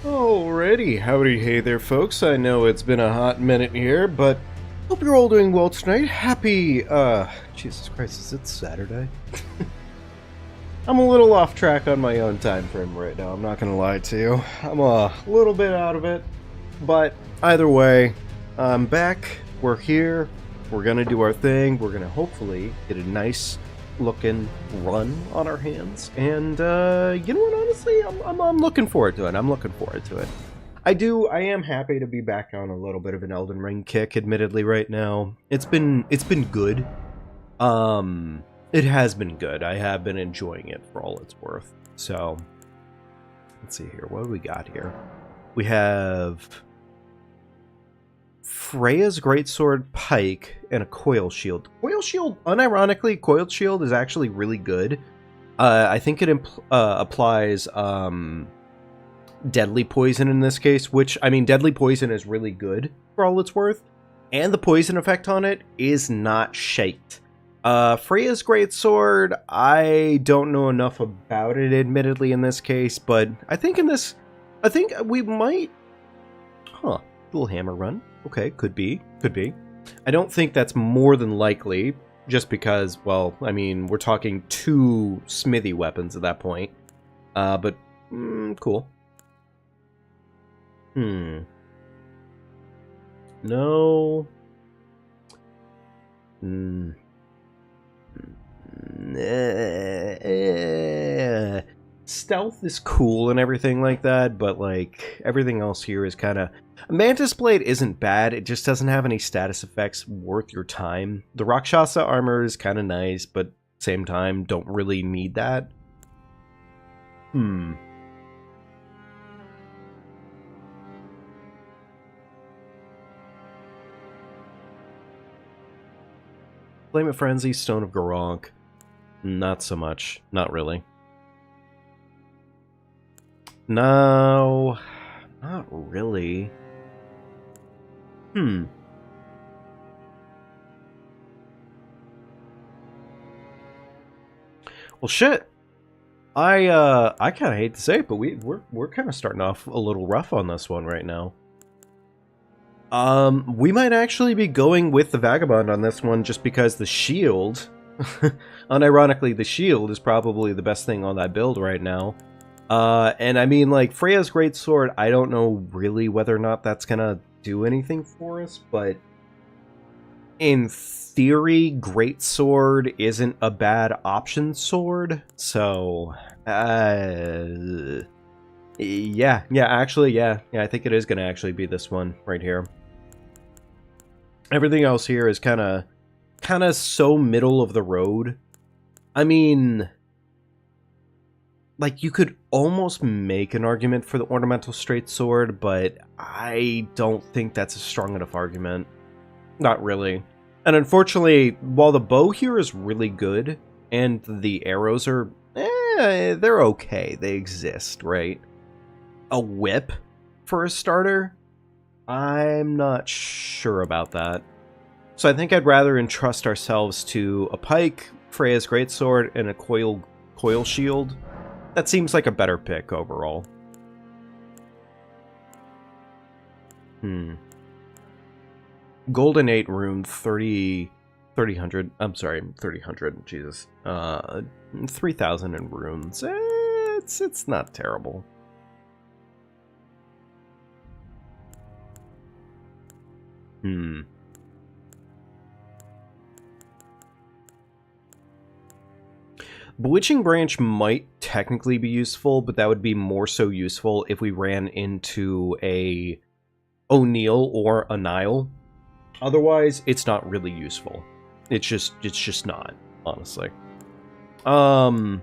Alrighty, howdy, hey there, folks. I know it's been a hot minute here, but hope you're all doing well tonight. Happy, Jesus Christ, is it Saturday? I'm a little off track on my own time frame right now, I'm not gonna lie to you. I'm a little bit out of it, but either way, I'm back, we're here, we're gonna do our thing, we're gonna hopefully get a nice looking run on our hands, and you know what, honestly, I'm looking forward to it. I am happy to be back on a little bit of an Elden Ring kick, admittedly, right now. It's been good. It has been good. I have been enjoying it for all it's worth. So let's see here, what do we got here? We have Freya's Greatsword Pike and a Coil Shield. Coil Shield, unironically, Coil Shield is actually really good. I think it applies Deadly Poison in this case, which, I mean, Deadly Poison is really good for all it's worth, and the poison effect on it is not shaked. Freya's Greatsword, I don't know enough about it, admittedly, in this case, but I think we might... Dual hammer run. Okay, could be. I don't think that's more than likely, just because, well, I mean, we're talking 2 smithy weapons at that point. But, cool. No. Stealth is cool and everything like that, but like everything else here is kind of... Mantis Blade isn't bad, it just doesn't have any status effects worth your time. The Rakshasa armor is kind of nice, but same time, don't really need that. Flame of Frenzy, Stone of Garronk. Not so much. Not really. No, not really. Well, shit. I kind of hate to say it, but we're kind of starting off a little rough on this one right now. We might actually be going with the Vagabond on this one, just because the shield, unironically, the shield is probably the best thing on that build right now. And I mean, like, Freya's Greatsword, I don't know really whether or not that's gonna do anything for us, but in theory, Greatsword isn't a bad option sword, so, yeah, actually, yeah, I think it is gonna actually be this one right here. Everything else here is kind of so middle of the road. I mean, like, you could almost make an argument for the Ornamental Straight Sword, but I don't think that's a strong enough argument. Not really. And unfortunately, while the bow here is really good, and the arrows are, they're okay. They exist, right? A whip, for a starter? I'm not sure about that. So I think I'd rather entrust ourselves to a pike, Freya's Greatsword, and a coil shield. That seems like a better pick overall. Golden 8 rune, 3000, I'm sorry, 3000, Jesus. 3000 in runes. It's not terrible. Bewitching Branch might technically be useful, but that would be more so useful if we ran into a O'Neill or a Nile. Otherwise, it's not really useful. It's just not, honestly. I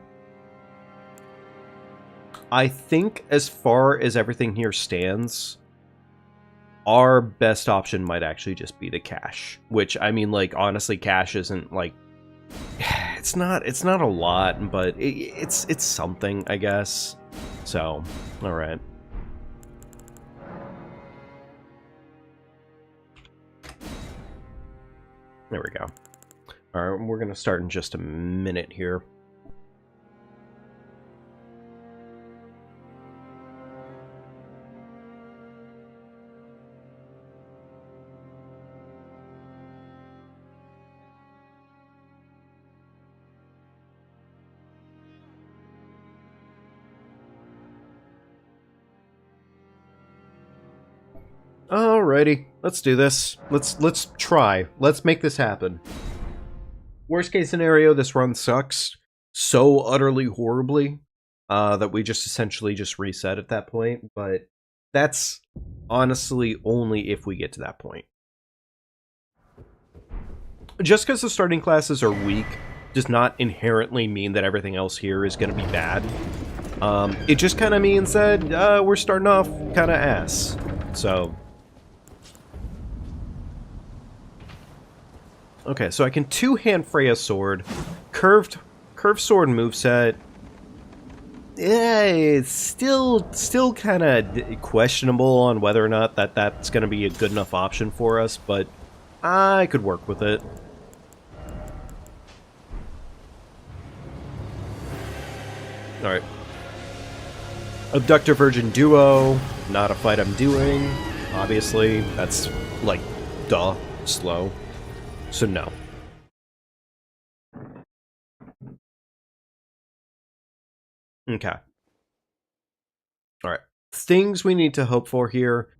think as far as everything here stands, our best option might actually just be the cash. Which, I mean, like, honestly, cash isn't, like... It's not a lot, but it's something, I guess. So, alright. There we go. Alright, we're gonna start in just a minute here. Alrighty, let's do this. Let's try. Let's make this happen. Worst case scenario, this run sucks so utterly horribly that we just essentially just reset at that point, but that's honestly only if we get to that point. Just because the starting classes are weak does not inherently mean that everything else here is going to be bad. It just kind of means that we're starting off kind of ass. So... okay, so I can two-hand Freya's sword. Curved sword moveset. Yeah, it's still kind of questionable on whether or not that's going to be a good enough option for us, but I could work with it. Alright. Abductor Virgin Duo. Not a fight I'm doing. Obviously, that's, like, duh, slow. So no. Okay. Alright. Things we need to hope for here.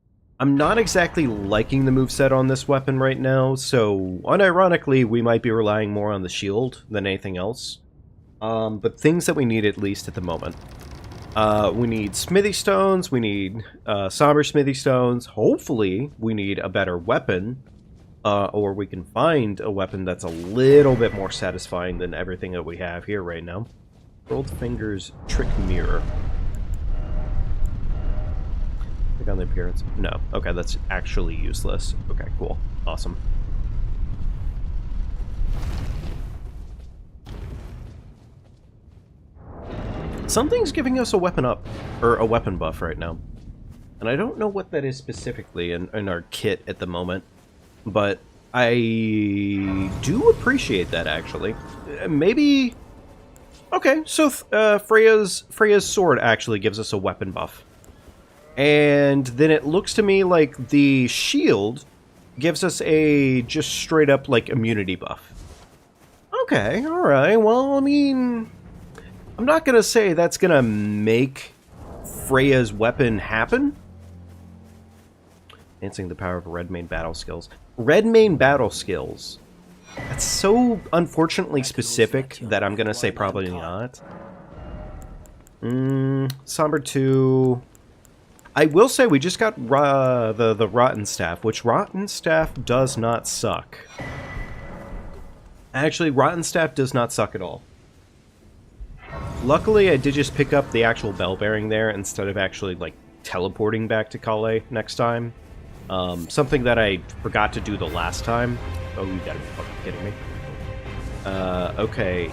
I'm not exactly liking the moveset on this weapon right now, so unironically we might be relying more on the shield than anything else. But things that we need at least at the moment. We need smithy stones, we need somber smithy stones, hopefully we need a better weapon. Or we can find a weapon that's a little bit more satisfying than everything that we have here right now. Gold Fingers Trick Mirror. Click on the appearance. No. Okay, that's actually useless. Okay, cool. Awesome. Something's giving us a weapon up, or a weapon buff right now. And I don't know what that is specifically in our kit at the moment. But I do appreciate that, actually. Maybe... okay, so Freya's sword actually gives us a weapon buff. And then it looks to me like the shield gives us a just straight up, like, immunity buff. Okay, alright, well, I mean... I'm not gonna say that's gonna make Freya's weapon happen. Enhancing the power of red main battle skills. Red main battle skills. That's so unfortunately specific that I'm gonna say probably not. Somber 2. I will say we just got the Rotten Staff, which Rotten Staff does not suck. Actually, Rotten Staff does not suck at all. Luckily, I did just pick up the actual bell bearing there instead of actually, like, teleporting back to Calais next time. Something that I forgot to do the last time. Oh, you gotta be fucking kidding me. Okay.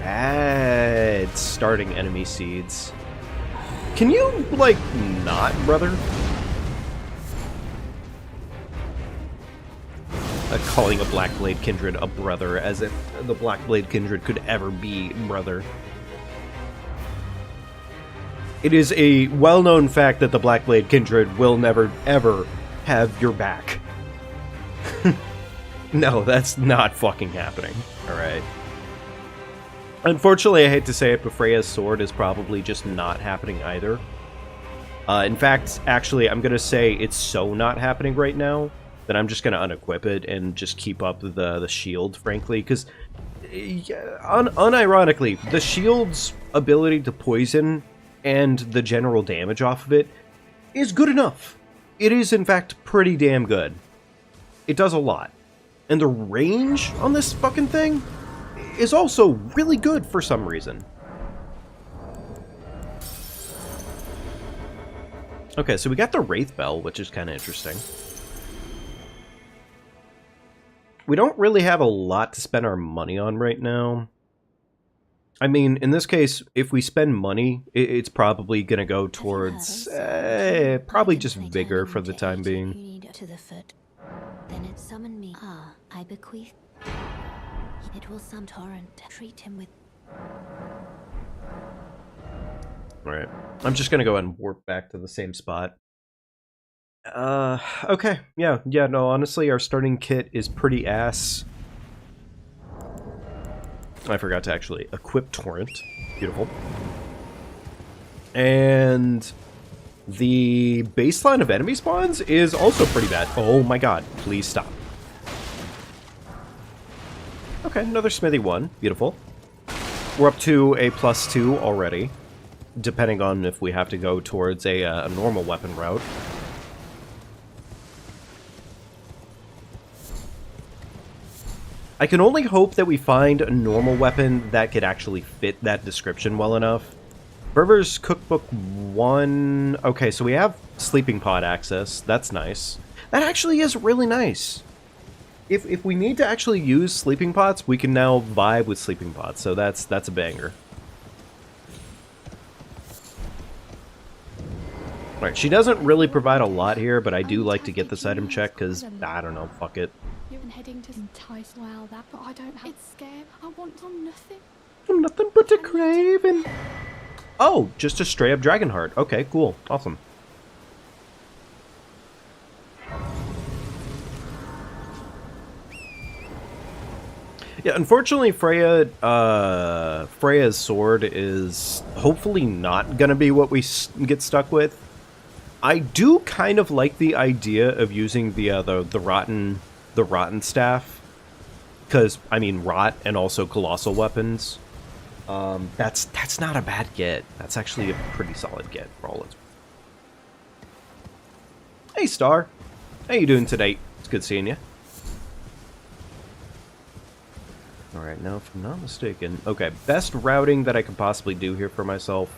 Bad starting enemy seeds. Can you, like, not, brother? Calling a Blackblade Kindred a brother, as if the Blackblade Kindred could ever be brother. It is a well-known fact that the Blackblade Kindred will never, ever have your back. No, that's not fucking happening. Alright. Unfortunately, I hate to say it, but Freya's sword is probably just not happening either. In fact, actually, I'm gonna say it's so not happening right now that I'm just gonna unequip it and just keep up the shield, frankly, because unironically, the shield's ability to poison and the general damage off of it is good enough. It is, in fact, pretty damn good. It does a lot. And the range on this fucking thing is also really good for some reason. Okay, so we got the Wraith Bell, which is kind of interesting. We don't really have a lot to spend our money on right now. I mean, in this case, if we spend money, it's probably going to go towards probably just vigor for the time being. To the foot. Then it summoned me. Ah, I bequeath. It will some torrent. Treat him with. Alright. I'm just going to go ahead and warp back to the same spot. Okay. Yeah, no, honestly, our starting kit is pretty ass. I forgot to actually equip Torrent. Beautiful. And The baseline of enemy spawns is also pretty bad. Oh my god, please stop. Okay, another smithy 1. Beautiful. We're up to a +2 already, depending on if we have to go towards a normal weapon route. I can only hope that we find a normal weapon that could actually fit that description well enough. Berber's Cookbook 1... Okay, so we have Sleeping Pod access. That's nice. That actually is really nice. If we need to actually use Sleeping Pods, we can now vibe with Sleeping Pods, so that's a banger. Alright, she doesn't really provide a lot here, but I do like to get this item check, because, I don't know, fuck it. You've been heading to entice well that, but I don't have... It's scared. I want nothing. Nothing but a craving. Oh, just a straight up dragon heart. Okay, cool. Awesome. Yeah, unfortunately, Freya's sword is hopefully not gonna be what we get stuck with. I do kind of like the idea of using the rotten staff, because I mean rot and also colossal weapons. That's not a bad get. That's actually a pretty solid get for all it's. Hey Star, how you doing today? It's good seeing you. Alright, now if I'm not mistaken... Okay, best routing that I can possibly do here for myself.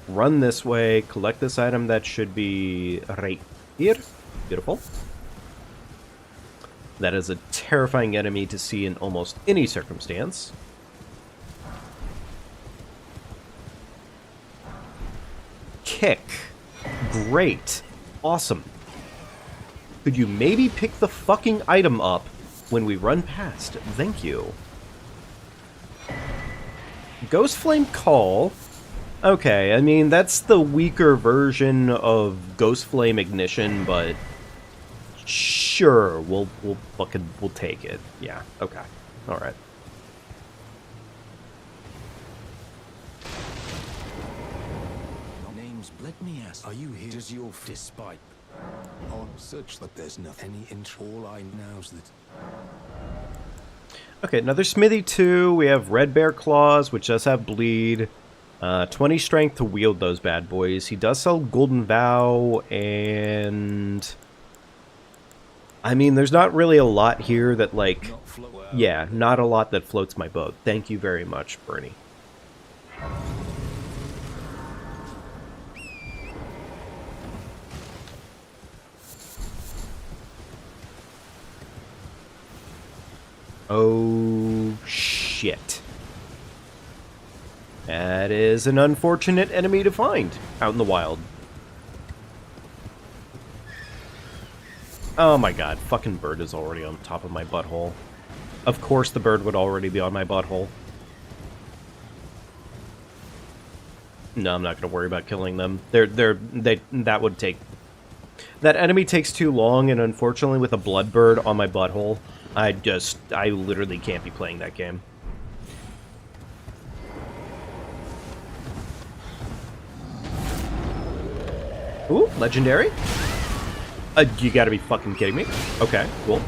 Run this way, collect this item that should be right here. Beautiful. That is a terrifying enemy to see in almost any circumstance. Kick. Great. Awesome. Could you maybe pick the fucking item up when we run past? Thank you. Ghost Flame Call. Okay, I mean, that's the weaker version of Ghost Flame Ignition, but sure, we'll take it. Yeah, okay. Alright. Names, let me ask, are you here? Does your despite on such that there's nothing any int all I know's that. Okay, another Smithy 2. We have Red Bear Claws, which does have bleed. 20 strength to wield those bad boys. He does sell Golden Vow, and... I mean, there's not really a lot here that, like... Yeah, not a lot that floats my boat. Thank you very much, Bernie. Oh, shit. That is an unfortunate enemy to find out in the wild. Oh my god, fucking bird is already on top of my butthole. Of course the bird would already be on my butthole. No, I'm not going to worry about killing them. That would take... That enemy takes too long, and unfortunately with a blood bird on my butthole, I literally can't be playing that game. Ooh, legendary? You gotta be fucking kidding me. Okay, cool.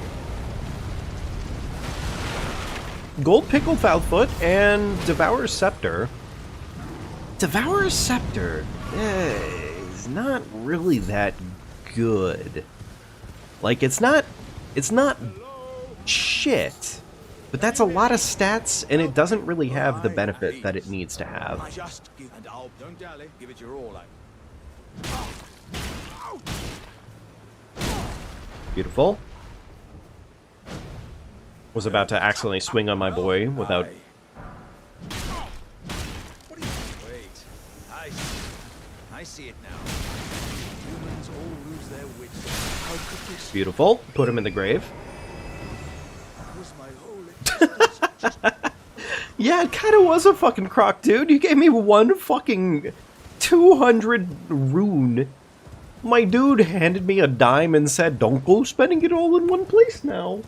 Gold Pickled Foulfoot and Devourer's Scepter. Devourer's Scepter is not really that good. Like, it's not shit, but that's a lot of stats, and it doesn't really have the benefit that it needs to have. Don't dally, give it your all. Beautiful. Was about to accidentally swing on my boy without... Wait, I see it now. Humans all lose their wits. How could this... Beautiful. Put him in the grave. Was my whole Yeah, it kind of was a fucking crock, dude. You gave me one fucking 200 rune. My dude handed me a dime and said, don't go spending it all in one place now.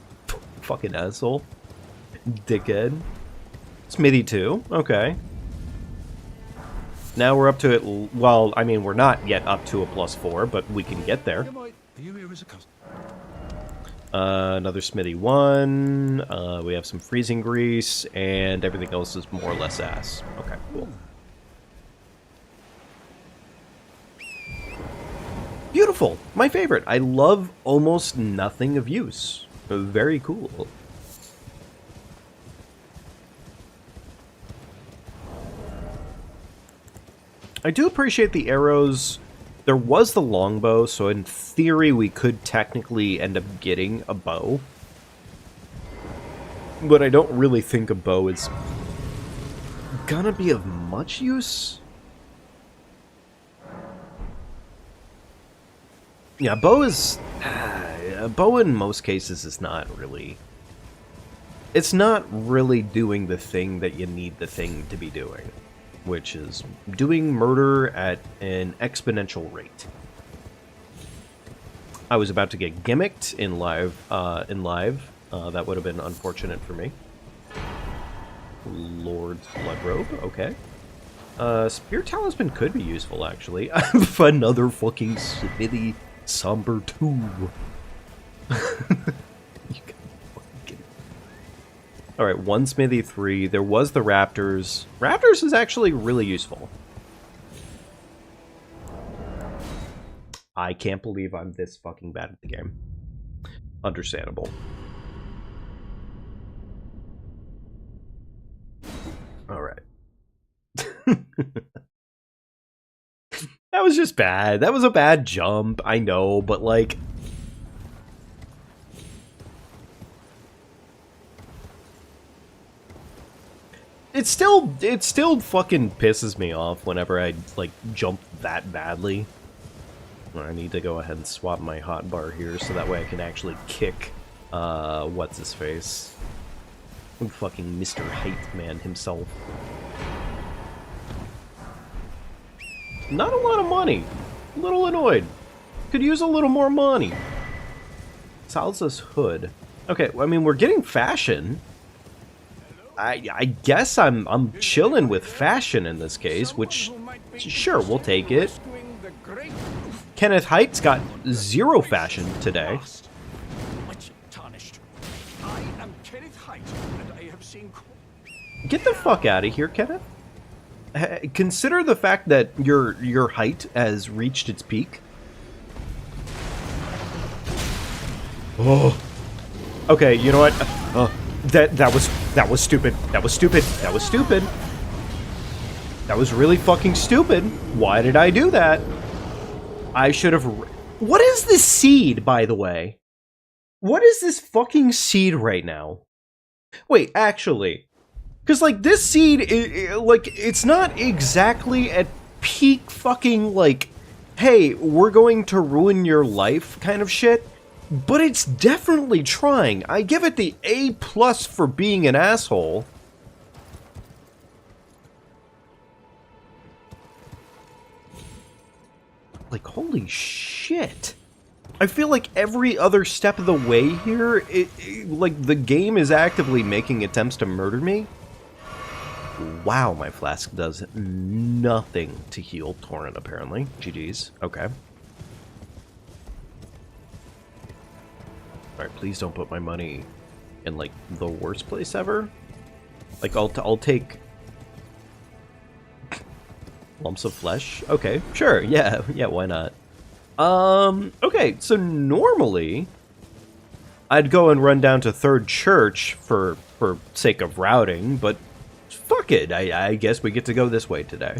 Fucking asshole. Dickhead. Smithy 2. Okay. Now we're up to it. Well, I mean, we're not yet up to a +4, but we can get there. Are you here as a customer? Another Smithy 1. We have some freezing grease, and everything else is more or less ass. Okay, cool. Beautiful! My favorite. I love almost nothing of use. Very cool. I do appreciate the arrows. There was the longbow, so in theory we could technically end up getting a bow. But I don't really think a bow is gonna be of much use. Yeah, bow is... a bow in most cases is not really... It's not really doing the thing that you need the thing to be doing, which is doing murder at an exponential rate. I was about to get gimmicked in live. That would have been unfortunate for me. Lord's Bloodrobe, okay. Spear Talisman could be useful, actually. Another fucking Smithy Somber 2. Alright, 1 Smithy 3. There was the Raptors. Raptors is actually really useful. I can't believe I'm this fucking bad at the game. Understandable. Alright. That was just bad. That was a bad jump, I know, but like... It still fucking pisses me off whenever I, like, jump that badly. I need to go ahead and swap my hotbar here so that way I can actually kick, what's-his-face? Fucking Mr. Height Man himself. Not a lot of money. A little annoyed. Could use a little more money. Salsa's hood. Okay, well, I mean, we're getting fashion. I guess I'm chilling with fashion in this case, which, sure, we'll take it. Kenneth Height's got 0 fashion today. Get the fuck out of here, Kenneth. Consider the fact that your height has reached its peak. Oh. Okay, you know what? That was stupid. That was stupid. That was stupid. That was really fucking stupid. Why did I do that? I should have... What is this seed, by the way? What is this fucking seed right now? Wait, actually... Because, like, this seed, it's not exactly at peak fucking, like, hey, we're going to ruin your life kind of shit, but it's definitely trying. I give it the A+ for being an asshole. Like, holy shit. I feel like every other step of the way here, like, the game is actively making attempts to murder me. Wow, my flask does nothing to heal Torrent, apparently. GG's. Okay. Alright, please don't put my money in, like, the worst place ever. Like, I'll take... lumps of flesh? Okay, sure, yeah, why not? Okay, so normally... I'd go and run down to 3rd Church for sake of routing, but... Fuck it, I guess we get to go this way today.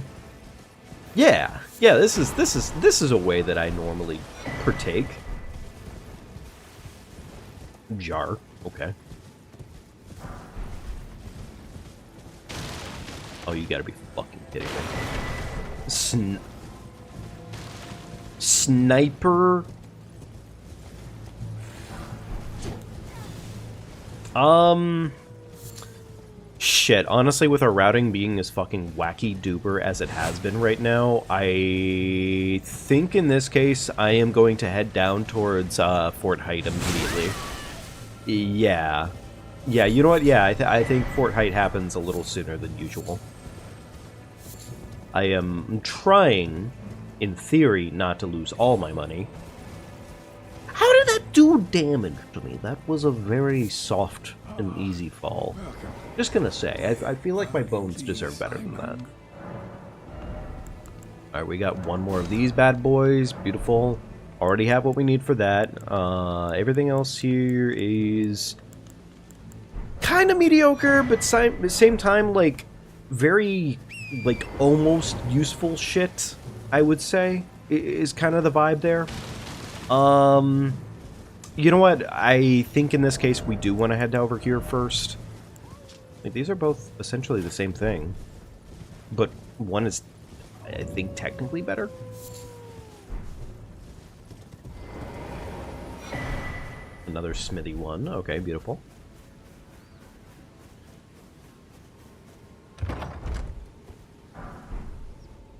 Yeah, this is a way that I normally partake. Jar, okay. Oh, you gotta be fucking kidding me. Sniper. Shit, honestly, with our routing being as fucking wacky duper as it has been right now, I think in this case I am going to head down towards Fort Height immediately. Yeah. Yeah, you know what? Yeah, I think Fort Height happens a little sooner than usual. I am trying, in theory, not to lose all my money. How did that do damage to me? That was a very soft and easy fall. Just gonna say, I feel like my bones deserve better than that. Alright, we got one more of these bad boys. Beautiful. Already have what we need for that. Everything else here is kind of mediocre, but at the same time, like, very, like, almost useful shit, I would say, is kind of the vibe there. You know what? I think in this case we do want to head over here first. Like, these are both essentially the same thing, but one is, I think, technically better. Another smithy one. Okay, beautiful.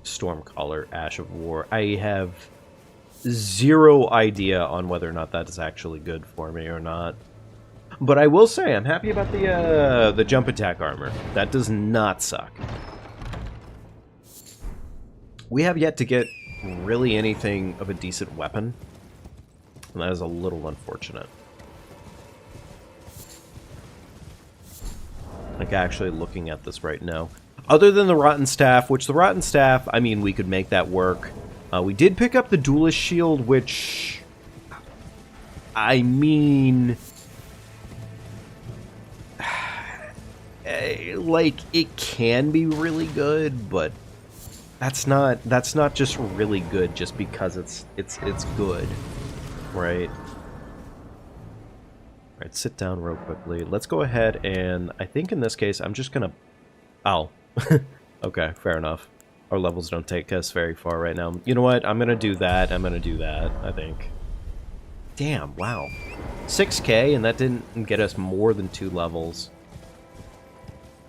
Stormcaller, Ash of War. I have zero idea on whether or not that is actually good for me or not. But I will say I'm happy about the jump attack armor. That does not suck. We have yet to get really anything of a decent weapon, and that is a little unfortunate. Like, actually looking at this right now. Other than the Rotten Staff, which the Rotten Staff, I mean, we could make that work. We did pick up the Duelist Shield, which, I mean, like, it can be really good, but that's not just really good just because it's good, right? All right, sit down real quickly. Let's go ahead and I think in this case I'm just gonna. Oh, okay, fair enough. Our levels don't take us very far right now. You know what? I'm gonna do that. I'm gonna do that, I think. Damn, wow. 6K, and that didn't get us more than 2 levels.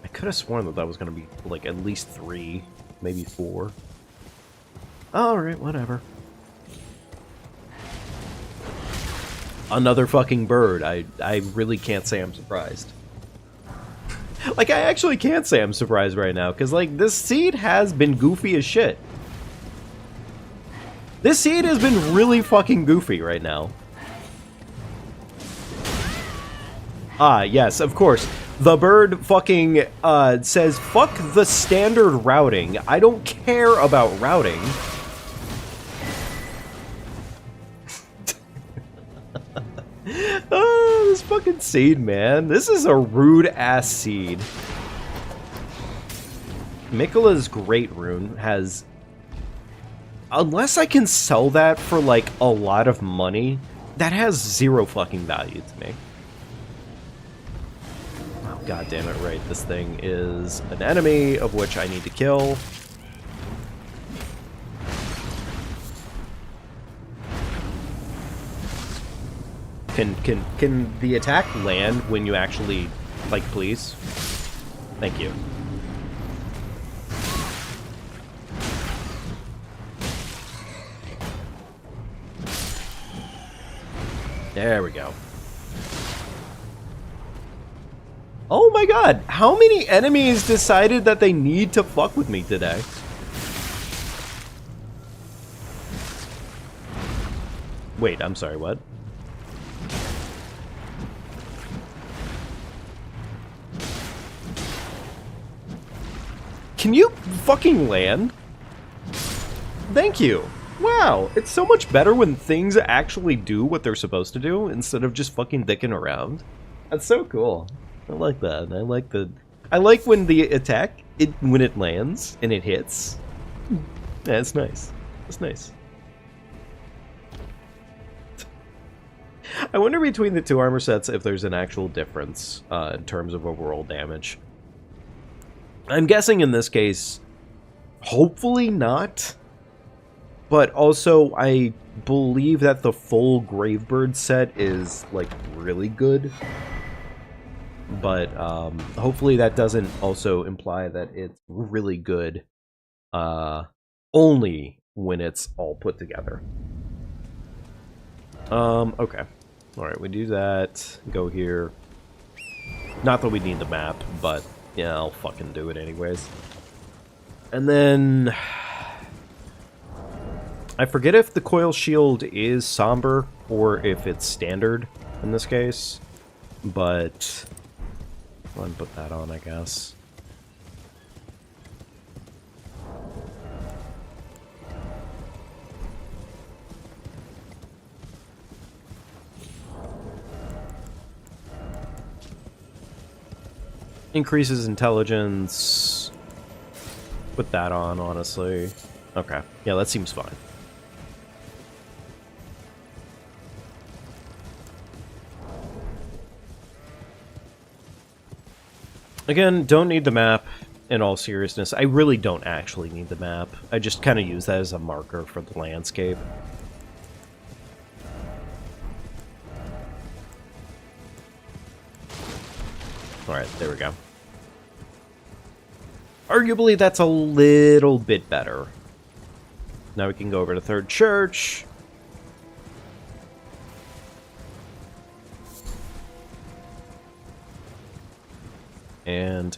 I could have sworn that was gonna be, like, at least 3, maybe 4. Alright, whatever. Another fucking bird. I really can't say I'm surprised. Like, I actually can't say I'm surprised right now, because, like, this seed has been goofy as shit. This seed has been really fucking goofy right now. Ah, yes, of course. The bird fucking, says, fuck the standard routing. I don't care about routing. Oh, this fucking seed, man. This is a rude-ass seed. Miquella's Great Rune has... Unless I can sell that for, like, a lot of money, that has 0 fucking value to me. Oh, god damn it, right. This thing is an enemy of which I need to kill. Can the attack land when you actually, like, please? Thank you. There we go. Oh my god, how many enemies decided that they need to fuck with me today? Wait, I'm sorry, what? Can you fucking land? Thank you. Wow, it's so much better when things actually do what they're supposed to do instead of just fucking dicking around. That's so cool. I like that. I like when the attack, when it lands and it hits. Yeah, it's nice. It's nice. I wonder between the 2 armor sets if there's an actual difference in terms of overall damage. I'm guessing in this case, hopefully not, but also I believe that the full Gravebird set is, like, really good, but hopefully that doesn't also imply that it's really good only when it's all put together. Okay. Alright, we do that, go here. Not that we need the map, but... yeah, I'll fucking do it anyways. And then I forget if the coil shield is somber or if it's standard in this case, but go ahead and put that on, I guess. Increases intelligence. Put that on, honestly. Okay. Yeah, that seems fine. Again, don't need the map, in all seriousness. I really don't actually need the map. I just kind of use that as a marker for the landscape. Alright, there we go. Arguably, that's a little bit better. Now we can go over to Third Church. And,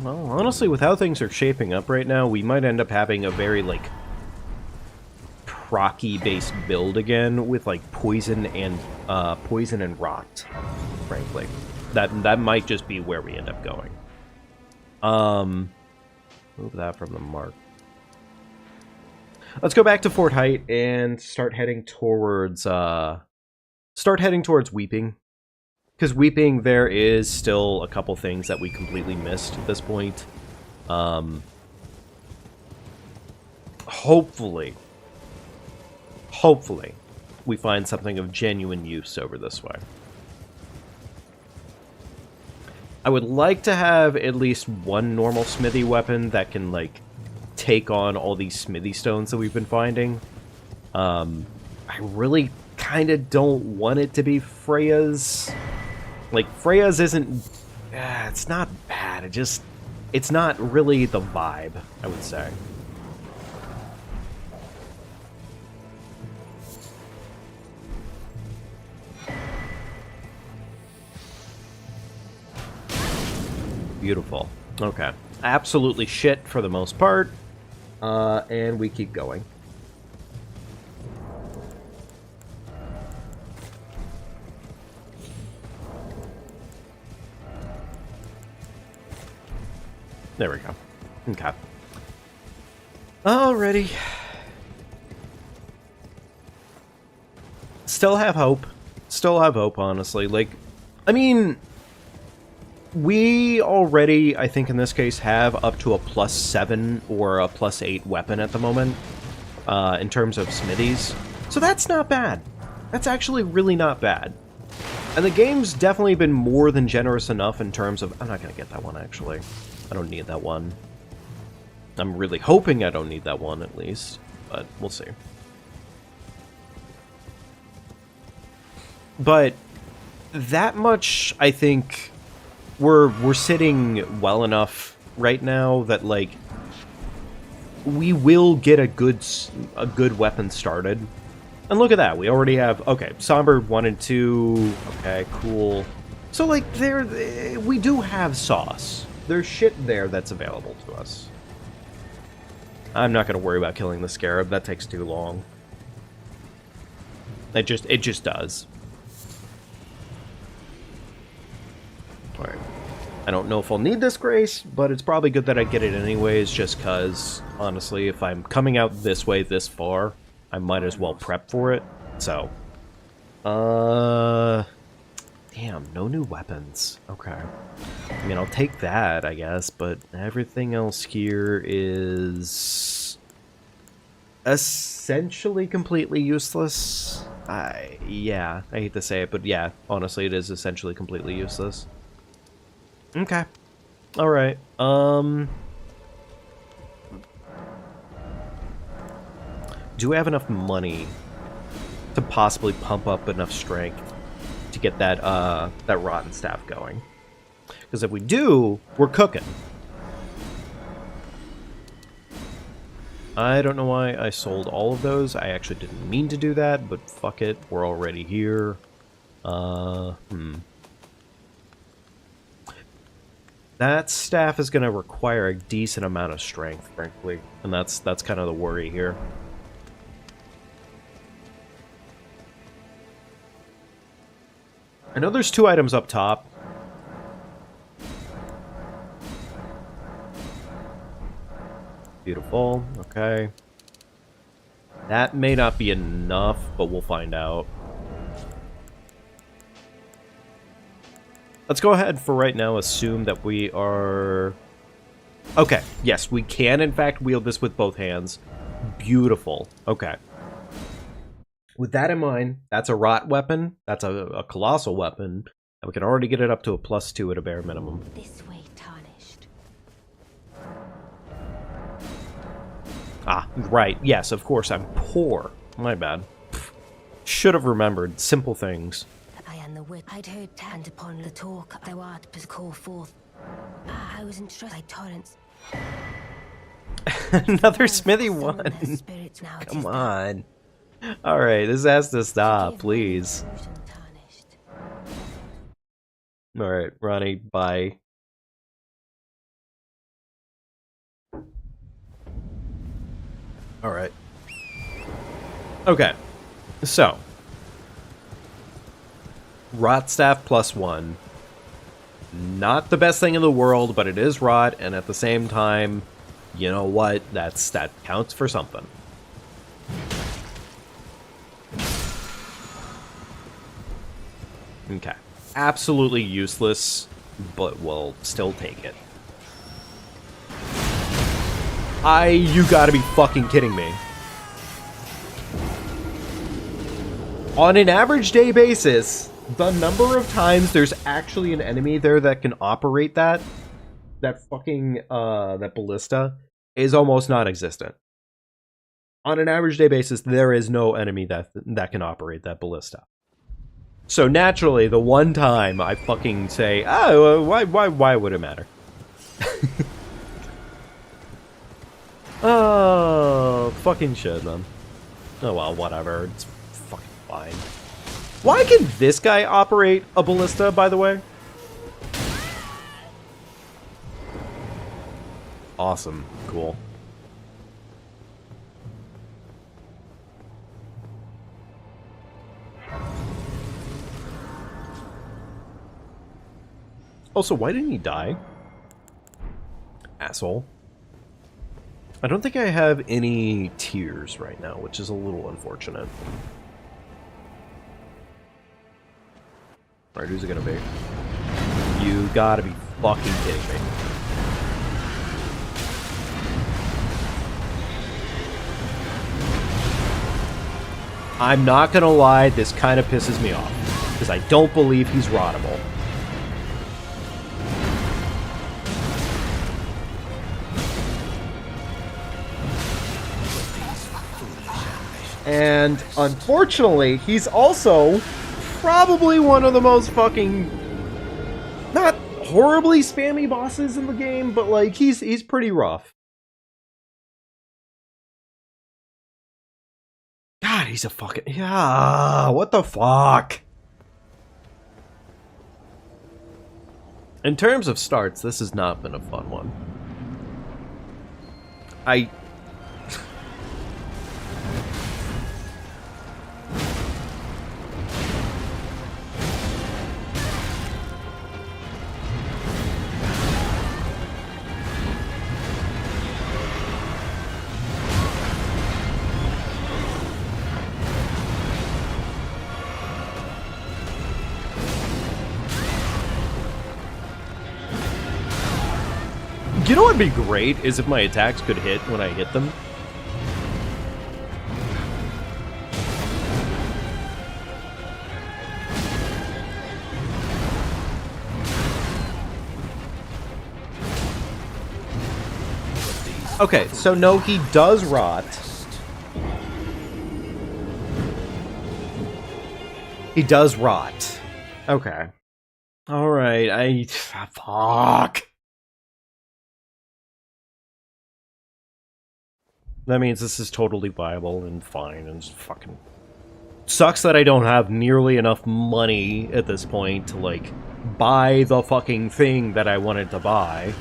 well, honestly, with how things are shaping up right now, we might end up having a very, like, procky-based build again with, like, poison and rot, frankly. That might just be where we end up going. Move that from the mark. Let's go back to Fort Height and start heading towards Weeping. Because Weeping, there is still a couple things that we completely missed at this point. Hopefully, we find something of genuine use over this way. I would like to have at least one normal smithy weapon that can, like, take on all these smithy stones that we've been finding. I really kind of don't want it to be Freya's. Like, Freya's isn't... it's not bad. It's not really the vibe, I would say. Beautiful. Okay. Absolutely shit for the most part. And we keep going. There we go. Okay. Alrighty. Still have hope. Still have hope, honestly. Like, I mean, we already, I think in this case, have up to a +7 or a +8 weapon at the moment, in terms of smithies. So that's not bad. That's actually really not bad. And the game's definitely been more than generous enough in terms of... I'm not going to get that one, actually. I don't need that one. I'm really hoping I don't need that one, at least. But we'll see. But that much, I think, we're sitting well enough right now that, like, we will get a good weapon started. And look at that, we already have... Okay, Somber 1 and 2. Okay, cool. So, like, we do have sauce. There's shit there that's available to us. I'm not going to worry about killing the Scarab. That takes too long. It just does. Alright. I don't know if I'll need this Grace, but it's probably good that I get it anyways, just because, honestly, if I'm coming out this way this far, I might as well prep for it. So, damn, no new weapons. Okay. I mean, I'll take that, I guess, but everything else here is essentially completely useless. Yeah, I hate to say it, but yeah, honestly, it is essentially completely useless. Okay. Alright, do we have enough money to possibly pump up enough strength to get that rotten staff going? Because if we do, we're cooking. I don't know why I sold all of those. I actually didn't mean to do that, but fuck it. We're already That staff is going to require a decent amount of strength, frankly. And that's kind of the worry here. I know there's 2 items up top. Beautiful. Okay. That may not be enough, but we'll find out. Let's go ahead for right now assume that we are... Okay, yes, we can in fact wield this with both hands. Beautiful. Okay. With that in mind, that's a rot weapon, that's a colossal weapon, and we can already get it up to a +2 at a bare minimum. This way, tarnished. Ah, right, yes, of course, I'm poor. My bad. Should have remembered simple things. I am the wit. I'd heard and upon the talk thou art to call forth. I was entrusted by torrents. Another smithy one. Come on. Alright, this has to stop, please. Alright, Ronnie, bye. Alright. Okay. So. Rot staff +1. Not the best thing in the world, but it is rot, and at the same time, you know what? That counts for something. Okay. Absolutely useless, but we'll still take it. You gotta be fucking kidding me. On an average day basis, the number of times there's actually an enemy there that can operate that fucking, that ballista is almost non-existent. On an average day basis, there is no enemy that can operate that ballista. So naturally, the one time I fucking say, oh, why would it matter? Oh, fucking shit, man. Oh well, whatever. It's fucking fine. Why can this guy operate a ballista, by the way? Awesome. Cool. Also, why didn't he die? Asshole. I don't think I have any tears right now, which is a little unfortunate. Alright, who's it gonna be? You gotta be fucking kidding me. I'm not gonna lie, this kind of pisses me off, because I don't believe he's rottable. And unfortunately, he's also probably one of the most fucking, not horribly spammy bosses in the game, but like he's pretty rough. God, he's a fucking, yeah, what the fuck? In terms of starts, this has not been a fun one. You know what would be great is if my attacks could hit when I hit them. Okay, so no, he does rot. He does rot. Okay. Alright, fuck. That means this is totally viable and fine and just fucking... Sucks that I don't have nearly enough money at this point to, like, buy the fucking thing that I wanted to buy.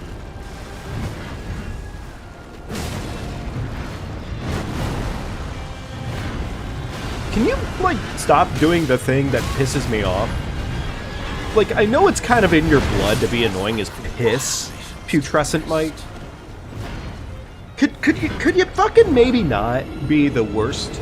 Can you, like, stop doing the thing that pisses me off? Like, I know it's kind of in your blood to be annoying as piss, putrescent might. Could you fucking maybe not be the worst?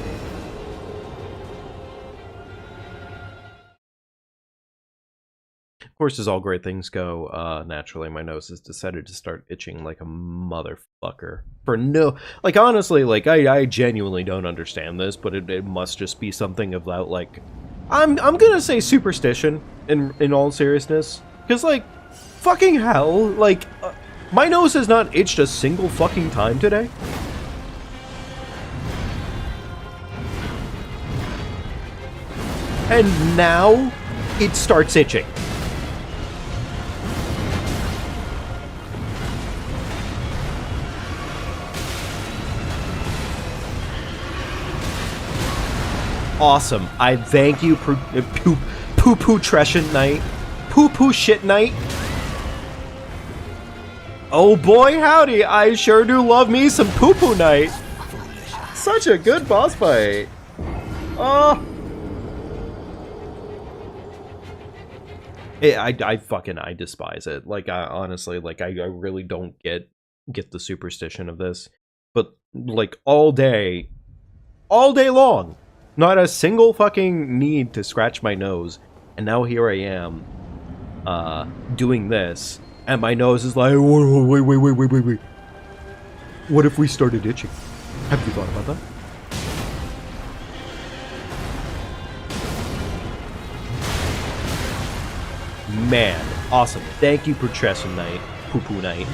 Of course, as all great things go, naturally my nose has decided to start itching like a motherfucker. For no... Like, honestly, like, I genuinely don't understand this, but it must just be something about, like... I'm gonna say superstition, in all seriousness. Because, like, fucking hell, like, my nose has not itched a single fucking time today. And now, it starts itching. Awesome. I thank you, poo-poo Trescient Knight. Poo-poo shit night. Oh boy, howdy. I sure do love me some poo-poo night. Such a good boss fight. Oh. I despise it. Like, honestly, like, I really don't get the superstition of this. But, like, all day long. Not a single fucking need to scratch my nose. And now here I am, doing this. And my nose is like, wait. What if we started itching? Have you thought about that? Man, awesome. Thank you, Putrescent Knight. Poo-poo Knight.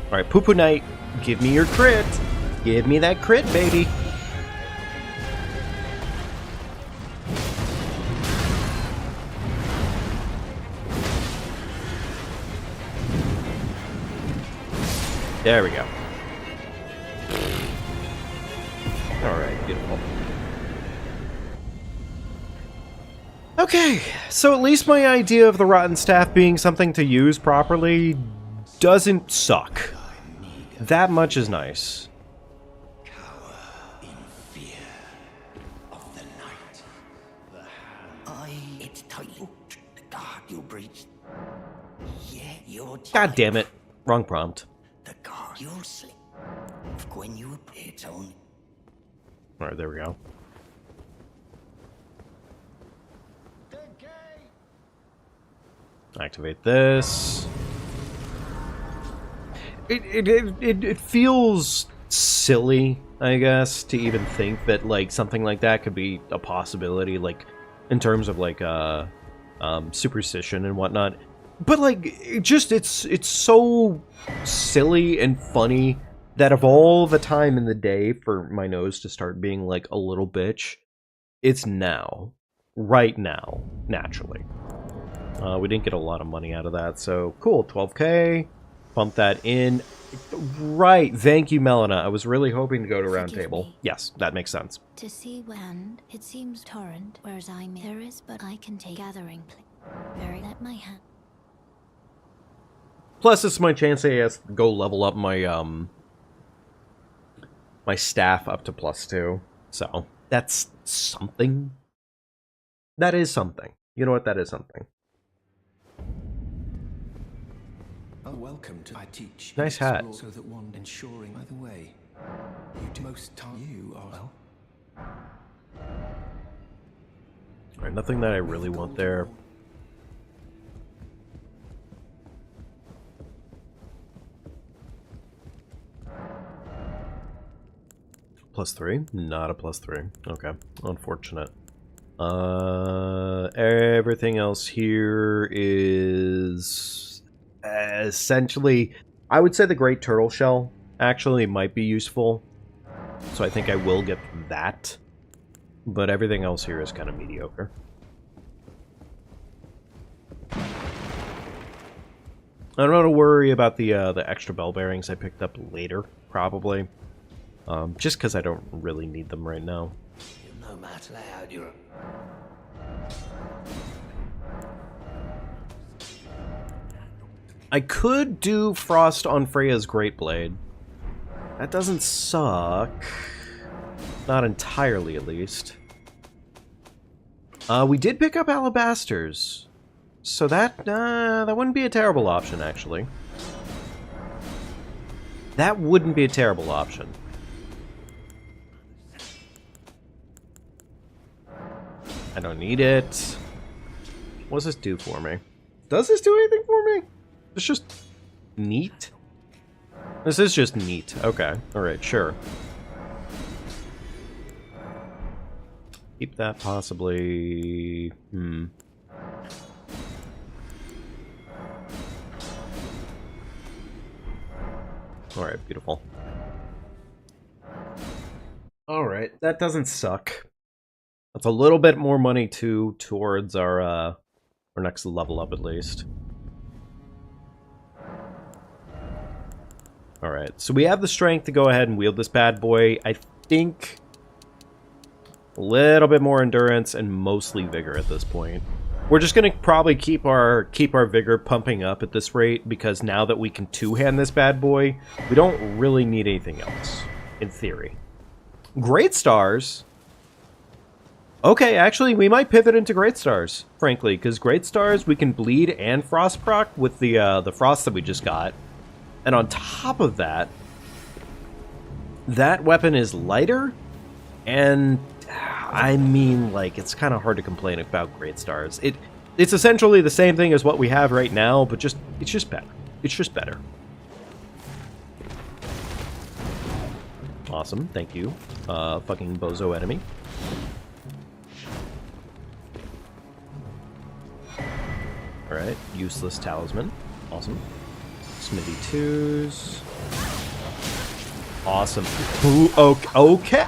Alright, Poo-poo Knight, give me your crit. Give me that crit, baby. There we go. Alright, beautiful. Okay, so at least my idea of the Rotten Staff being something to use properly doesn't suck. That much is nice. Cower in fear of the night. It's tight. The guard you breached. Yeah, you're... God damn it. Wrong prompt. The guard you'll slip. When you appear, it's only... Alright, there we go. Activate this. It feels silly, I guess, to even think that, like, something like that could be a possibility, like, in terms of, like, superstition and whatnot. But, like, it's so silly and funny that of all the time in the day for my nose to start being, like, a little bitch, it's now. Right now, naturally. We didn't get a lot of money out of that, so cool, 12k. Bump that in. Right, thank you, Melina. I was really hoping to go to round table. Me. Yes, that makes sense. To see when it seems torrent, whereas there is, but I can take gathering. Very let my hand. Plus, it's my chance to go level up my my staff up to +2. So that's something. That is something. You know what? That is something. Welcome to I teach. Nice hat. So that one ensuring either way. You do most time you are well. Alright, nothing that I really want there. +3? Not a +3. Okay. Unfortunate. Everything else here is essentially, I would say the Great Turtle Shell actually might be useful. So I think I will get that. But everything else here is kind of mediocre. I don't have to worry about the extra bell bearings I picked up later, probably. Just because I don't really need them right now. No matter how you're... I could do Frost on Freya's Great Blade. That doesn't suck. Not entirely, at least. We did pick up Alabasters. So that wouldn't be a terrible option, actually. That wouldn't be a terrible option. I don't need it. What does this do for me? Does this do anything for me? It's just neat. This is just neat. Okay. Alright, sure. Keep that possibly... Alright, beautiful. Alright, that doesn't suck. That's a little bit more money towards our next level up, at least. Alright, so we have the strength to go ahead and wield this bad boy. I think a little bit more endurance and mostly vigor at this point. We're just gonna probably keep our vigor pumping up at this rate, because now that we can two-hand this bad boy, we don't really need anything else, in theory. Great Stars. Okay, actually, we might pivot into Great Stars, frankly, because Great Stars we can bleed and frost proc with the frost that we just got. And on top of that, that weapon is lighter, and I mean, like, it's kind of hard to complain about Great Stars. It's essentially the same thing as what we have right now, but it's just better. It's just better. Awesome, thank you, fucking bozo enemy. Alright, useless talisman. Awesome. Smithy 2s. Awesome. Ooh, okay.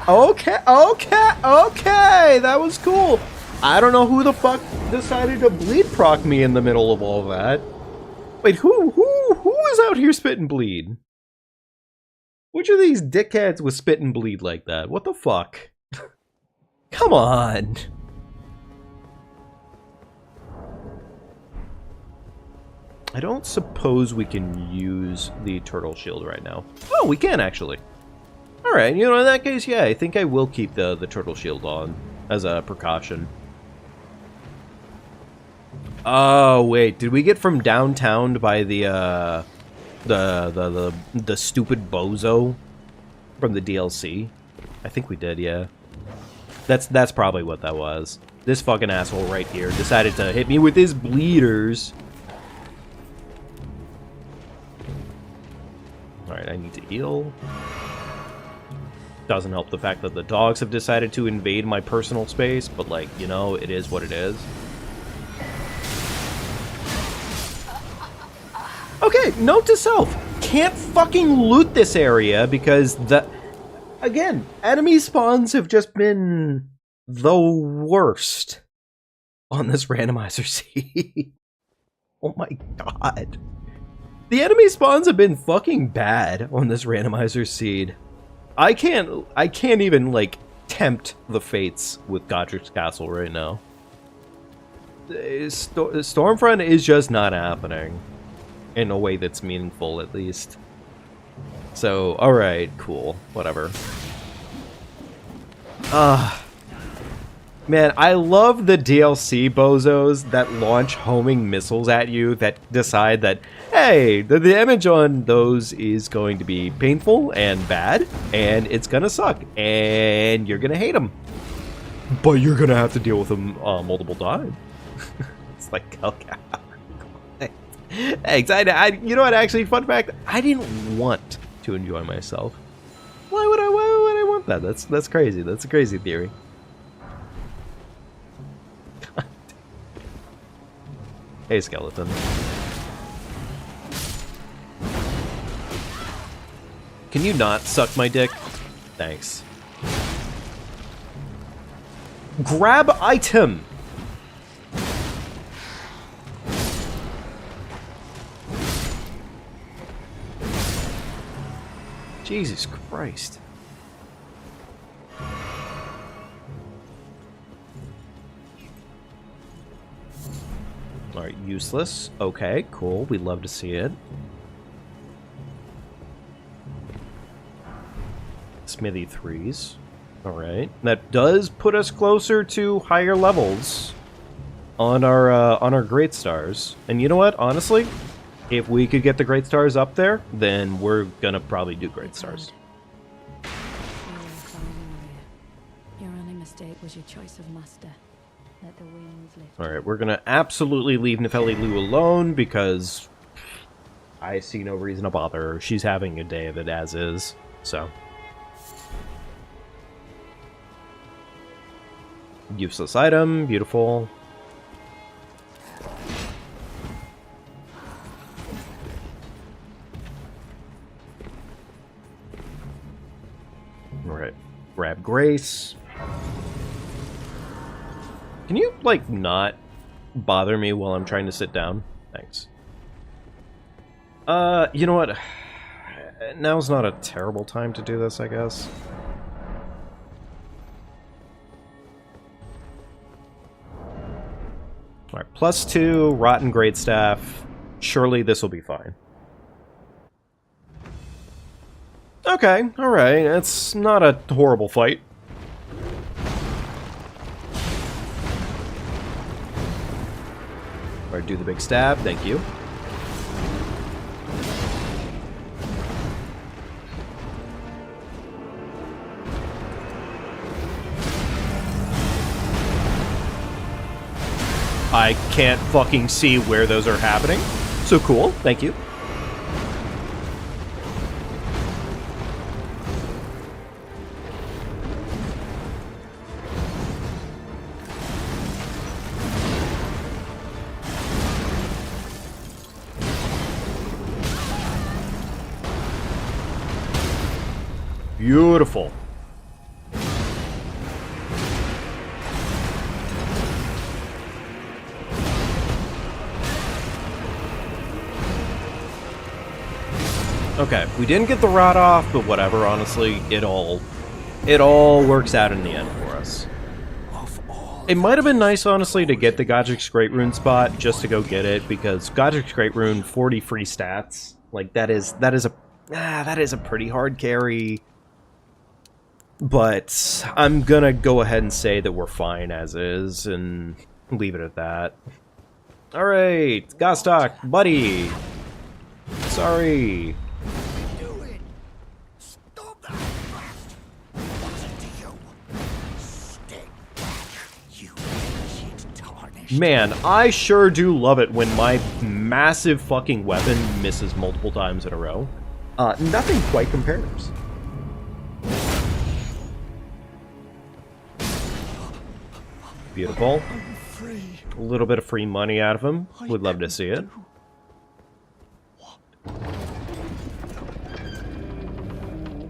That was cool. I don't know who the fuck decided to bleed proc me in the middle of all that. Wait, who is out here spit and bleed? Which of these dickheads was spit and bleed like that? What the fuck? Come on. I don't suppose we can use the turtle shield right now. Oh, we can actually. Alright, you know, in that case, yeah, I think I will keep the turtle shield on as a precaution. Oh, wait, did we get from downtown by the stupid bozo from the DLC? I think we did, yeah. That's probably what that was. This fucking asshole right here decided to hit me with his bleeders. Alright, I need to heal. Doesn't help the fact that the dogs have decided to invade my personal space, but, like, you know, it is what it is. Okay, note to self. Can't fucking loot this area because again, enemy spawns have just been the worst on this randomizer seed. Oh my god. The enemy spawns have been fucking bad on this randomizer seed. I can't even, like, tempt the fates with Godric's Castle right now. Stormfront is just not happening. In a way that's meaningful, at least. So, alright, cool. Whatever. Man, I love the DLC bozos that launch homing missiles at you that decide that, hey, the damage on those is going to be painful and bad, and it's gonna suck, and you're gonna hate them. But you're gonna have to deal with them multiple times. It's like, okay. Thanks. You know what, actually, fun fact, I didn't want to enjoy myself. Why would I want that? That's crazy. That's a crazy theory. Hey, skeleton. Can you not suck my dick? Thanks. Grab item! Jesus Christ. Alright, useless. Okay, cool. We'd love to see it. Smithy 3s. Alright. That does put us closer to higher levels on our great stars. And you know what? Honestly, if we could get the great stars up there, then we're gonna probably do great stars. Your only mistake was your choice of master. Let the winds lift. Alright, we're gonna absolutely leave Nefeli Lu alone because I see no reason to bother her. She's having a day of it as is, so. Useless item, beautiful. Alright, grab Grace. Can you, like, not bother me while I'm trying to sit down? Thanks. You know what? Now's not a terrible time to do this, I guess. Alright, +2, Rotten Great Staff. Surely this will be fine. Okay, alright. It's not a horrible fight. Alright, do the big stab. Thank you. I can't fucking see where those are happening. So cool. Thank you. Beautiful. Okay, we didn't get the rod off, but whatever, honestly, it all works out in the end for us. It might have been nice, honestly, to get the Godric's Great Rune spot just to go get it, because Godric's Great Rune, 40 free stats, like that is a pretty hard carry. But I'm gonna go ahead and say that we're fine as is and leave it at that. Alright, Gostok, buddy. Sorry. Stop that blast! What's it to you? Stay back, you ancient tarnished. Man, I sure do love it when my massive fucking weapon misses multiple times in a row. Nothing quite compares. Beautiful. A little bit of free money out of him. Would love to see it.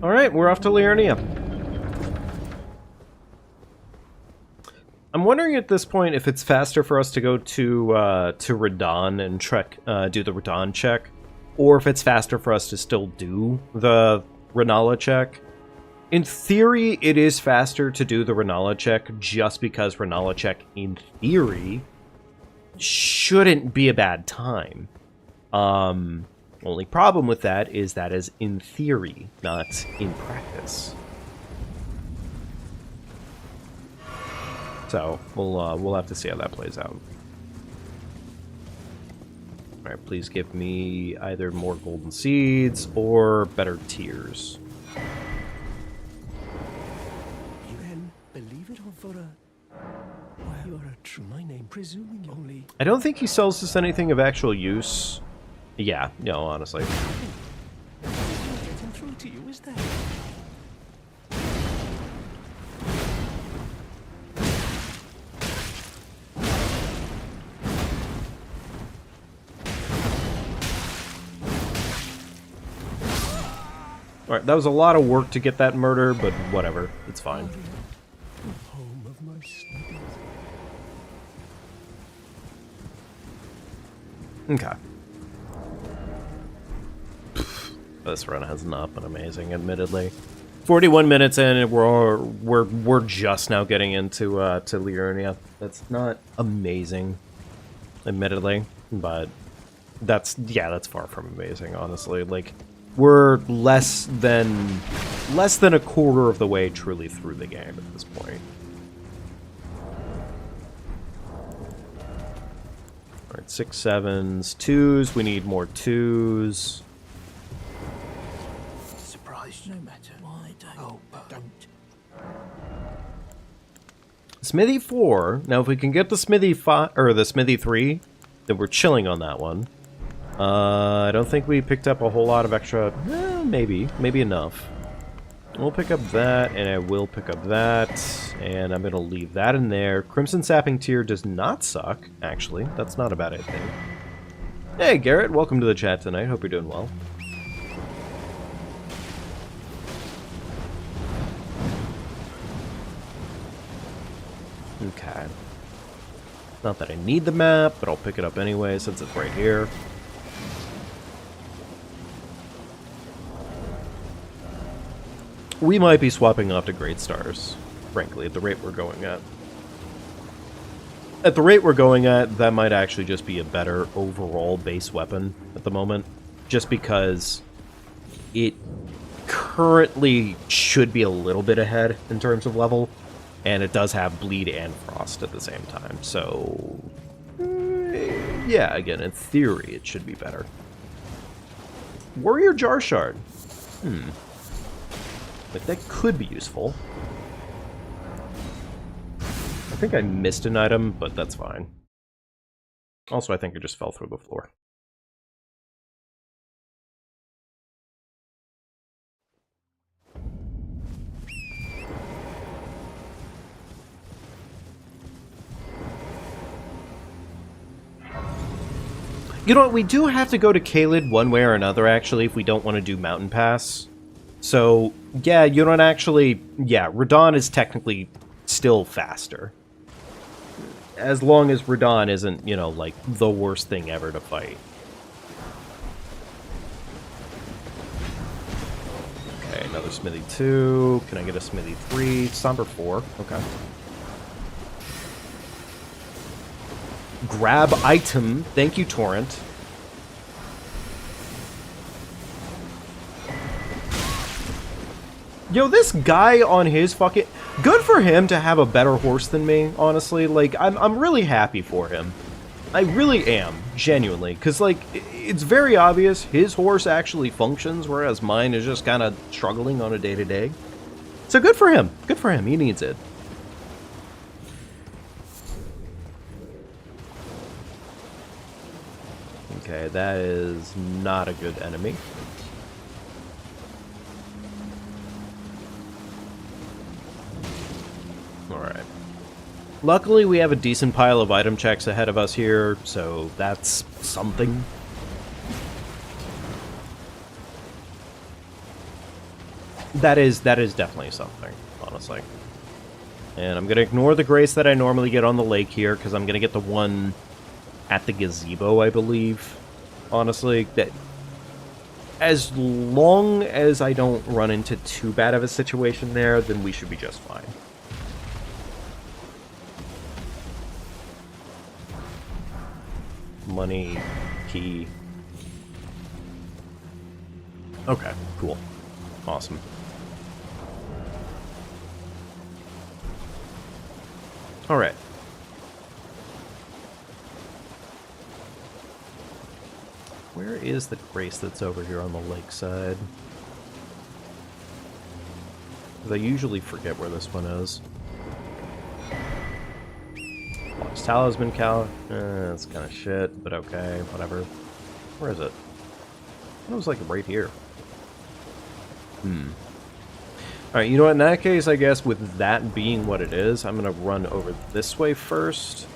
Alright, we're off to Liurnia. I'm wondering at this point if it's faster for us to go to Radon and do the Radon check, or if it's faster for us to still do the Renala check. In theory, it is faster to do the Renala check, just because Renala check, in theory, shouldn't be a bad time. Only problem with that is in theory, not in practice. So we'll have to see how that plays out. All right, please give me either more golden seeds or better tiers. You then believe it or for a... Well, you are a true my name, presuming only... I don't think he sells us anything of actual use. Yeah, no, honestly. Getting through to you, is there? Alright, that was a lot of work to get that murder, but whatever. It's fine. Home of my studies. Okay. This run has not been amazing, admittedly. 41 minutes in, and we're just now getting into to Liurnia. That's not amazing, admittedly, but that's far from amazing, honestly. Like, we're less than a quarter of the way truly through the game at this point. All right, 6 7s, 2s. We need more 2s. No matter why don't. Smithy 4. Now, if we can get the Smithy 5 or the Smithy 3, then we're chilling on that one. I don't think we picked up a whole lot of extra. Maybe enough. We'll pick up that, and I will pick up that, and I'm gonna leave that in there. Crimson Sapping Tear does not suck. Actually, that's not a bad thing. Hey, Garrett, welcome to the chat tonight. Hope you're doing well. Okay. Not that I need the map, but I'll pick it up anyway since it's right here. We might be swapping off to Great Stars, frankly, at the rate we're going at. At the rate we're going at, that might actually just be a better overall base weapon at the moment, just because it currently should be a little bit ahead in terms of level. And it does have Bleed and Frost at the same time, so... yeah, again, in theory, it should be better. Warrior Jar Shard. Like, that could be useful. I think I missed an item, but that's fine. Also, I think it just fell through the floor. You know what, we do have to go to Caelid one way or another, actually, if we don't want to do Mountain Pass. So, yeah, you don't actually... yeah, Radahn is technically still faster. As long as Radahn isn't, you know, like, the worst thing ever to fight. Okay, another Smithy 2. Can I get a Smithy 3? Somber 4. Okay. Grab item. Thank you, Torrent. Yo, this guy on his fucking... good for him to have a better horse than me, honestly. Like, I'm really happy for him. I really am, genuinely. Because, like, it's very obvious his horse actually functions, whereas mine is just kind of struggling on a day-to-day. So good for him. Good for him. He needs it. Okay, that is not a good enemy. Alright. Luckily, we have a decent pile of item checks ahead of us here, so that's something. That is definitely something, honestly. And I'm going to ignore the grace that I normally get on the lake here, because I'm going to get the one at the gazebo, I believe. Honestly, that as long as I don't run into too bad of a situation there, then we should be just fine. Money, key. Okay, cool. Awesome. Alright. Where is the grace that's over here on the lakeside? Because I usually forget where this one is. Lost Talisman Cal. That's kind of shit, but okay, whatever. Where is it? It was like right here. Alright, you know what? In that case, I guess with that being what it is, I'm going to run over this way first.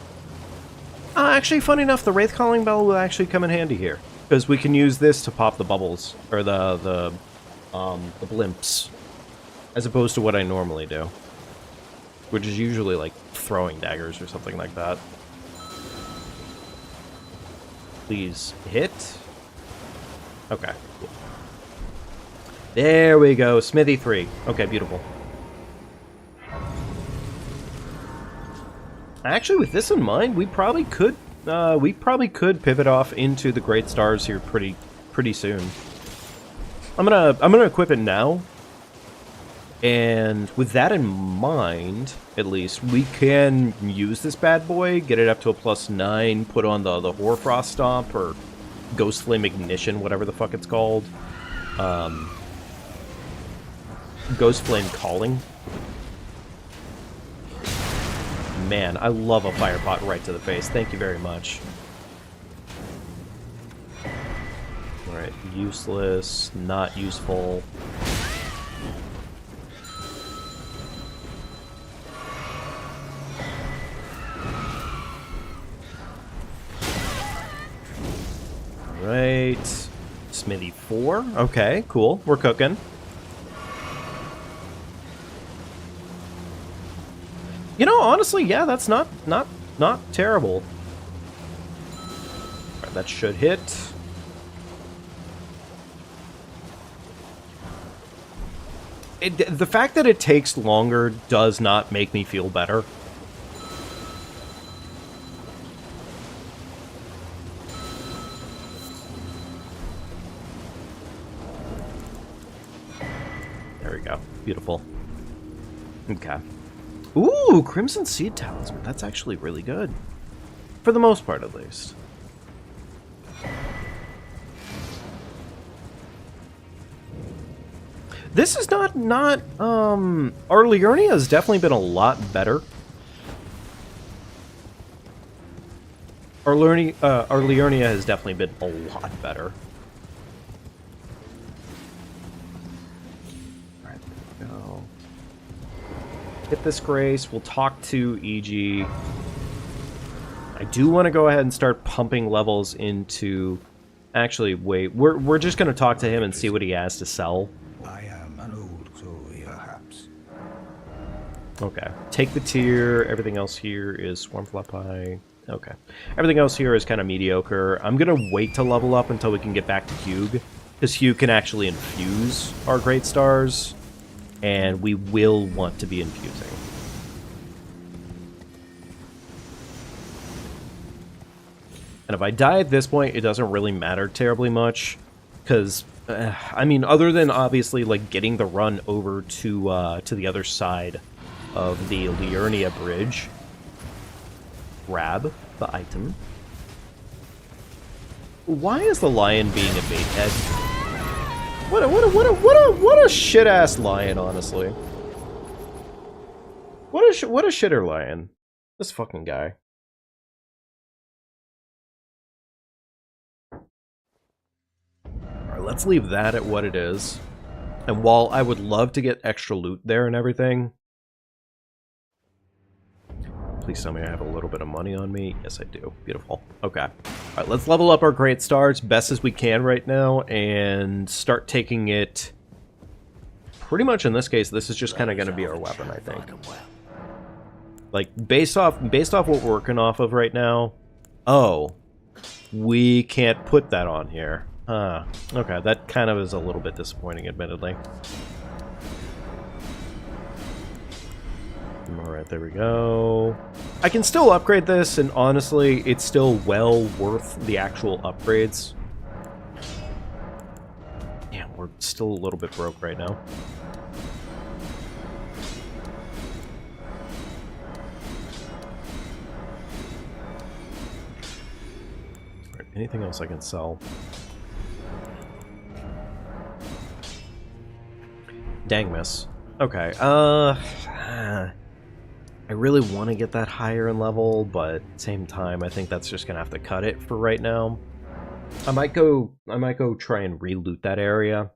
Actually, funny enough, the Wraith Calling Bell will actually come in handy here. Because we can use this to pop the bubbles, or the blimps, as opposed to what I normally do. Which is usually like throwing daggers or something like that. Please hit. Okay, cool. There we go, Smithy 3. Okay, beautiful. Actually, with this in mind, we probably could pivot off into the Great Stars here pretty soon. I'm gonna equip it now, and with that in mind, at least we can use this bad boy, get it up to a +9, put on the Hoarfrost Stomp or Ghost Flame Ignition, whatever the fuck it's called. Ghost Flame Calling. Man, I love a fire pot right to the face. Thank you very much. Alright, useless, not useful. Alright. Smithy 4. Okay, cool. We're cooking. You know, honestly, yeah, that's not terrible. Alright, that should hit. The fact that it takes longer does not make me feel better. There we go. Beautiful. Okay. Ooh, Crimson Seed Talisman. That's actually really good. For the most part, at least. This is not our Liurnia has definitely been a lot better. Our Liurnia has definitely been a lot better. Alright, there we go. Hit this Grace, we'll talk to EG. I do want to go ahead and start pumping levels into... Actually, wait, we're just going to talk to him and see what he has to sell. I am an old Chloe, perhaps. Okay. Take the tier. Everything else here is Swarmfly Pie. Okay. Everything else here is kind of mediocre. I'm going to wait to level up until we can get back to Hugh, because Hugh can actually infuse our Great Stars, and we will want to be infusing. And if I die at this point, it doesn't really matter terribly much, because, I mean, other than obviously, like, getting the run over to the other side of the Liurnia Bridge, grab the item. Why is the lion being a baithead? What a shit-ass lion, honestly. What a shitter lion. This fucking guy. Alright, let's leave that at what it is. And while I would love to get extra loot there and everything... Please tell me I have a little bit of money on me. Yes, I do. Beautiful. Okay. Alright, let's level up our Great Stars best as we can right now and start taking it... Pretty much in this case, this is just kind of going to be our weapon, I think. Like, based off what we're working off of right now... Oh. We can't put that on here. Huh. Okay, that kind of is a little bit disappointing, admittedly. Alright, there we go. I can still upgrade this, and honestly, it's still well worth the actual upgrades. Yeah, we're still a little bit broke right now. Alright, anything else I can sell? Dang miss. Okay, I really want to get that higher in level, but at the same time, I think that's just gonna have to cut it for right now. I might go try and re-loot that area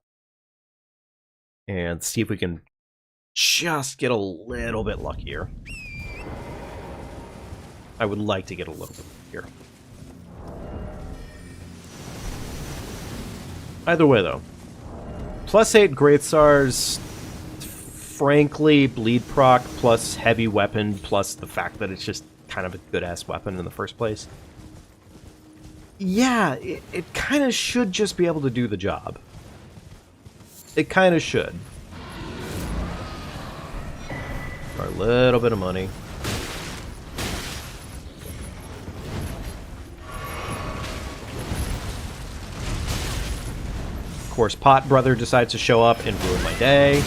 and see if we can just get a little bit luckier. I would like to get a little bit luckier. Either way, though, +8 Great Stars. Frankly, bleed proc plus heavy weapon plus the fact that it's just kind of a good-ass weapon in the first place. Yeah, it kind of should just be able to do the job. It kind of should. For a little bit of money. Of course, Pot Brother decides to show up and ruin my day.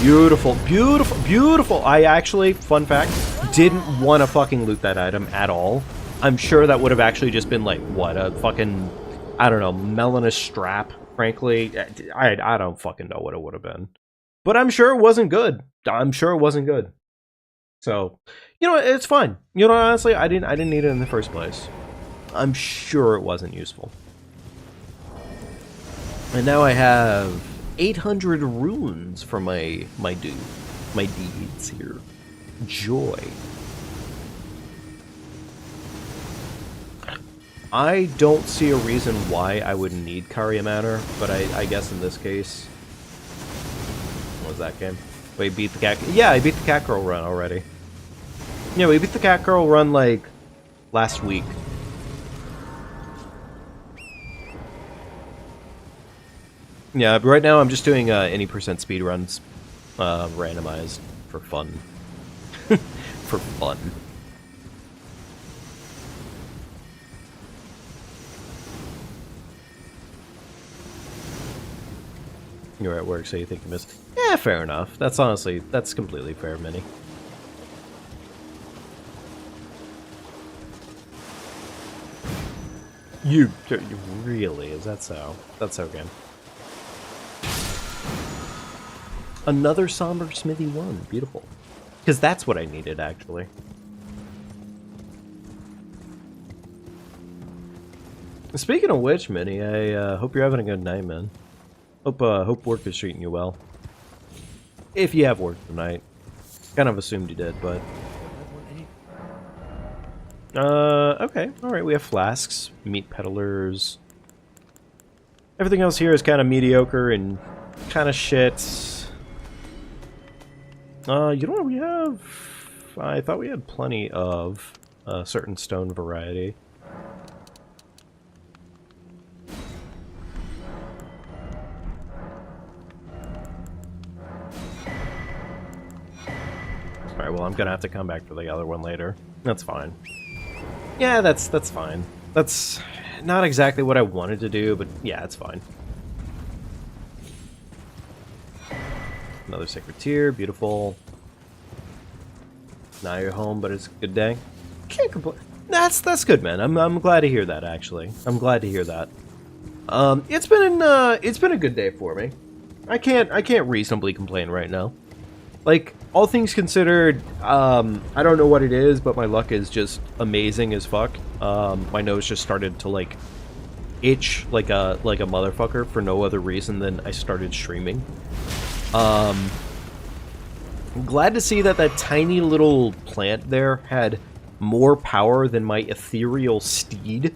Beautiful, beautiful, beautiful. I actually, fun fact, didn't want to fucking loot that item at all. I'm sure that would have actually just been like, what, a fucking, I don't know, melanous strap, frankly. I don't fucking know what it would have been. But I'm sure it wasn't good. I'm sure it wasn't good. So, you know, it's fine. You know, honestly, I didn't need it in the first place. I'm sure it wasn't useful. And now I have 800 runes for my deeds here. Joy. I don't see a reason why I would need Caria Manor, but I guess in this case... What was that game? Wait, beat the cat... Yeah, I beat the Cat Girl run already. Yeah, we beat the Cat Girl run, like, last week. Yeah, but right now I'm just doing any percent speedruns, randomized, for fun. For fun. You're at work, so you think you missed. Yeah, fair enough. That's honestly, that's completely fair, Minnie. You really? Is that so? That's okay. Another Somber Smithy 1. Beautiful. Because that's what I needed, actually. Speaking of which, Minnie, I hope you're having a good night, man. Hope work is treating you well. If you have work tonight. Kind of assumed you did, but... okay. Alright, we have flasks, meat peddlers. Everything else here is kind of mediocre and kind of shit. You know what we have? I thought we had plenty of a certain stone variety. Alright, well, I'm gonna have to come back for the other one later. That's fine. Yeah, that's fine. That's not exactly what I wanted to do, but yeah, it's fine. Another sacred tier, beautiful. Now you're home, but it's a good day. Can't complain. That's good, man. I'm glad to hear that. Actually, I'm glad to hear that. It's been a good day for me. I can't reasonably complain right now. Like, all things considered, I don't know what it is, but my luck is just amazing as fuck. My nose just started to like itch like a motherfucker for no other reason than I started streaming. I'm glad to see that tiny little plant there had more power than my ethereal steed.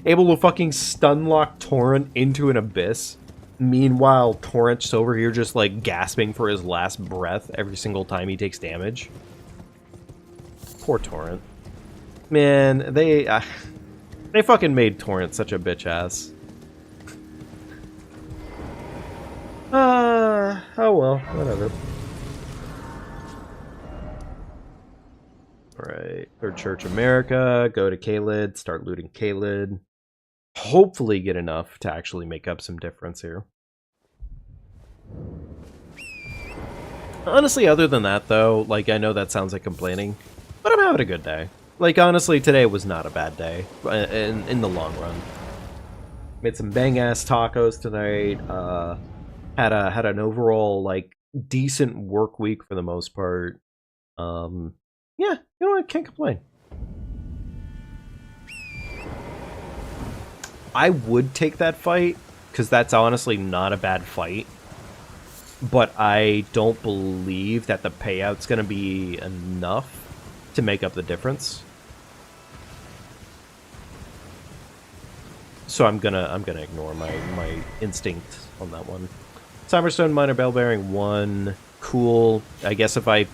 Able to fucking stunlock Torrent into an abyss. Meanwhile, Torrent's over here just like gasping for his last breath every single time he takes damage. Poor Torrent. Man, they fucking made Torrent such a bitch ass. Oh well, whatever. Alright, Third Church America, go to Caelid, start looting Caelid. Hopefully get enough to actually make up some difference here. Honestly, other than that though, like, I know that sounds like complaining, but I'm having a good day. Like, honestly, today was not a bad day, in the long run. Made some bang-ass tacos tonight, had an overall, like, decent work week for the most part. Yeah, you know what, I can't complain. I would take that fight, because that's honestly not a bad fight. But I don't believe that the payout's going to be enough to make up the difference. So I'm gonna ignore my instinct on that one. Cyberstone Minor Bell Bearing 1, cool. I guess if I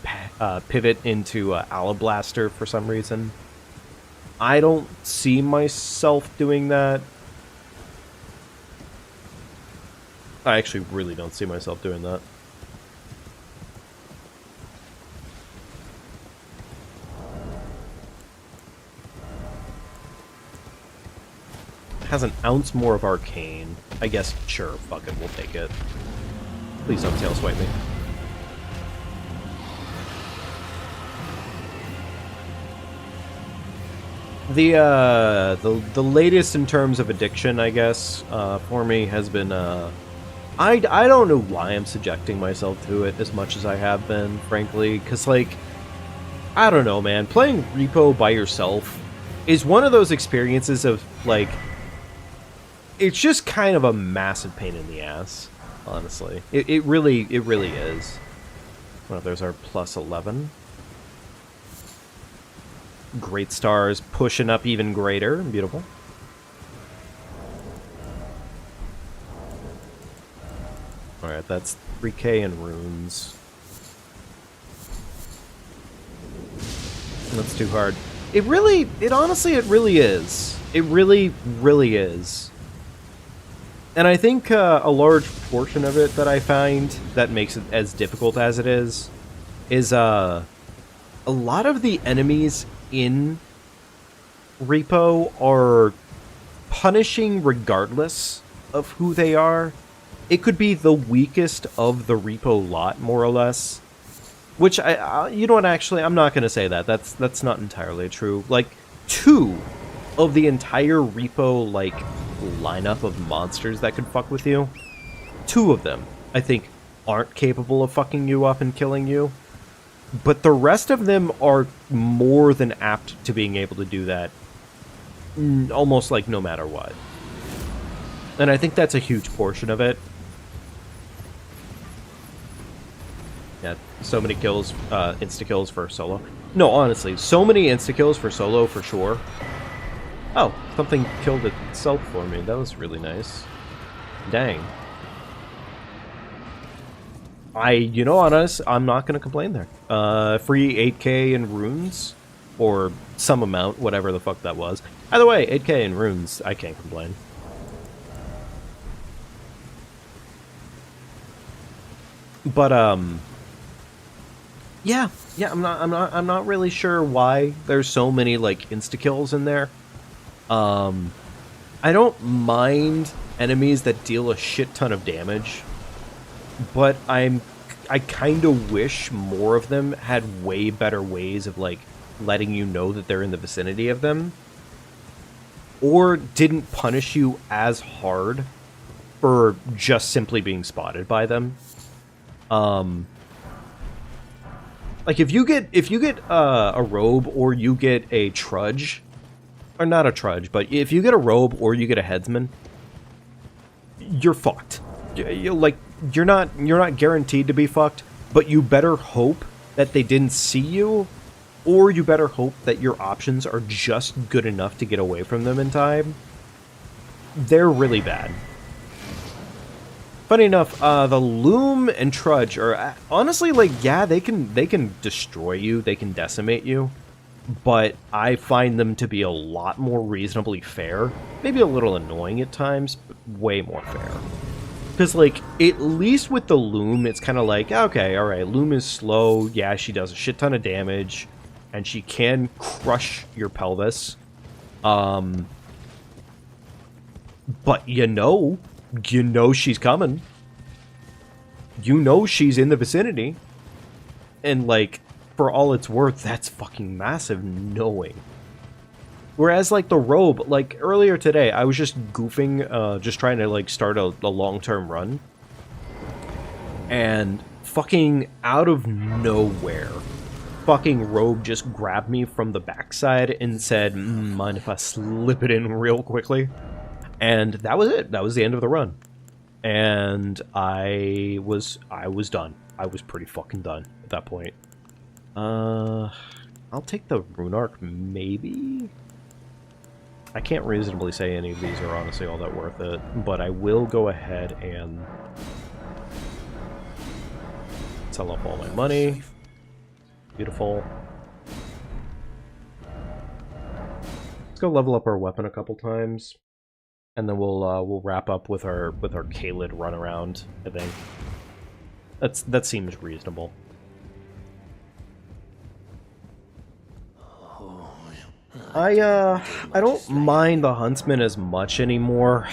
pivot into Alablaster for some reason. I don't see myself doing that. I actually really don't see myself doing that. Has an ounce more of arcane. I guess, sure, fuck it, we'll take it. Please don't tail swipe me. The latest in terms of addiction, I guess, for me has been, I don't know why I'm subjecting myself to it as much as I have been, frankly, because, like, I don't know, man, playing Repo by yourself is one of those experiences of, like, it's just kind of a massive pain in the ass, honestly. It really is. Well, there's our plus 11. Great stars pushing up even greater. Beautiful. Alright, that's 3k in runes. That's too hard. It honestly, it really is. It really is. And I think a large portion of it that I find that makes it as difficult as it is a lot of the enemies in Repo are punishing regardless of who they are. It could be the weakest of the Repo lot, more or less. Which, you know what, actually, I'm not going to say that. That's not entirely true. Like, 2 of the entire Repo, like, lineup of monsters that could fuck with you, 2 of them, I think, aren't capable of fucking you up and killing you. But the rest of them are more than apt to being able to do that, almost like no matter what. And I think that's a huge portion of it. Yeah, so many kills, insta-kills for solo. No, honestly, so many insta-kills for solo for sure. Oh, something killed itself for me. That was really nice. Dang. You know, honest, I'm not going to complain there. Free 8k in runes, or some amount, whatever the fuck that was. Either way, 8k in runes, I can't complain. But, yeah, I'm not really sure why there's so many, like, insta-kills in there. I don't mind enemies that deal a shit ton of damage, but I kind of wish more of them had way better ways of, like, letting you know that they're in the vicinity of them, or didn't punish you as hard for just simply being spotted by them. Like, if you get a robe, or you get a trudge, or not a trudge, but if you get a robe or you get a headsman, you're fucked. You're not guaranteed to be fucked, but you better hope that they didn't see you, or you better hope that your options are just good enough to get away from them in time. They're really bad. Funny enough, the Loom and Trudge are honestly, like, yeah, they can destroy you, they can decimate you, but I find them to be a lot more reasonably fair. Maybe a little annoying at times, but way more fair. Because, like, at least with the Loom, it's kind of like, okay, alright, Loom is slow, yeah, she does a shit ton of damage, and she can crush your pelvis. But you know she's coming. You know she's in the vicinity. And, like, for all it's worth, that's fucking massive knowing. Whereas, like, the robe, like, earlier today, I was just goofing, just trying to, like, start a long-term run. And fucking out of nowhere, fucking robe just grabbed me from the backside and said, mind if I slip it in real quickly? And that was it. That was the end of the run. And I was done. I was pretty fucking done at that point. I'll take the Rune Arc, maybe? I can't reasonably say any of these are honestly all that worth it, but I will go ahead and sell off all my money. Beautiful. Let's go level up our weapon a couple times. and then we'll wrap up with our Kaled run around. I think that seems reasonable. I don't mind the Huntsman as much anymore.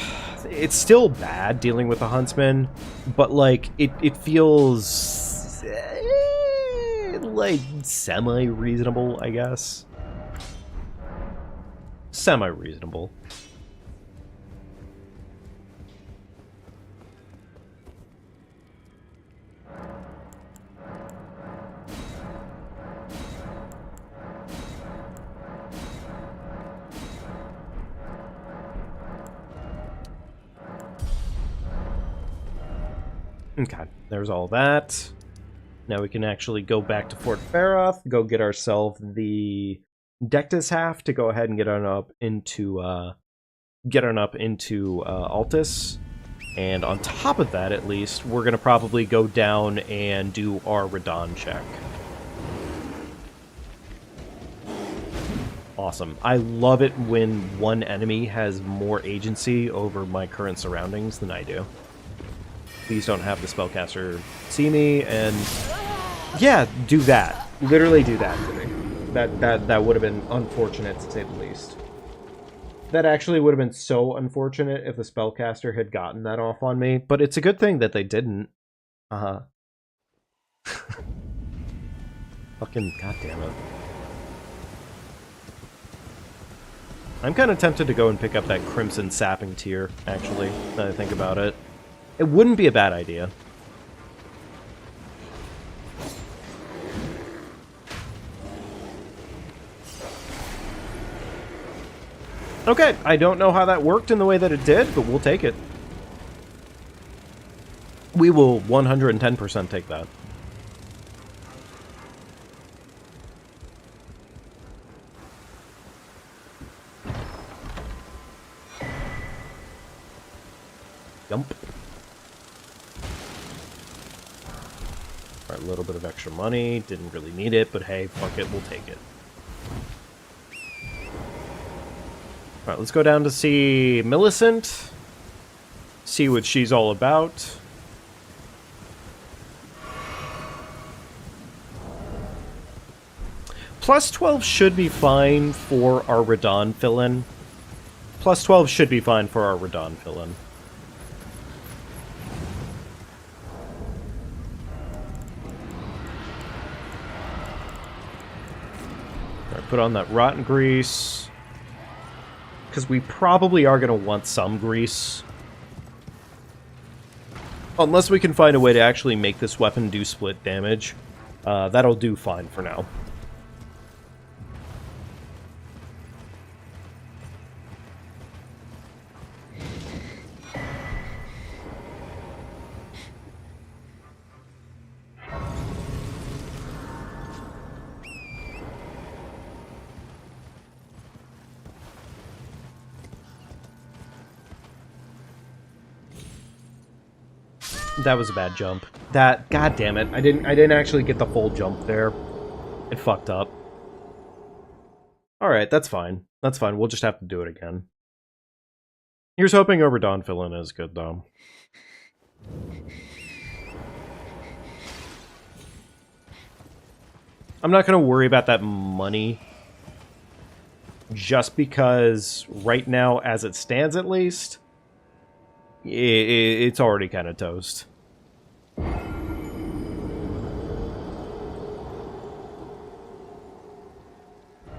It's still bad dealing with the Huntsman, but like it feels like semi-reasonable, I guess. Semi-reasonable. Okay, there's all that. Now we can actually go back to Fort Faroth, go get ourselves the Dectus half to go ahead and get on up into Altus. And on top of that, at least, we're gonna probably go down and do our Radon check. Awesome. I love it when one enemy has more agency over my current surroundings than I do. Please don't have the spellcaster see me, and yeah, do that. Literally do that to me. That would have been unfortunate, to say the least. That actually would have been so unfortunate if the spellcaster had gotten that off on me, but it's a good thing that they didn't. Fucking goddamn it. I'm kind of tempted to go and pick up that Crimson Sapping Tear, actually, now that I think about it. It wouldn't be a bad idea. Okay, I don't know how that worked in the way that it did, but we'll take it. We will 110% take that. Jump. Alright, a little bit of extra money. Didn't really need it, but hey, fuck it, we'll take it. Alright, let's go down to see Millicent. See what she's all about. Plus 12 should be fine for our Radon fill-in. Plus 12 should be fine for our Radon fill-in. Alright, put on that rotten grease. Because we probably are going to want some grease. Unless we can find a way to actually make this weapon do split damage. That'll do fine for now. That was a bad jump. That, god damn it, I didn't actually get the full jump there. It fucked up. Alright, that's fine. That's fine, we'll just have to do it again. Here's hoping over Dawn fill-in is good, though. I'm not gonna worry about that money. Just because, right now, as it stands at least, it's already kind of toast.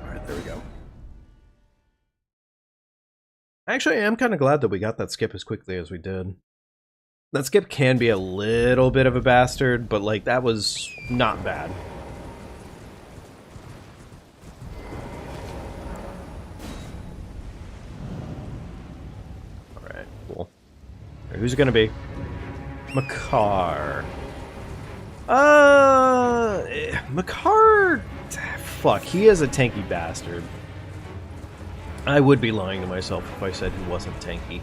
Alright, there we go. Actually, I am kind of glad that we got that skip as quickly as we did. That skip can be a little bit of a bastard, but, like, that was not bad. Alright, cool. Who's it gonna be? Makar. Makar... Fuck, he is a tanky bastard. I would be lying to myself if I said he wasn't tanky.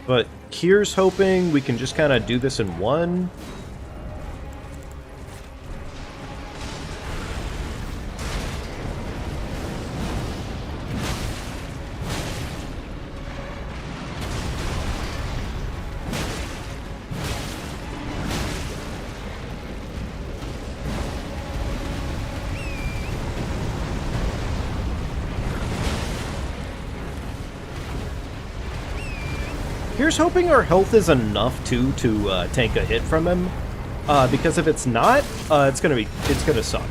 But here's hoping we can just kind of do this in one. Here's hoping our health is enough, too, to tank a hit from him. Because if it's not, it's gonna suck.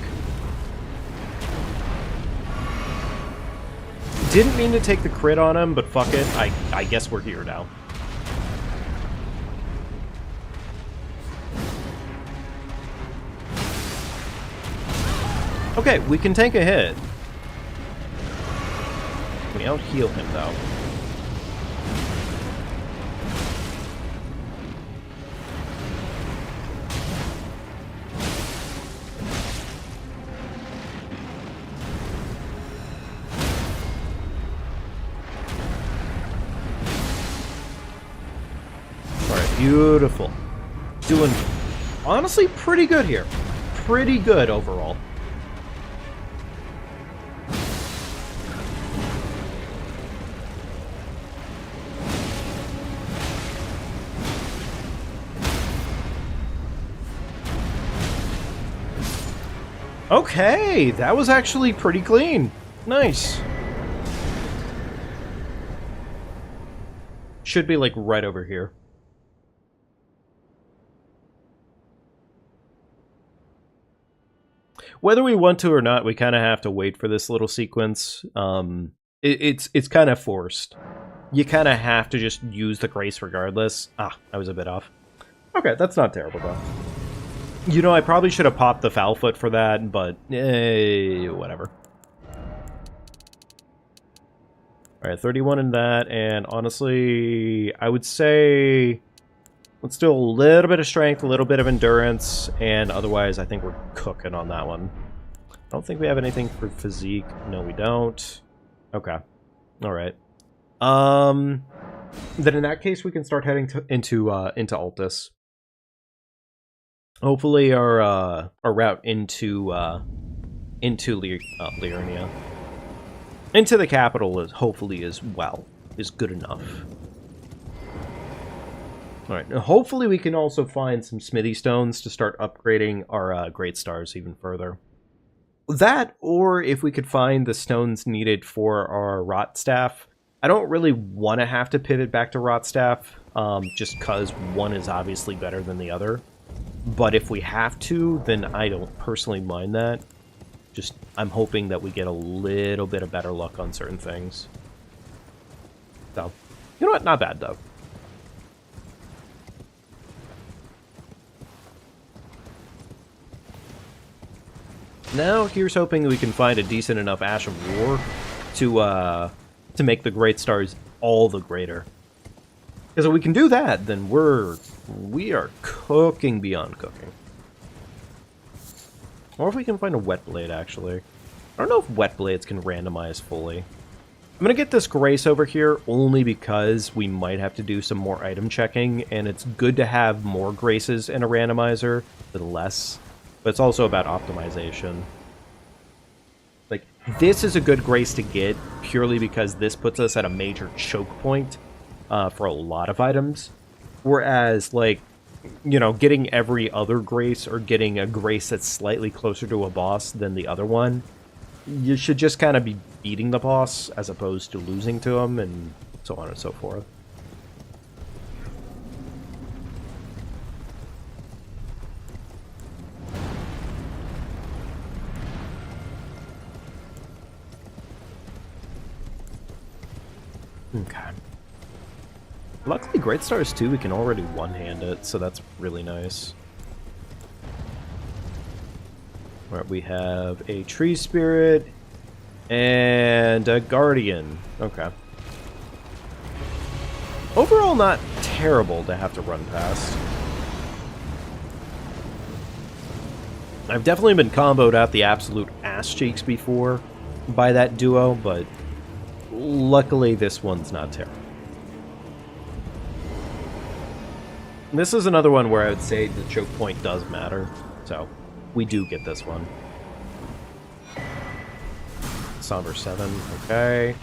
Didn't mean to take the crit on him, but fuck it. I guess we're here now. Okay, we can tank a hit. We don't heal him, though. Alright, beautiful. Doing, honestly, pretty good here. Pretty good overall. Okay, that was actually pretty clean. Nice. Should be, like, right over here. Whether we want to or not, we kind of have to wait for this little sequence. It's kind of forced. You kind of have to just use the grace regardless. Ah, I was a bit off. Okay, that's not terrible, though. You know, I probably should have popped the foul foot for that, but whatever. Alright, 31 in that, and honestly, I would say let's do a little bit of strength, a little bit of endurance, and otherwise I think we're cooking on that one. I don't think we have anything for physique. No, we don't. Okay. Alright. Then in that case, we can start heading into Altus. Hopefully our route into Liurnia, into the capital, is hopefully is good enough. All right, hopefully we can also find some smithy stones to start upgrading our great stars even further. That, or if we could find the stones needed for our rot staff. I don't really want to have to pivot back to rot staff, just because one is obviously better than the other. But if we have to, then I don't personally mind that. Just, I'm hoping that we get a little bit of better luck on certain things. So, you know what? Not bad, though. Now, here's hoping we can find a decent enough Ash of War to make the Great Stars all the greater. Because if we can do that, then we are cooking beyond cooking. Or if we can find a Wet Blade, actually. I don't know if Wet Blades can randomize fully. I'm going to get this Grace over here only because we might have to do some more item checking, and it's good to have more Graces in a randomizer than less. But it's also about optimization. Like, this is a good Grace to get purely because this puts us at a major choke point for a lot of items. Whereas, like, you know, getting every other Grace or getting a Grace that's slightly closer to a boss than the other one, you should just kind of be beating the boss as opposed to losing to him, and so on and so forth. Okay. Luckily, Great Stars 2, we can already one-hand it, so that's really nice. Alright, we have a Tree Spirit and a Guardian. Okay. Overall, not terrible to have to run past. I've definitely been comboed out the absolute ass cheeks before by that duo, but luckily this one's not terrible. This is another one where I would say the choke point does matter, so we do get this one. Somber 7, okay.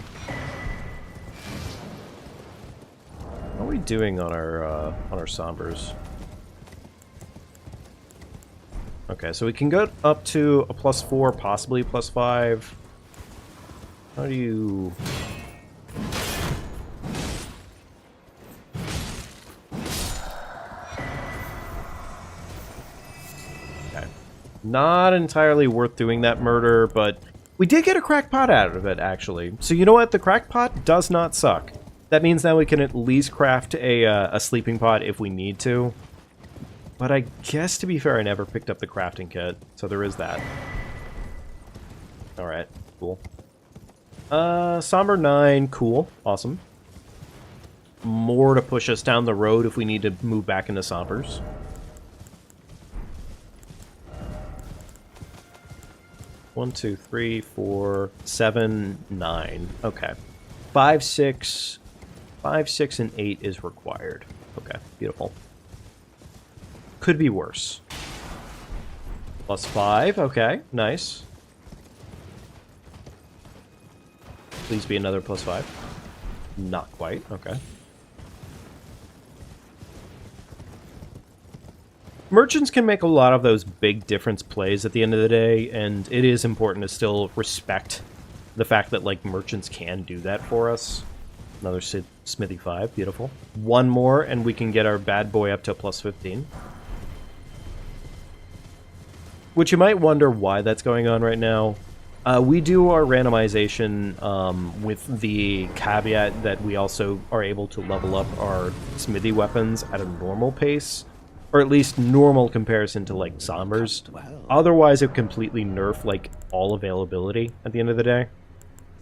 How are we doing on our Sombers? Okay, so we can go up to a +4, possibly +5. How do you... Not entirely worth doing that murder, but we did get a cracked pot out of it, actually. So you know what? The cracked pot does not suck. That means now we can at least craft a sleeping pod if we need to. But I guess, to be fair, I never picked up the crafting kit, so there is that. Alright, cool. Somber 9, cool, awesome. More to push us down the road if we need to move back into Sombers. One, 2, 3, 4, 7, 9. Okay. 5, 6, and 8 is required. Okay, beautiful. Could be worse. +5, okay, nice. Please be another +5. Not quite, okay. Merchants can make a lot of those big difference plays at the end of the day, and it is important to still respect the fact that, like, merchants can do that for us. Another Smithy 5, beautiful. One more, and we can get our bad boy up to +15. Which you might wonder why that's going on right now. We do our randomization with the caveat that we also are able to level up our smithy weapons at a normal pace. Or at least normal comparison to, like, Sombers. Otherwise, it would completely nerf, like, all availability at the end of the day.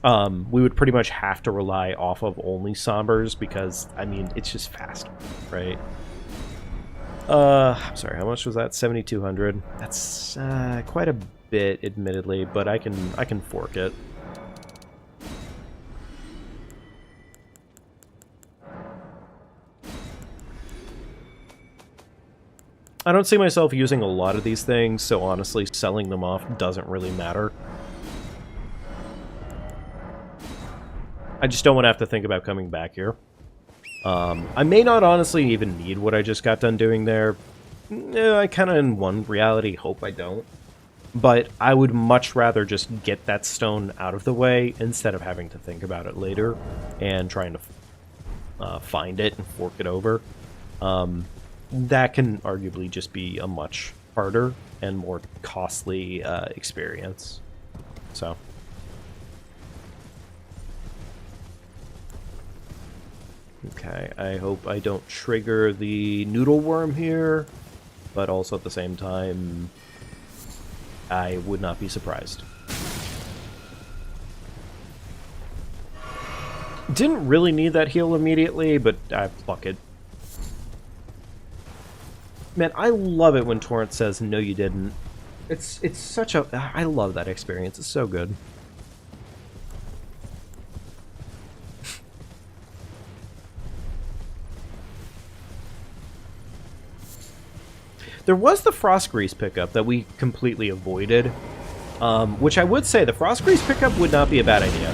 We would pretty much have to rely off of only Sombers because, I mean, it's just fast, right? I'm sorry, how much was that? 7,200. That's quite a bit, admittedly, but I can fork it. I don't see myself using a lot of these things, so honestly, selling them off doesn't really matter. I just don't want to have to think about coming back here. I may not honestly even need what I just got done doing there. I kind of, in one reality, hope I don't. But I would much rather just get that stone out of the way instead of having to think about it later and trying to find it and fork it over. That can arguably just be a much harder and more costly experience. So. Okay, I hope I don't trigger the noodle worm here, but also at the same time, I would not be surprised. Didn't really need that heal immediately, but fuck it. Man, I love it when Torrent says, no you didn't. It's such a... I love that experience, it's so good. There was the Frost Grease pickup that we completely avoided, which I would say the Frost Grease pickup would not be a bad idea.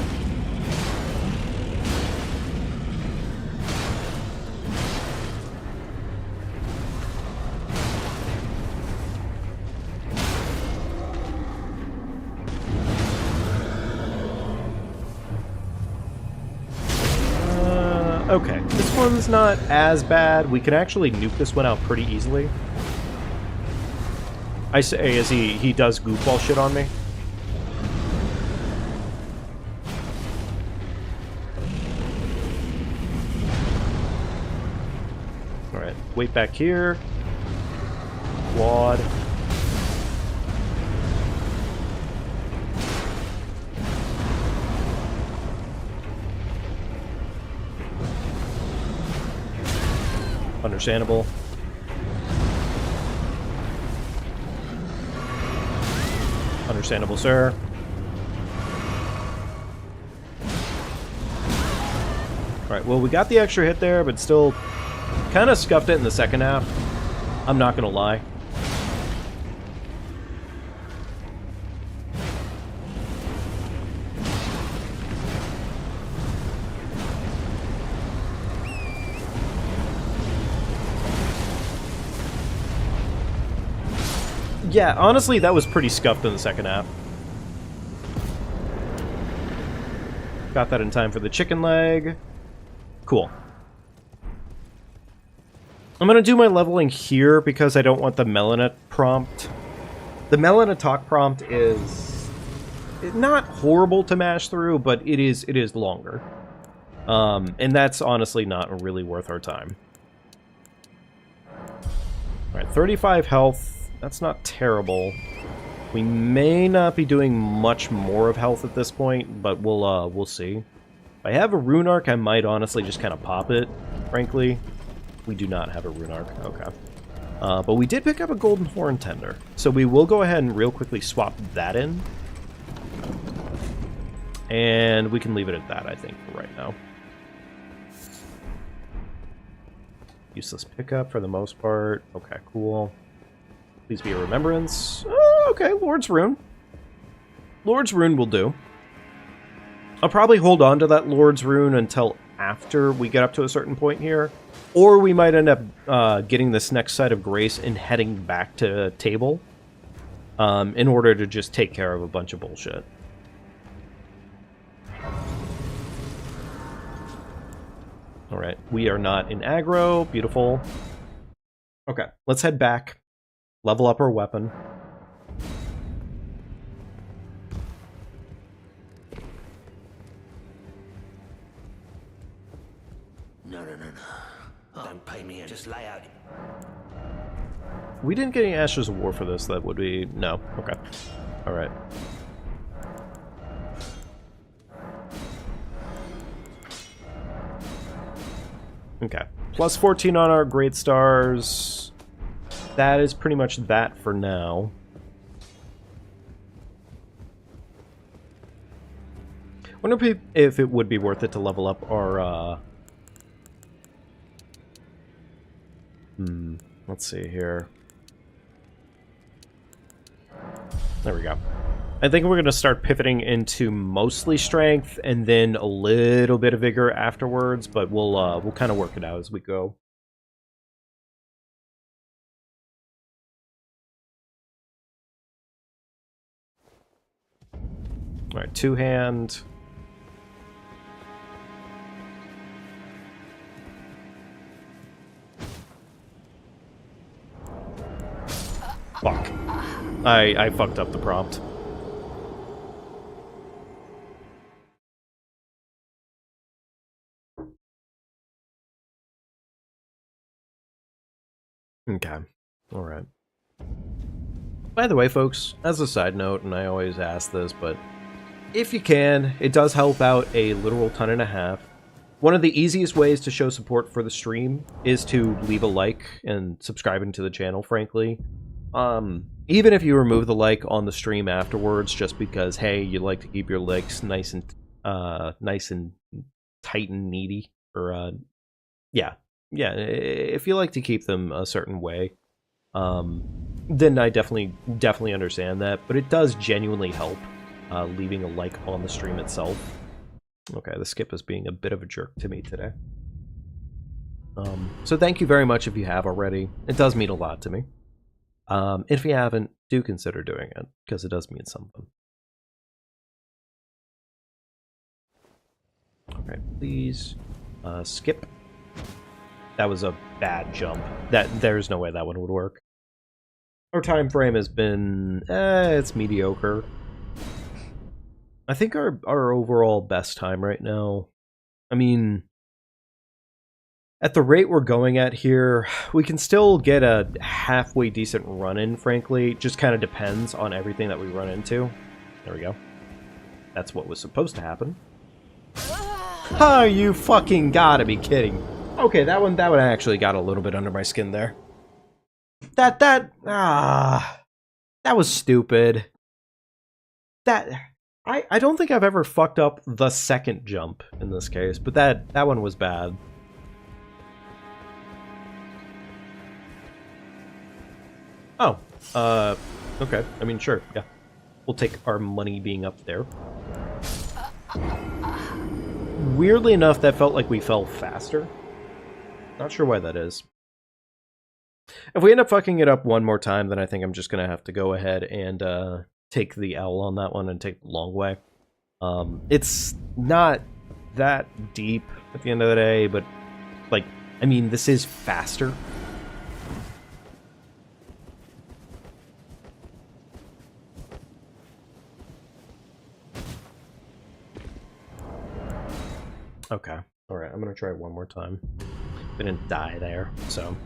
Okay, this one's not as bad. We can actually nuke this one out pretty easily. I say as he does goofball shit on me. Alright, wait back here. Quad. Understandable. Understandable, sir. Alright, well, we got the extra hit there, but still kind of scuffed it in the second half. I'm not gonna lie. Yeah, honestly, that was pretty scuffed in the second half. Got that in time for the chicken leg. Cool. I'm gonna do my leveling here because I don't want the Melanet prompt. The melon and talk prompt is not horrible to mash through, but it is longer. And that's honestly not really worth our time. Alright, 35 health. That's not terrible. We may not be doing much more of health at this point, but we'll see. If I have a rune arc, I might honestly just kind of pop it, frankly. We do not have a rune arc. Okay. But we did pick up a golden horn tender. So we will go ahead and real quickly swap that in. And we can leave it at that, I think, for right now. Useless pickup for the most part. Okay, cool. Please be a remembrance. Okay, Lord's Rune. Lord's Rune will do. I'll probably hold on to that Lord's Rune until after we get up to a certain point here. Or we might end up getting this next site of grace and heading back to table. In order to just take care of a bunch of bullshit. Alright, we are not in aggro. Beautiful. Okay, let's head back. Level up our weapon. No. Don't pay me, just lay out. We didn't get any Ashes of War for this. That would be... No. Okay. Alright. Okay. Plus 14 on our Great Stars. That is pretty much that for now. Wonder if it would be worth it to level up our, let's see here. There we go. I think we're going to start pivoting into mostly strength and then a little bit of vigor afterwards, but we'll kind of work it out as we go. All right, two-hand. Fuck. I fucked up the prompt. Okay. Alright. By the way, folks, as a side note, and I always ask this, but if you can, it does help out a literal ton and a half. One of the easiest ways to show support for the stream is to leave a like and subscribing to the channel, frankly. Even if you remove the like on the stream afterwards, just because, hey, you like to keep your likes nice and tight and needy, or yeah, if you like to keep them a certain way, then I definitely understand that. But it does genuinely help leaving a like on the stream itself. Okay, the skip is being a bit of a jerk to me today. So thank you very much if you have already. It does mean a lot to me. If you haven't, do consider doing it, because it does mean something. Alright, please. Skip. That was a bad jump. There's no way that one would work. Our time frame has been... it's mediocre. I think our overall best time right now... I mean... At the rate we're going at here, we can still get a halfway decent run-in, frankly. Just kind of depends on everything that we run into. There we go. That's what was supposed to happen. Oh, you fucking gotta be kidding. Okay, that one actually got a little bit under my skin there. That was stupid. I don't think I've ever fucked up the second jump in this case, but that one was bad. Oh, okay. I mean, sure, yeah. We'll take our money being up there. Weirdly enough, that felt like we fell faster. Not sure why that is. If we end up fucking it up one more time, then I think I'm just gonna have to go ahead and take the L on that one and take the long way. It's not that deep at the end of the day, but, like, I mean, this is faster. Okay. Alright, I'm gonna try it one more time. Didn't die there, so...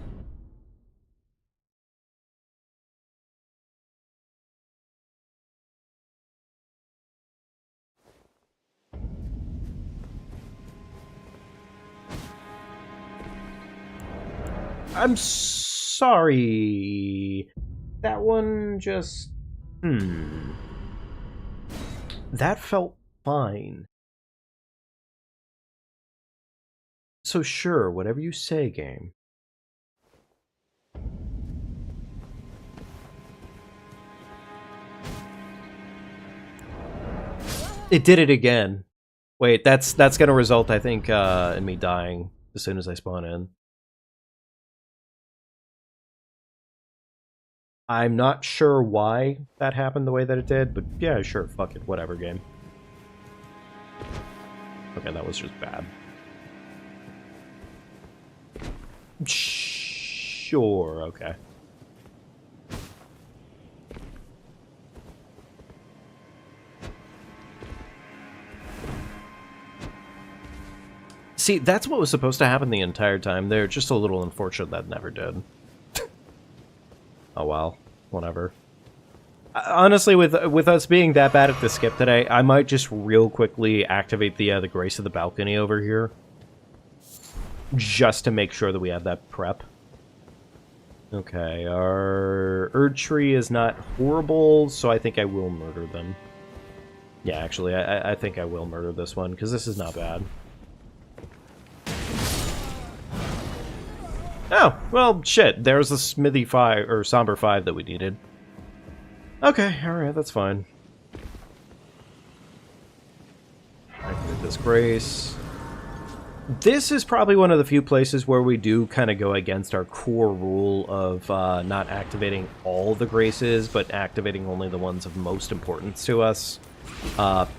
I'm sorry. That one just... That felt fine. So sure, whatever you say, game. It did it again. Wait, that's gonna result, I think, in me dying as soon as I spawn in. I'm not sure why that happened the way that it did, but yeah, sure, fuck it, whatever, game. Okay, that was just bad. Sure, okay. See, that's what was supposed to happen the entire time. They're just a little unfortunate that never did. Oh well, whatever. Honestly, with us being that bad at the skip today, I might just real quickly activate the Grace of the Balcony over here. Just to make sure that we have that prep. Okay, our Erd Tree is not horrible, so I think I will murder them. Yeah, actually, I think I will murder this one, because this is not bad. Oh, well, shit, there's the Smithy 5, or Somber 5 that we needed. Okay, alright, that's fine. Activate this Grace. This is probably one of the few places where we do kind of go against our core rule of not activating all the Graces, but activating only the ones of most importance to us.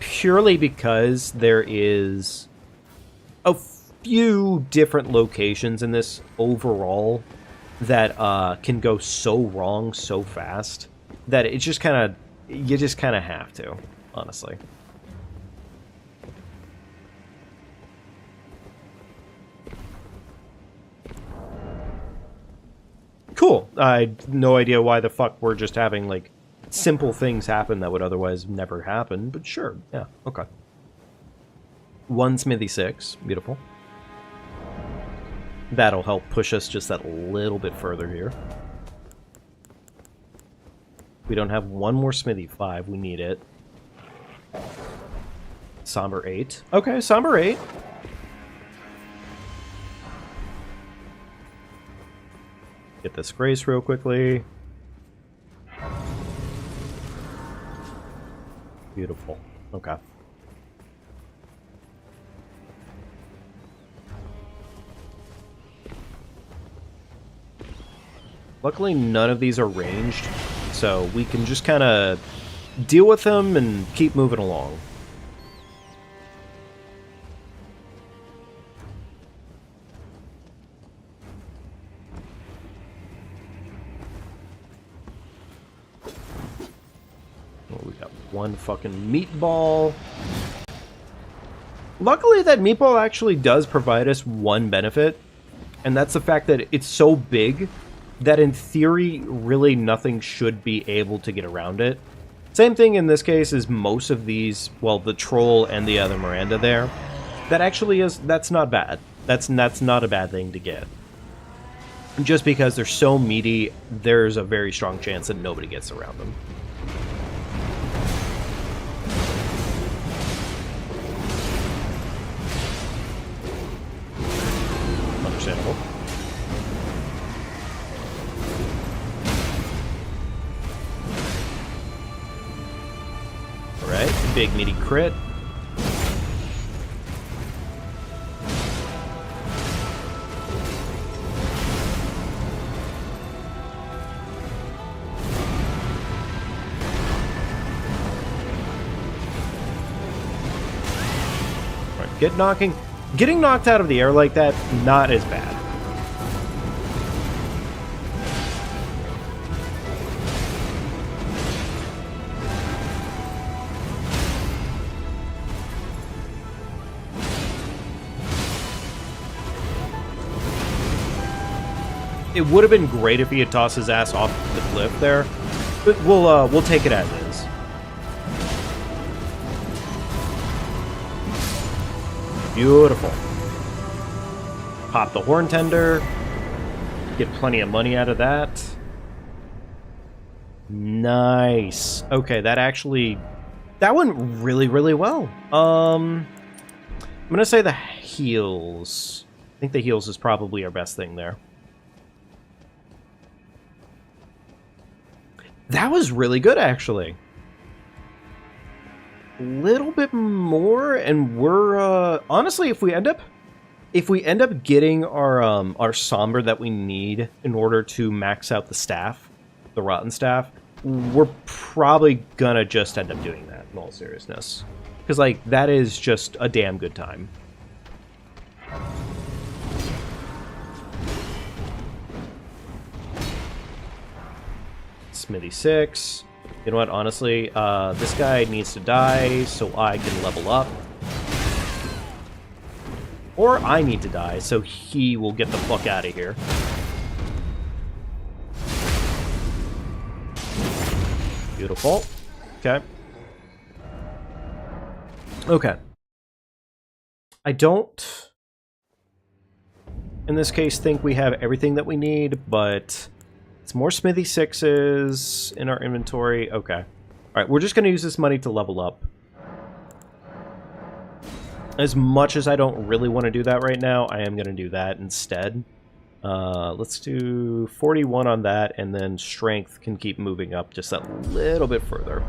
Purely because there is a few different locations in this overall that can go so wrong so fast that it just kind of, you just kind of have to, honestly. Cool. I had no idea why the fuck we're just having, like, simple things happen that would otherwise never happen, but sure. Yeah, okay. 1 Smithy 6. Beautiful. That'll help push us just that little bit further here. We don't have one more Smithy 5. We need it. Somber 8. Okay, Somber 8. Get this Grace real quickly. Beautiful. Okay. Luckily, none of these are ranged, so we can just kind of deal with them and keep moving along. We got one fucking meatball. Luckily, that meatball actually does provide us one benefit, and that's the fact that it's so big that in theory, really nothing should be able to get around it. Same thing in this case is most of these, well, the troll and the other Miranda there. That actually is, that's not bad. That's not a bad thing to get. Just because they're so meaty, there's a very strong chance that nobody gets around them. Understandable. Alright, big meaty crit. Alright, getting knocked out of the air like that, not as bad. It would have been great if he had tossed his ass off the cliff there, but we'll take it as is. Beautiful. Pop the horn tender. Get plenty of money out of that. Nice. Okay, that went really, really well. I'm gonna say the heals. I think the heals is probably our best thing there. That was really good, actually. A little bit more, and we're honestly, if we end up getting our somber that we need in order to max out the staff, the rotten staff, we're probably gonna just end up doing that in all seriousness, because like that is just a damn good time. Smithy 6. You know what, honestly, this guy needs to die so I can level up. Or I need to die so he will get the fuck out of here. Beautiful. Okay. Okay. I don't, in this case, think we have everything that we need, but it's more Smithy 6s in our inventory. Okay. Alright, we're just going to use this money to level up. As much as I don't really want to do that right now, I am going to do that instead. Let's do 41 on that, and then strength can keep moving up just a little bit further.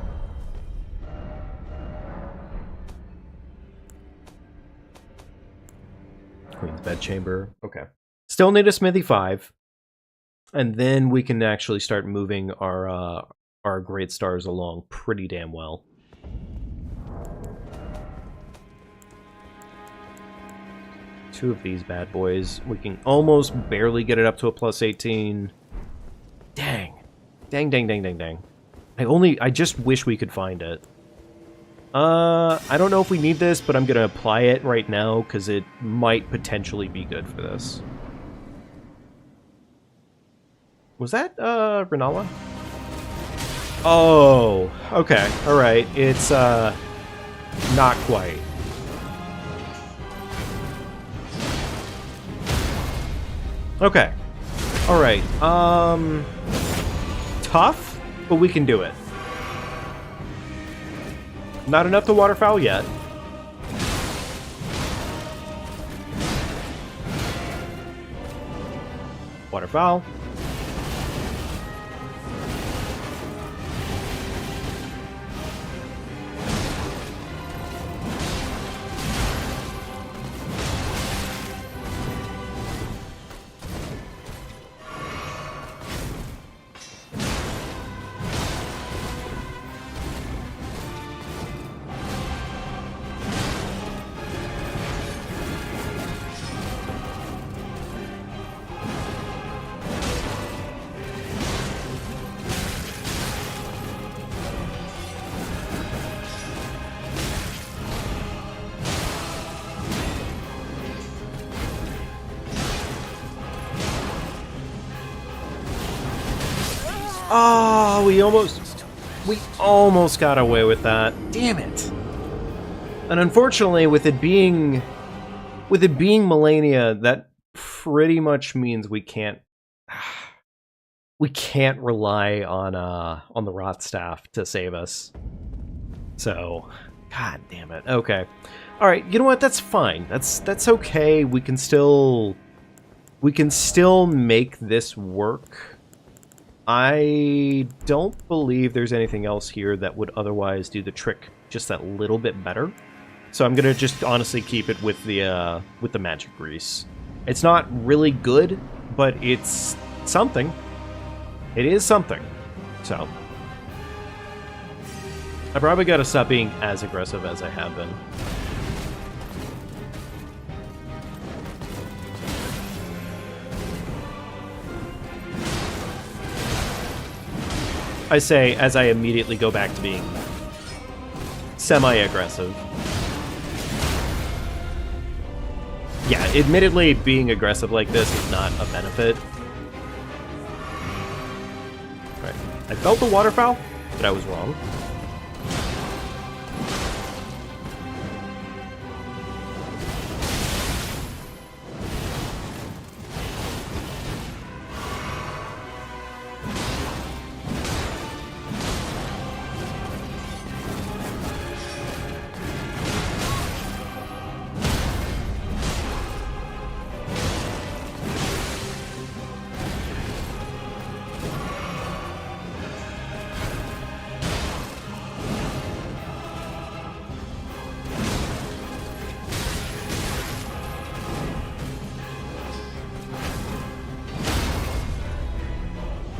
Queen's Bedchamber. Okay. Still need a Smithy 5. And then we can actually start moving our great stars along pretty damn well. Two of these bad boys. We can almost barely get it up to a plus 18. Dang. Dang, dang, dang, dang, dang. I just wish we could find it. I don't know if we need this, but I'm gonna apply it right now, because it might potentially be good for this. Was that, Renala? Oh, okay, alright. It's, not quite. Okay. Alright, tough, but we can do it. Not enough to waterfowl yet. Waterfowl. Oh, we almost got away with that. Damn it. And unfortunately, with it being Melania, that pretty much means we can't rely on the rot staff to save us. So, god damn it. Okay. All right, you know what? That's fine. That's okay. We can still make this work. I don't believe there's anything else here that would otherwise do the trick just that little bit better. So I'm gonna just honestly keep it with the magic grease. It's not really good, but it's something. It is something. So I probably gotta stop being as aggressive as I have been. I say as I immediately go back to being semi-aggressive. Yeah, admittedly, being aggressive like this is not a benefit. I felt the waterfowl, but I was wrong.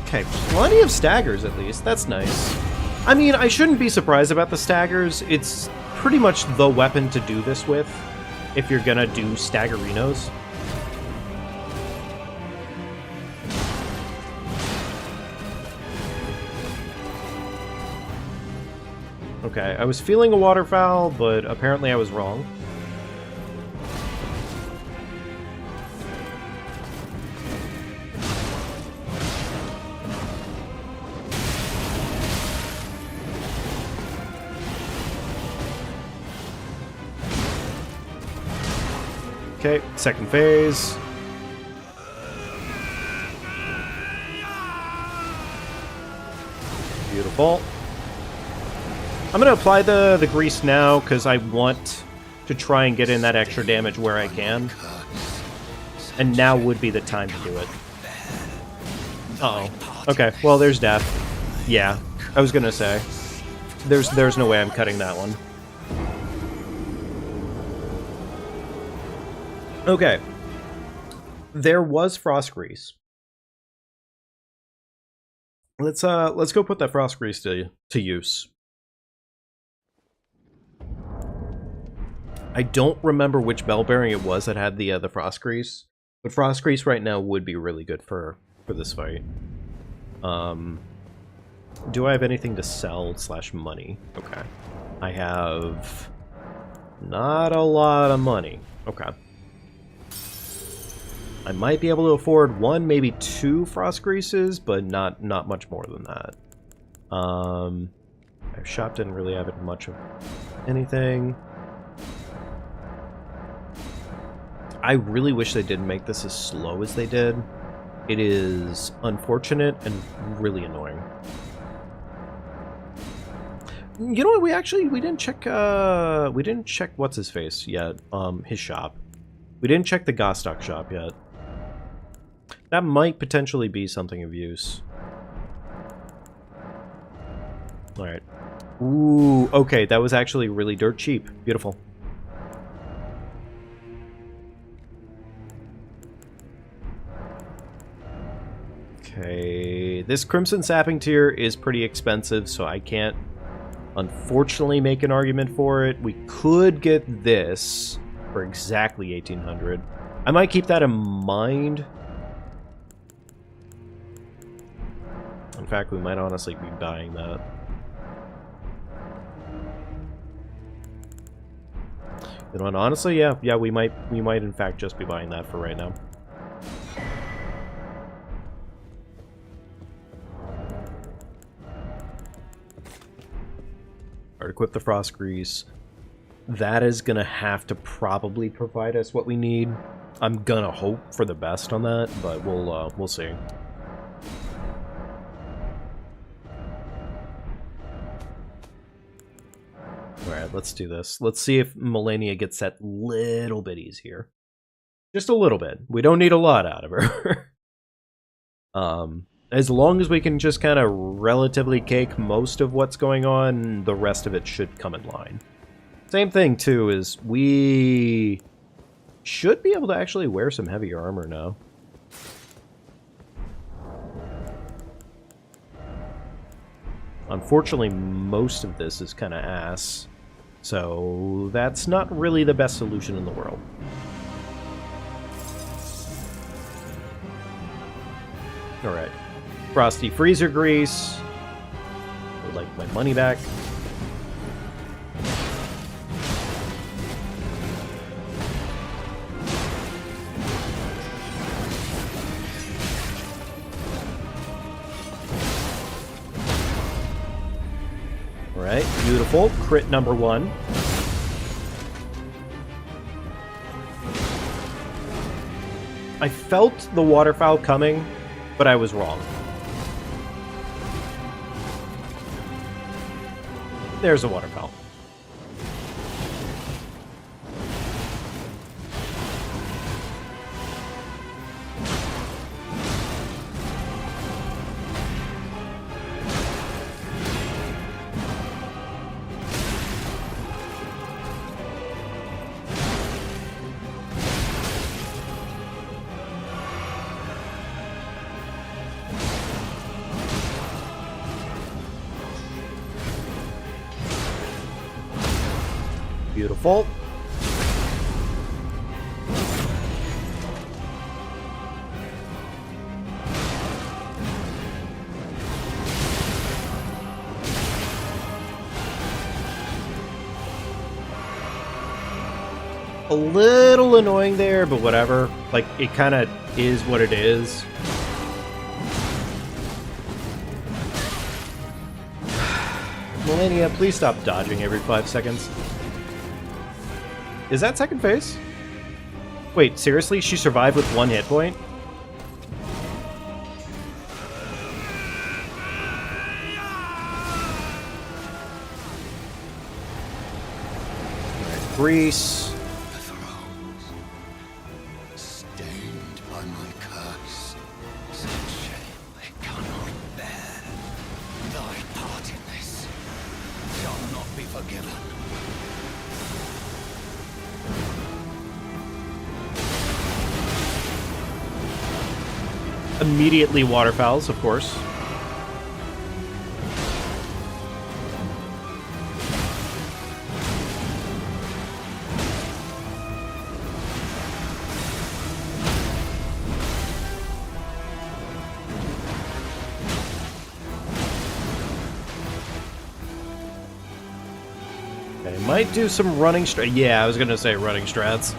Okay, plenty of staggers at least. That's nice. I mean, I shouldn't be surprised about the staggers. It's pretty much the weapon to do this with if you're gonna do staggerinos. Okay, I was feeling a waterfowl, but apparently I was wrong. Okay, second phase. Beautiful. I'm going to apply the grease now because I want to try and get in that extra damage where I can. And now would be the time to do it. Uh-oh. Okay, well, there's death. Yeah, I was going to say. There's no way I'm cutting that one. Okay. There was frost grease. Let's go put that frost grease to use. I don't remember which bell bearing it was that had the frost grease, but frost grease right now would be really good for this fight. Do I have anything to sell / money? Okay. I have not a lot of money. Okay. I might be able to afford 1, maybe 2 frost greases, but not much more than that. Our shop didn't really have much of anything. I really wish they didn't make this as slow as they did. It is unfortunate and really annoying. You know what? We didn't check what's his face yet. His shop. We didn't check the Gostock shop yet. That might potentially be something of use. Alright. Ooh, okay, that was actually really dirt cheap. Beautiful. Okay, this Crimson Sapping tier is pretty expensive, so I can't, unfortunately, make an argument for it. We could get this for exactly 1,800. I might keep that in mind. In fact, we might honestly be buying that. You know what, honestly, yeah, we might in fact just be buying that for right now. Alright, equip the frost grease. That is gonna have to probably provide us what we need. I'm gonna hope for the best on that, but we'll see. Alright, let's do this. Let's see if Melania gets that little bit easier. Just a little bit. We don't need a lot out of her. As long as we can just kind of relatively cake most of what's going on, the rest of it should come in line. Same thing, too, is we should be able to actually wear some heavier armor now. Unfortunately, most of this is kind of ass. So that's not really the best solution in the world. Alright. Frosty Freezer Grease. I would like my money back. Alright, beautiful. Crit number 1. I felt the waterfowl coming, but I was wrong. There's a waterfowl. Beautiful. A little annoying there, but whatever. Like, it kind of is what it is. Melania, please stop dodging every 5 seconds. Is that second phase? Wait, seriously? She survived with 1 hit point? Alright, Grease. The thrones, stained by my curse, such shame they cannot bear. Thy part in this shall not be forgiven. Immediately waterfowls, of course. Okay, might do some running yeah, I was gonna say running strats.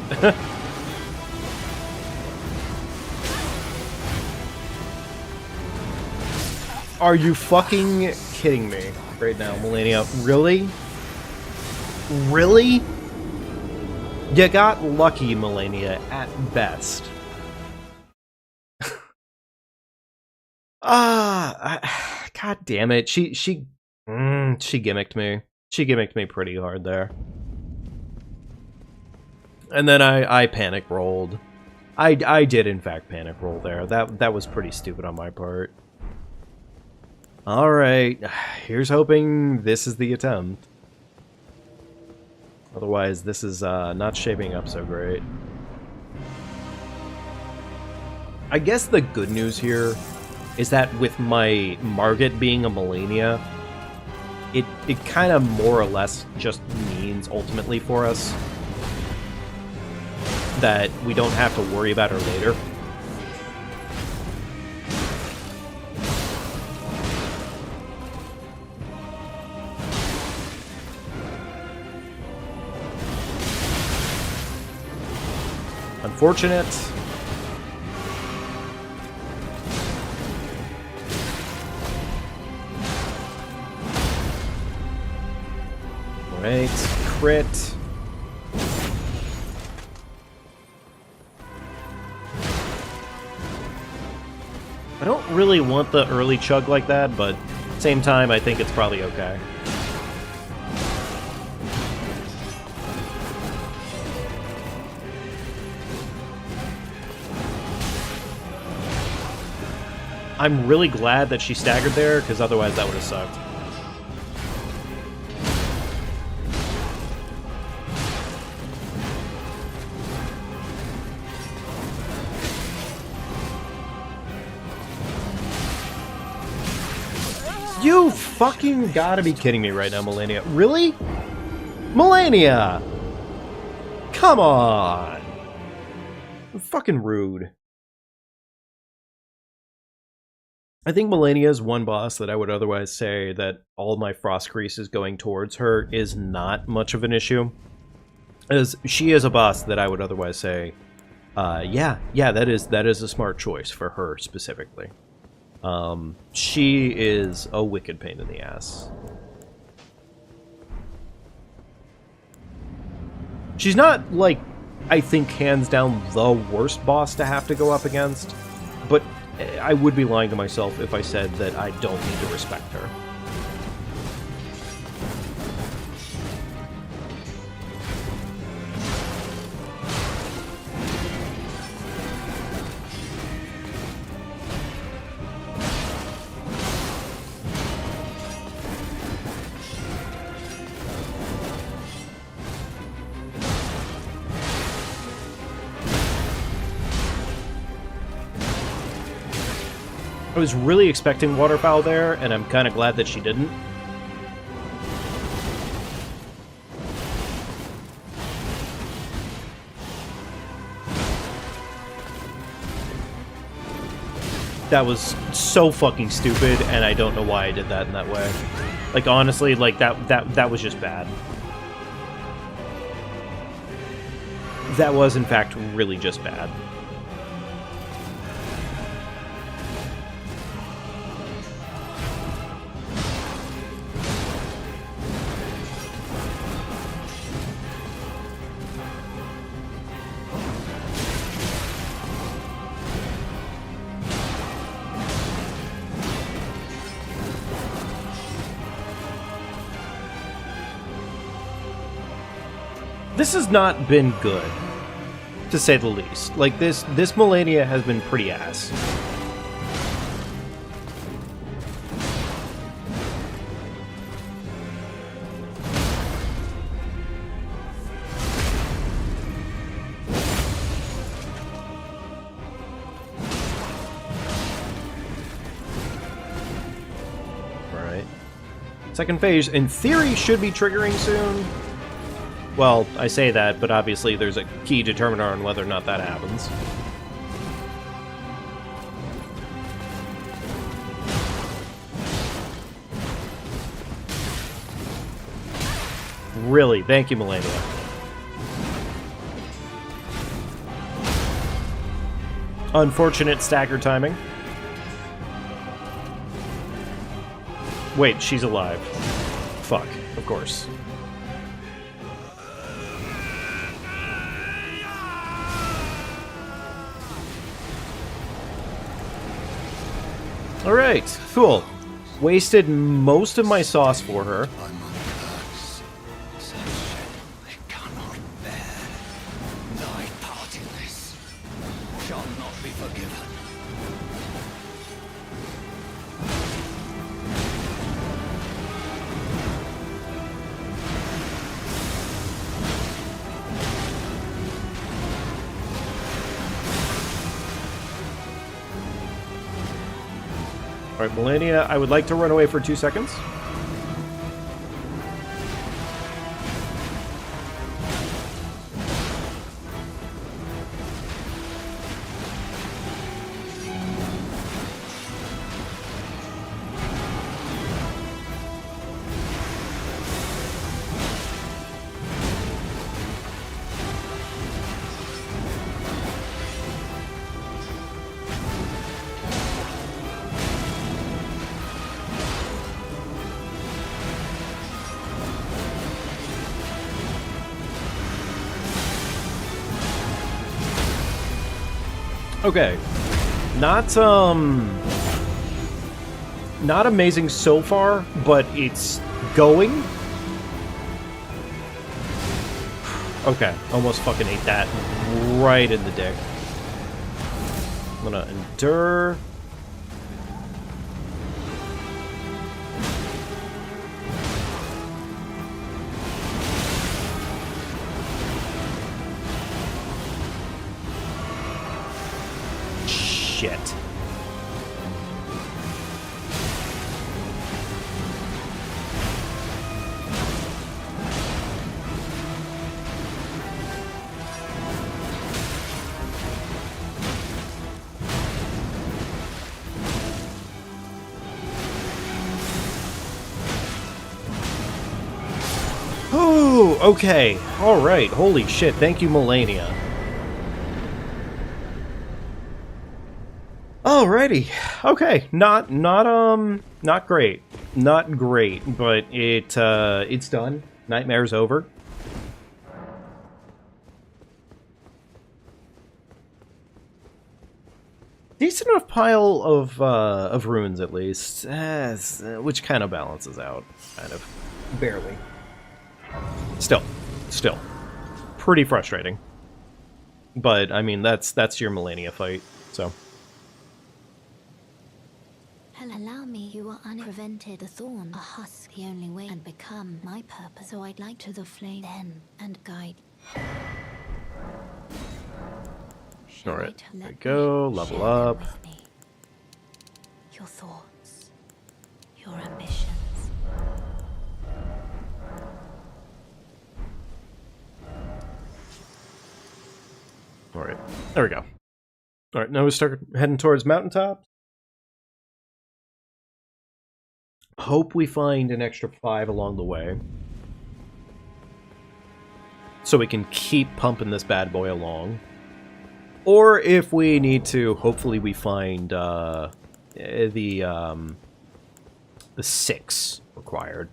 Are you fucking kidding me right now, Melania? Really? Really? You got lucky, Melania, at best. God damn it. She gimmicked me. She gimmicked me pretty hard there. And then I panic rolled. I did in fact panic roll there. That was pretty stupid on my part. Alright, here's hoping this is the attempt. Otherwise, this is not shaping up so great. I guess the good news here is that with my Margit being a Melania, it kind of more or less just means, ultimately for us, that we don't have to worry about her later. Unfortunate. Alright, crit. I don't really want the early chug like that, but same time, I think it's probably okay. I'm really glad that she staggered there, because otherwise that would have sucked. You fucking gotta be kidding me right now, Melania. Really? Melania! Come on! Fucking rude. I think Melania is one boss that I would otherwise say that all my Frost Creases going towards her is not much of an issue. As she is a boss that I would otherwise say, yeah, that is a smart choice for her specifically. She is a wicked pain in the ass. She's not, like, I think hands down the worst boss to have to go up against, but I would be lying to myself if I said that I don't need to respect her. I was really expecting waterfowl there, and I'm kind of glad that she didn't. That was so fucking stupid, and I don't know why I did that in that way. Like, honestly, like, that was just bad. That was, in fact, really just bad. This has not been good, to say the least. Like, this Melania has been pretty ass. Alright. Second phase, in theory, should be triggering soon. Well, I say that, but obviously there's a key determiner on whether or not that happens. Really, thank you, Melania. Unfortunate stagger timing. Wait, she's alive. Fuck, of course. Alright, cool. Wasted most of my sauce for her. I'm under curse. Such shame I cannot bear. Thy part in this shall not be forgiven. Alright, Melania, I would like to run away for 2 seconds. Okay. Not amazing so far, but it's going. Okay, almost fucking ate that right in the dick. I'm gonna endure. Shit. Oh, okay. All right. Holy shit. Thank you, Melania. Alrighty. Okay. Not great. Not great, but it's done. Nightmare's over. Decent enough pile of runes, at least, which kind of balances out, kind of, barely. Still, pretty frustrating. But I mean, that's your Millennia fight, so. Allow me, you are unprevented. The thorn, a husk, the only way, and become my purpose. So I'd like to the flame then and guide. All right, there we go. Level up. Your thoughts, your ambitions. All right, there we go. All right, now we start heading towards mountaintop. Hope we find an extra 5 along the way, so we can keep pumping this bad boy along. Or if we need to, hopefully we find the 6 required.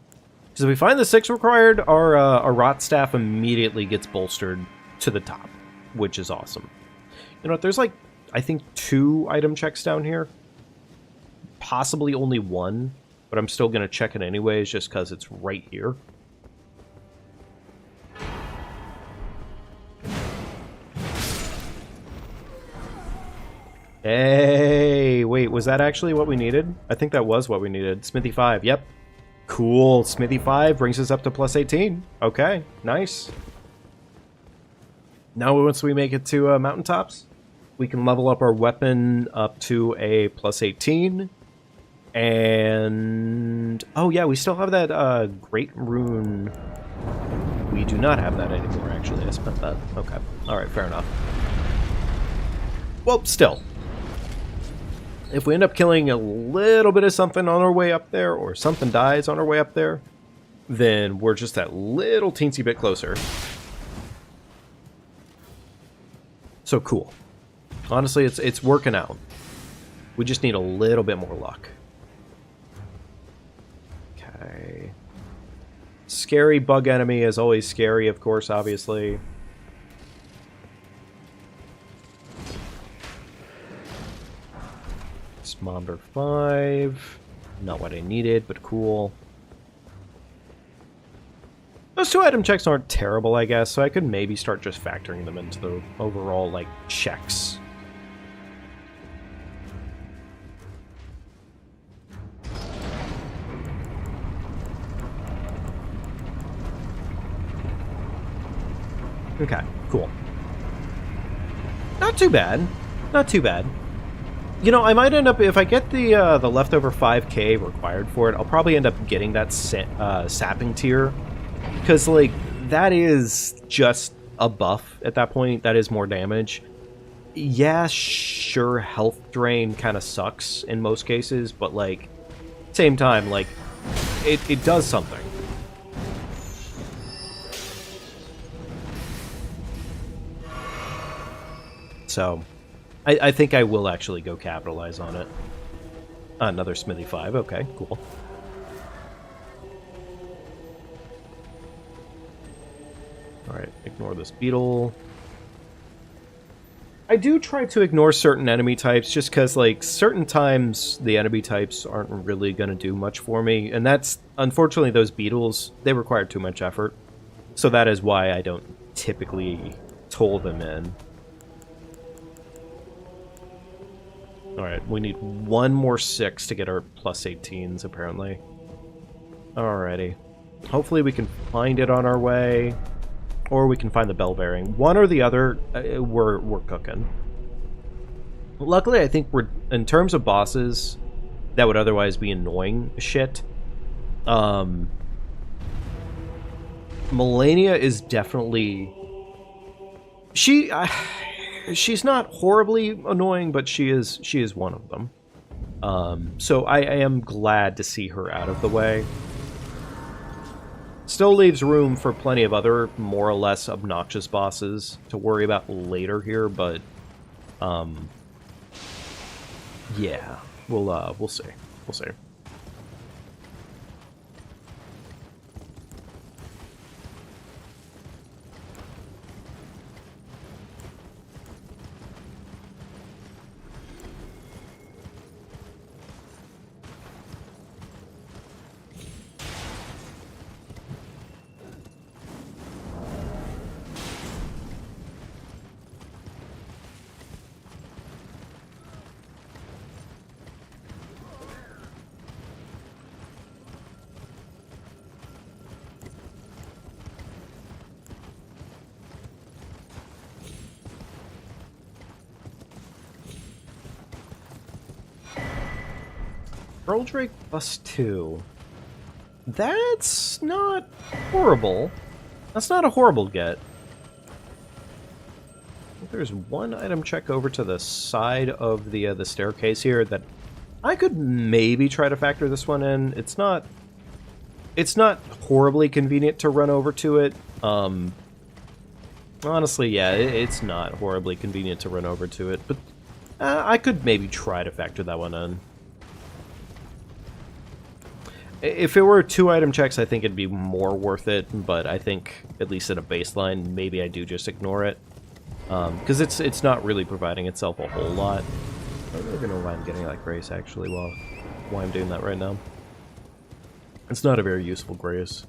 Because if we find the 6 required, our rot staff immediately gets bolstered to the top, which is awesome. You know what? There's like, I think 2 item checks down here. Possibly only 1, but I'm still gonna check it anyways, just because it's right here. Hey, wait, was that actually what we needed? I think that was what we needed. Smithy 5, yep. Cool, Smithy 5 brings us up to plus 18. Okay, nice. Now once we make it to mountaintops, we can level up our weapon up to a plus 18. And... oh yeah, we still have that Great Rune. We do not have that anymore, actually. I spent that. Okay, alright, fair enough. Well, still. If we end up killing a little bit of something on our way up there, or something dies on our way up there, then we're just that little teensy bit closer. So cool. Honestly, it's working out. We just need a little bit more luck. Okay. Scary bug enemy is always scary, of course, obviously. Mobber 5. Not what I needed, but cool. Those 2 item checks aren't terrible, I guess, so I could maybe start just factoring them into the overall, like, checks. Okay, cool. Not too bad. Not too bad. You know, I might end up, if I get the leftover 5k required for it, I'll probably end up getting that sapping tier. Because, like, that is just a buff at that point. That is more damage. Yeah, sure, health drain kind of sucks in most cases, but, like, same time, like, it does something. So... I think I will actually go capitalize on it. Another Smithy 5, okay, cool. Alright, ignore this beetle. I do try to ignore certain enemy types, just because, like, certain times the enemy types aren't really going to do much for me, and that's, unfortunately, those beetles, they require too much effort. So that is why I don't typically toll them in. Alright, we need 1 more 6 to get our plus 18s, apparently. Alrighty. Hopefully we can find it on our way, or we can find the bell bearing. One or the other, we're cooking. Luckily, I think we're, in terms of bosses that would otherwise be annoying shit, Millennia is definitely... She's not horribly annoying, but she is one of them. So I am glad to see her out of the way. Still leaves room for plenty of other more or less obnoxious bosses to worry about later here, but yeah, we'll see. We'll see. Pearl Drake +2. That's not horrible. That's not a horrible get. I think there's one item check over to the side of the staircase here that I could maybe try to factor this one in. It's not horribly convenient to run over to it. Honestly, yeah, it's not horribly convenient to run over to it, but I could maybe try to factor that one in. If it were 2 item checks, I think it'd be more worth it, but I think, at least at a baseline, maybe I do just ignore it. Because it's not really providing itself a whole lot. I don't even know why I'm getting that grace, actually, why I'm doing that right now. It's not a very useful grace.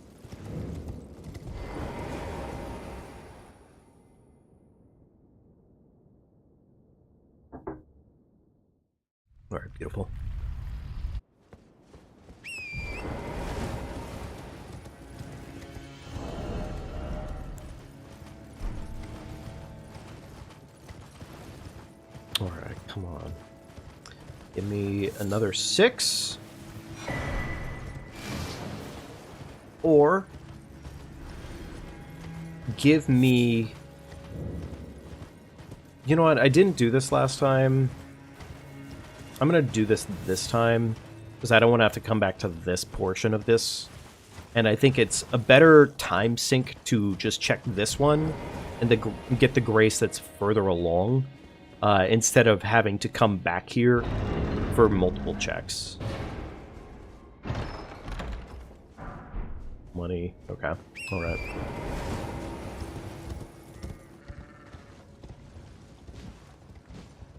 Alright, beautiful. Alright, come on. Give me another 6. Or give me... You know what? I didn't do this last time. I'm going to do this time, because I don't want to have to come back to this portion of this. And I think it's a better time sync to just check this one and get the grace that's further along, instead of having to come back here for multiple checks. Money. Okay. Alright.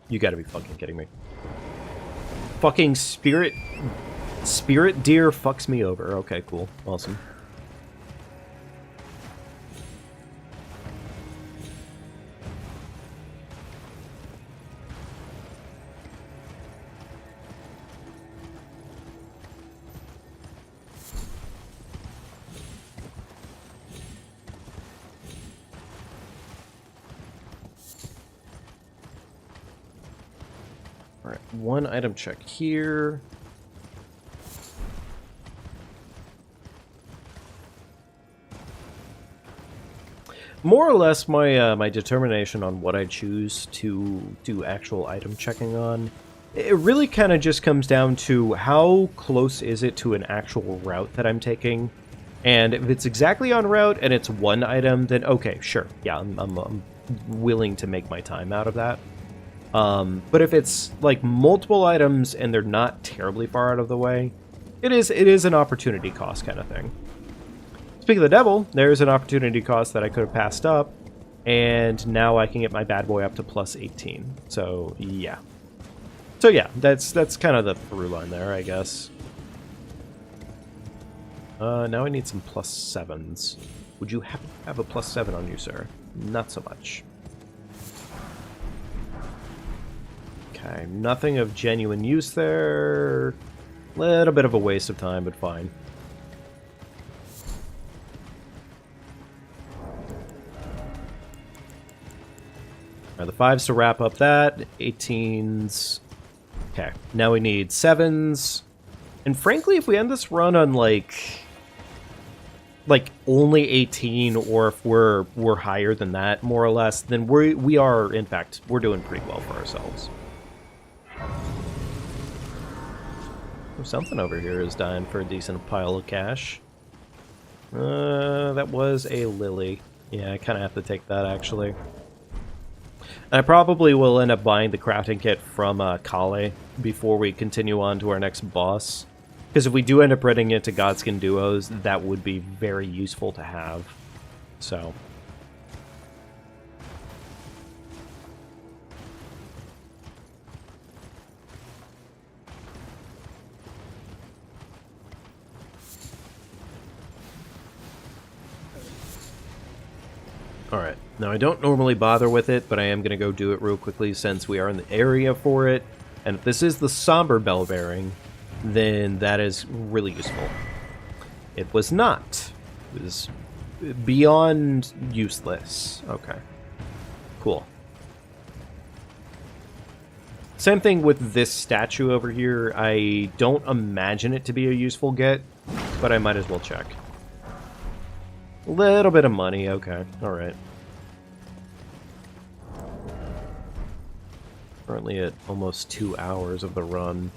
You gotta be fucking kidding me. Fucking spirit deer fucks me over. Okay, cool. Awesome. Alright, one item check here. More or less, my determination on what I choose to do actual item checking on, it really kind of just comes down to how close is it to an actual route that I'm taking. And if it's exactly on route and it's one item, then okay, sure, yeah, I'm willing to make my time out of that. But if it's like multiple items and they're not terribly far out of the way, it is an opportunity cost kind of thing. Speaking of the devil, there's an opportunity cost that I could have passed up, and now I can get my bad boy up to plus 18. So yeah. So yeah, that's kind of the through line there, I guess. Now I need some plus 7s. Would you have a plus 7 on you, sir? Not so much. Okay, nothing of genuine use there. Little bit of a waste of time, but fine. Alright, the 5s to wrap up that. 18s. Okay, now we need 7s. And frankly, if we end this run on like only 18, or if we're higher than that, more or less, then we are, in fact, we're doing pretty well for ourselves. Something over here is dying for a decent pile of cash. That was a lily. Yeah, I kind of have to take that, actually. And I probably will end up buying the crafting kit from Kale before we continue on to our next boss. Because if we do end up running into Godskin duos, that would be very useful to have. So... Alright, now I don't normally bother with it, but I am going to go do it real quickly since we are in the area for it. And if this is the somber bell bearing, then that is really useful. It was not. It was beyond useless. Okay. Cool. Same thing with this statue over here. I don't imagine it to be a useful get, but I might as well check. A little bit of money, okay, alright. Currently at almost 2 hours of the run.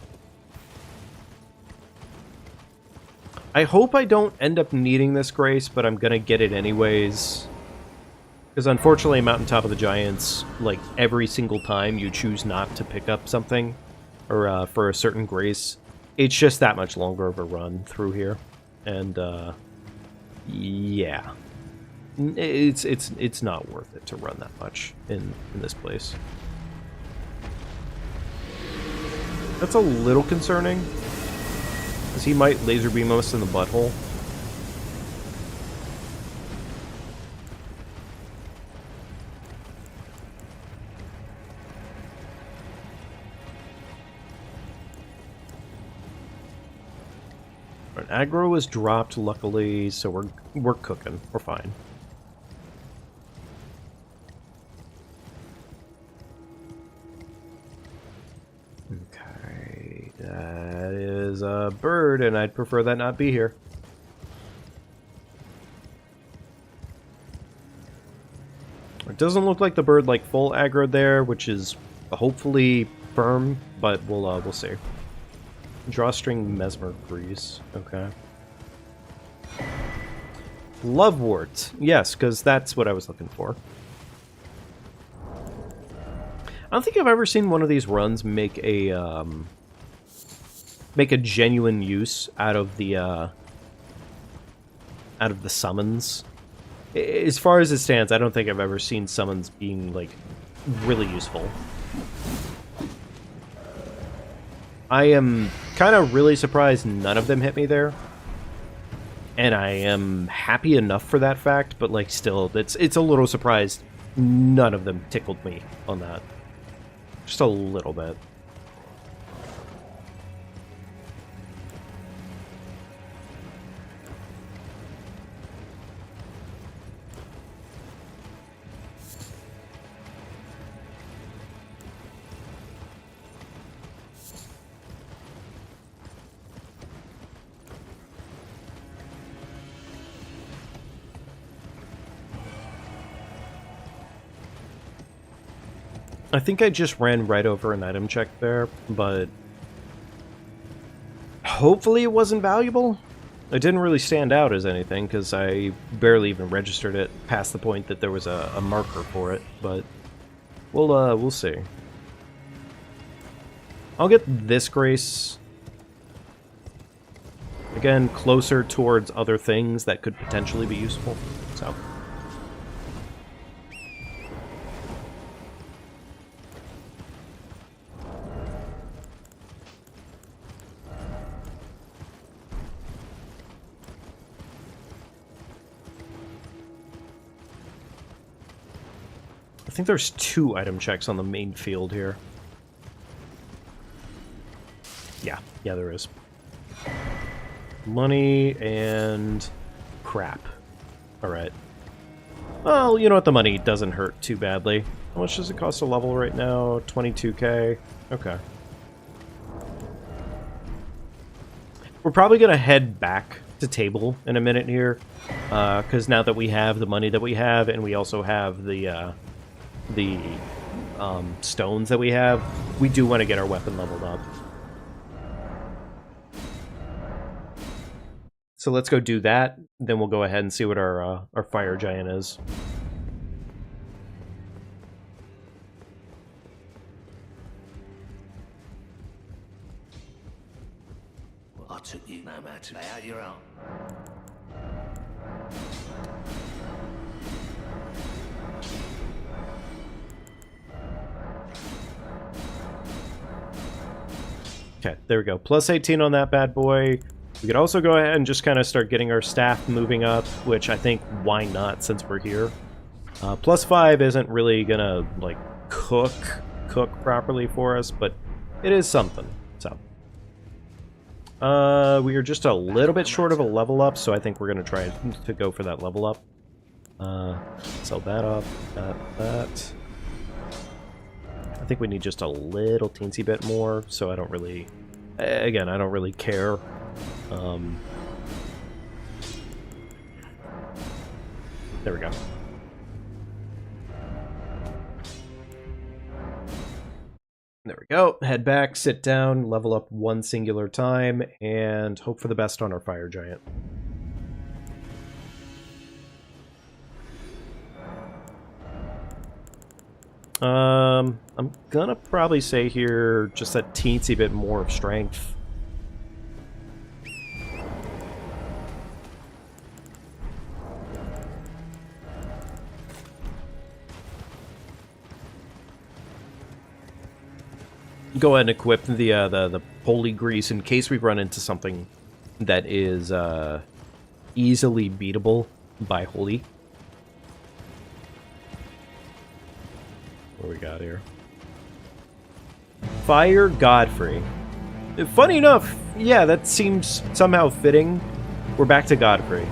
I hope I don't end up needing this grace, but I'm gonna get it anyways. Because unfortunately, Mountaintop of the Giants, like, every single time you choose not to pick up something, or for a certain grace, it's just that much longer of a run through here. And, yeah. It's not worth it to run that much in this place. That's a little concerning, because he might laser beam us in the butthole. Right, aggro is dropped, luckily, so we're cooking. We're fine. Okay, that is a bird, and I'd prefer that not be here. It doesn't look like the bird like full aggro there, which is hopefully firm, but we'll see. Drawstring Mesmer Grease. Okay. Lovewort. Yes, because that's what I was looking for. I don't think I've ever seen one of these runs make a genuine use out of the summons. As far as it stands, I don't think I've ever seen summons being like really useful. I am kind of really surprised none of them hit me there. And I am happy enough for that fact, but like still, it's a little surprised none of them tickled me on that. Just a little bit. I think I just ran right over an item check there, but hopefully it wasn't valuable. It didn't really stand out as anything, because I barely even registered it past the point that there was a marker for it, but we'll see. I'll get this grace, again, closer towards other things that could potentially be useful, so... I think there's 2 item checks on the main field here. Yeah, there is. Money and crap. Alright. Well, you know what? The money doesn't hurt too badly. How much does it cost a level right now? 22k. Okay. We're probably going to head back to table in a minute here. Because now that we have the money that we have, and we also have the stones that we have, we do want to get our weapon leveled up. So let's go do that, then we'll go ahead and see what our fire giant is. Well, I took you no matter. Lay out your own. Okay, there we go. Plus 18 on that bad boy. We could also go ahead and just kind of start getting our staff moving up, which I think, why not, since we're here. Plus 5 isn't really gonna, like, cook properly for us, but it is something, so. We are just a little bit short of a level up, so I think we're gonna try to go for that level up. Sell that up, that. think we need just a little teensy bit more, so I don't really... Again, I don't really care. There we go. There we go. Head back, sit down, level up one singular time, and hope for the best on our fire giant. I'm gonna probably say here just a teensy bit more of strength. Go ahead and equip the holy grease in case we run into something that is easily beatable by holy. What do we got here? Fire Godfrey. Funny enough, yeah, that seems somehow fitting. We're back to Godfrey.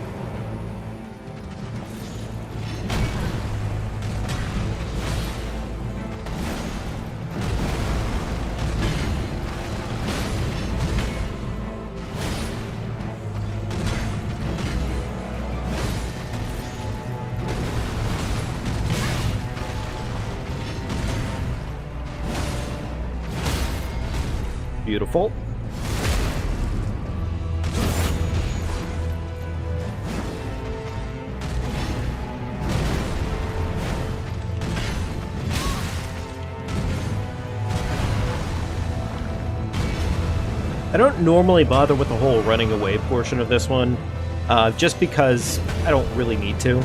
Beautiful. I don't normally bother with the whole running away portion of this one, just because I don't really need to.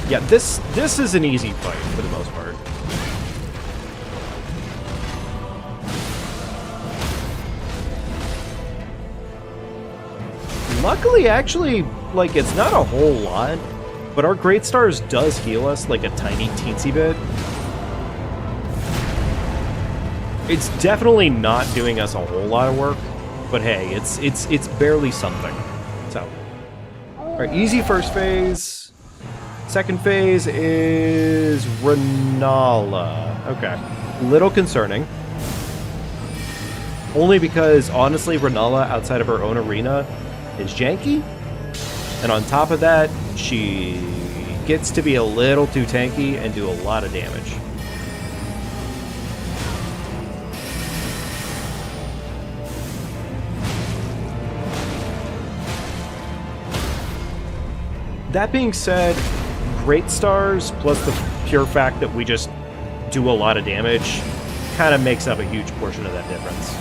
Yeah, this is an easy fight for the most part. Luckily, actually, like, it's not a whole lot, but our Great Stars does heal us, like, a tiny teensy bit. It's definitely not doing us a whole lot of work, but hey, it's barely something. So, alright, easy first phase. Second phase is Renala. Okay. Little concerning. Only because, honestly, Renala, outside of her own arena, is janky. And on top of that, she gets to be a little too tanky and do a lot of damage. That being said, Great Stars plus the pure fact that we just do a lot of damage kind of makes up a huge portion of that difference.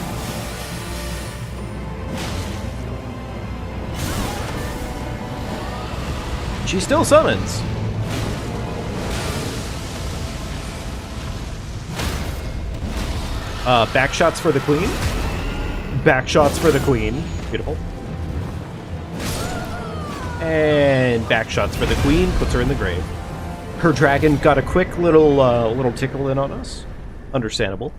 She still summons. Back shots for the queen. Back shots for the queen. Beautiful. And back shots for the queen, puts her in the grave. Her dragon got a quick little tickle in on us. Understandable.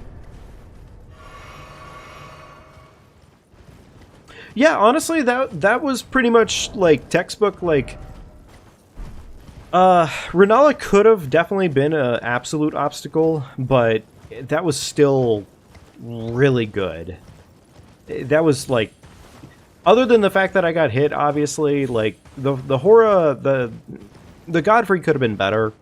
Yeah, honestly, that was pretty much like textbook. Like, Renala could have definitely been an absolute obstacle, but that was still really good. That was like, other than the fact that I got hit, obviously, like, the Hora, the Godfrey could have been better.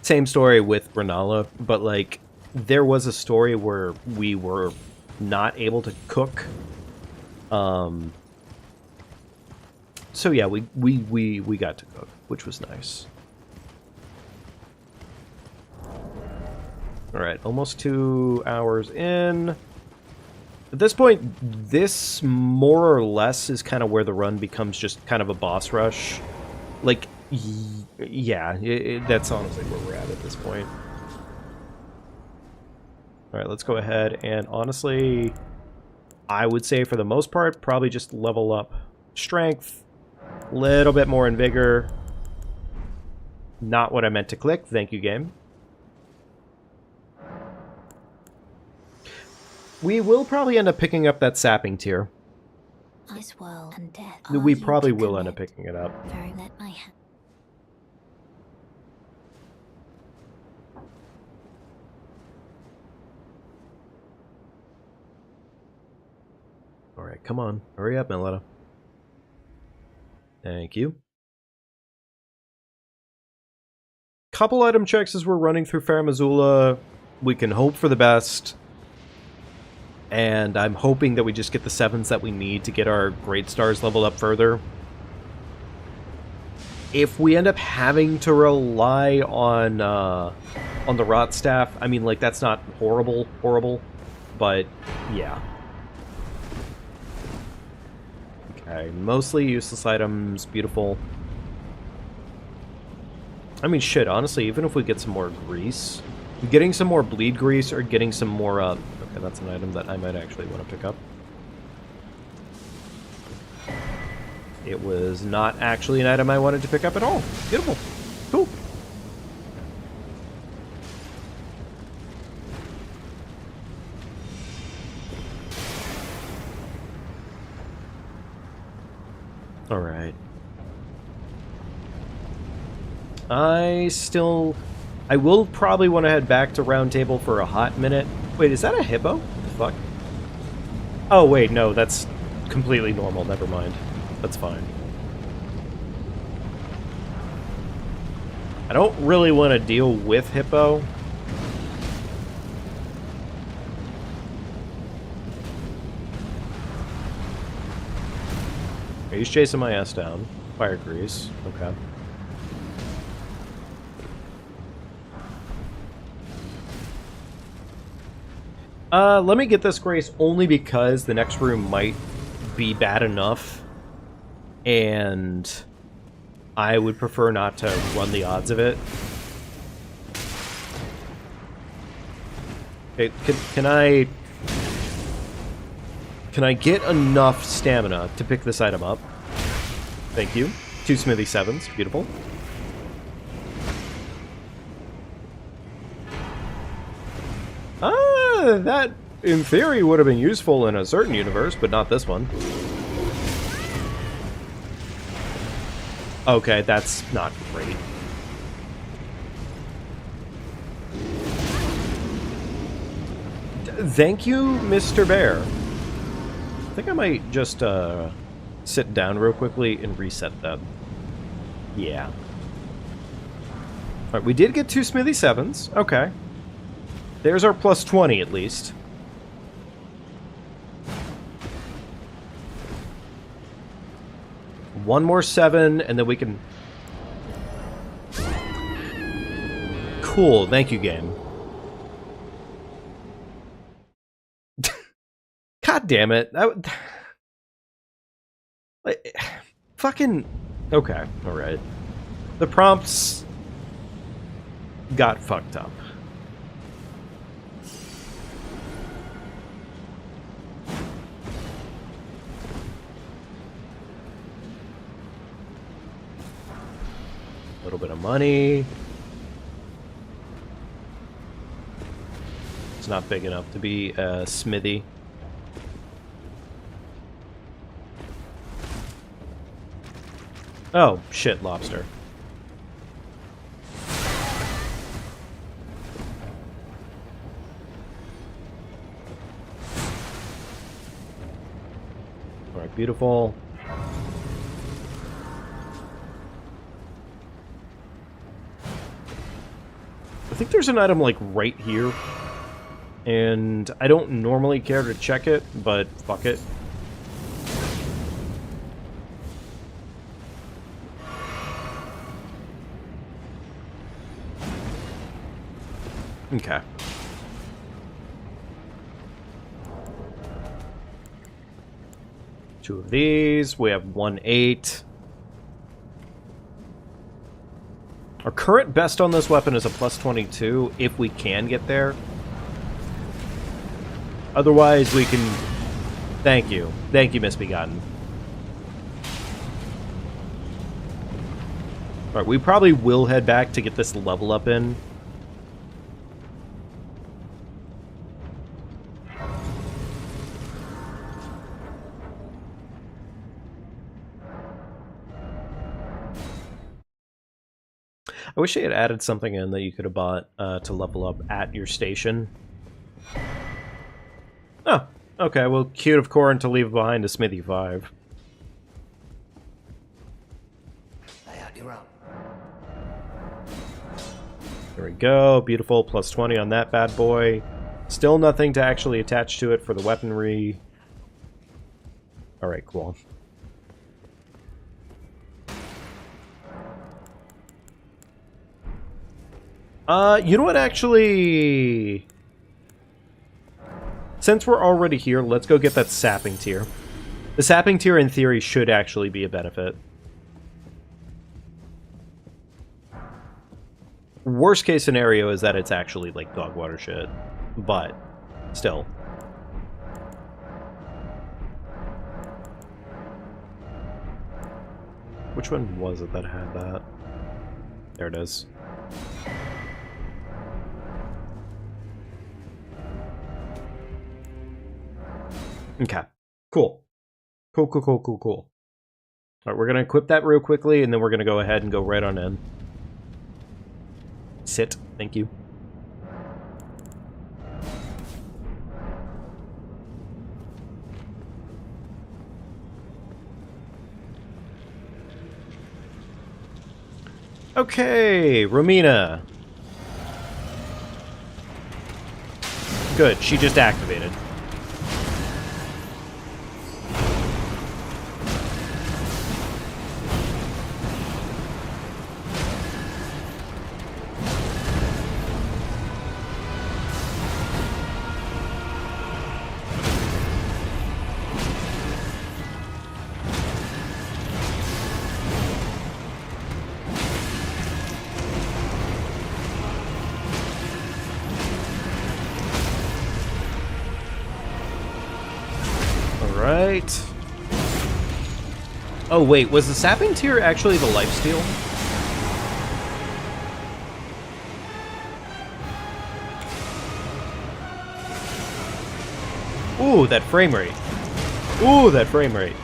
Same story with Renala, but, like, there was a story where we were not able to cook. So yeah, we got to cook, which was nice. Alright, almost 2 hours in. At this point, this more or less is kind of where the run becomes just kind of a boss rush. Like, yeah, that's honestly where we're at this point. Alright, let's go ahead and honestly, I would say for the most part, probably just level up strength, a little bit more in vigor. Not what I meant to click, thank you, game. We will probably end up picking up that sapping tier. This world and death. We are you probably to will end up commit? picking it up. Very let my hand. Alright, come on. Hurry up, Meletta. Thank you. Couple item checks as we're running through Fair Missoula. We can hope for the best. And I'm hoping that we just get the 7s that we need to get our Great Stars leveled up further. If we end up having to rely on the Rot Staff, I mean, like, that's not horrible, but yeah. Okay, mostly useless items, beautiful. I mean, shit, honestly, even if we get some more grease, getting some more bleed grease or getting some more, okay, that's an item that I might actually want to pick up. It was not actually an item I wanted to pick up at all. Beautiful. Cool. Alright. I will probably want to head back to Round Table for a hot minute. Wait, is that a hippo? What the fuck? Oh, wait, no, that's completely normal. Never mind. That's fine. I don't really want to deal with hippo. He's chasing my ass down. Fire grease. Okay. Let me get this grace only because the next room might be bad enough, and I would prefer not to run the odds of it. Okay, can I get enough stamina to pick this item up? Thank you. 2 Smithy 7s. Beautiful. That, in theory, would have been useful in a certain universe, but not this one. Okay, that's not great. Thank you, Mr. Bear. I think I might just sit down real quickly and reset that. Yeah. Alright, we did get 2 Smithy 7s. Okay. There's our plus 20 at least. One more 7, and then we can... Cool, thank you, game. God damn it. Fucking... Okay, alright. The prompts got fucked up. A little bit of money. It's not big enough to be a smithy. Oh, shit, lobster. Alright, beautiful. I think there's an item, like, right here. And I don't normally care to check it, but fuck it. Okay. Two of these. We have 1-8. Our current best on this weapon is a plus 22, if we can get there. Otherwise, we can... Thank you. Thank you, Misbegotten. Alright, we probably will head back to get this level up in. I wish they had added something in that you could have bought to level up at your station. Oh, okay. Well, cute of Corrin to leave behind a Smithy 5. There we go. Beautiful. Plus 20 on that bad boy. Still nothing to actually attach to it for the weaponry. Alright, cool. You know what, actually... Since we're already here, let's go get that sapping tier. The sapping tier, in theory, should actually be a benefit. Worst case scenario is that it's actually, like, dog water shit. But, still. Which one was it that had that? There it is. Okay. Cool. Cool. Alright, we're gonna equip that real quickly, and then we're gonna go ahead and go right on in. Sit. Thank you. Okay, Romina. Good, she just activated. Right. Oh wait, was the sapping tier actually the lifesteal? Ooh, that frame rate. Ooh, that frame rate.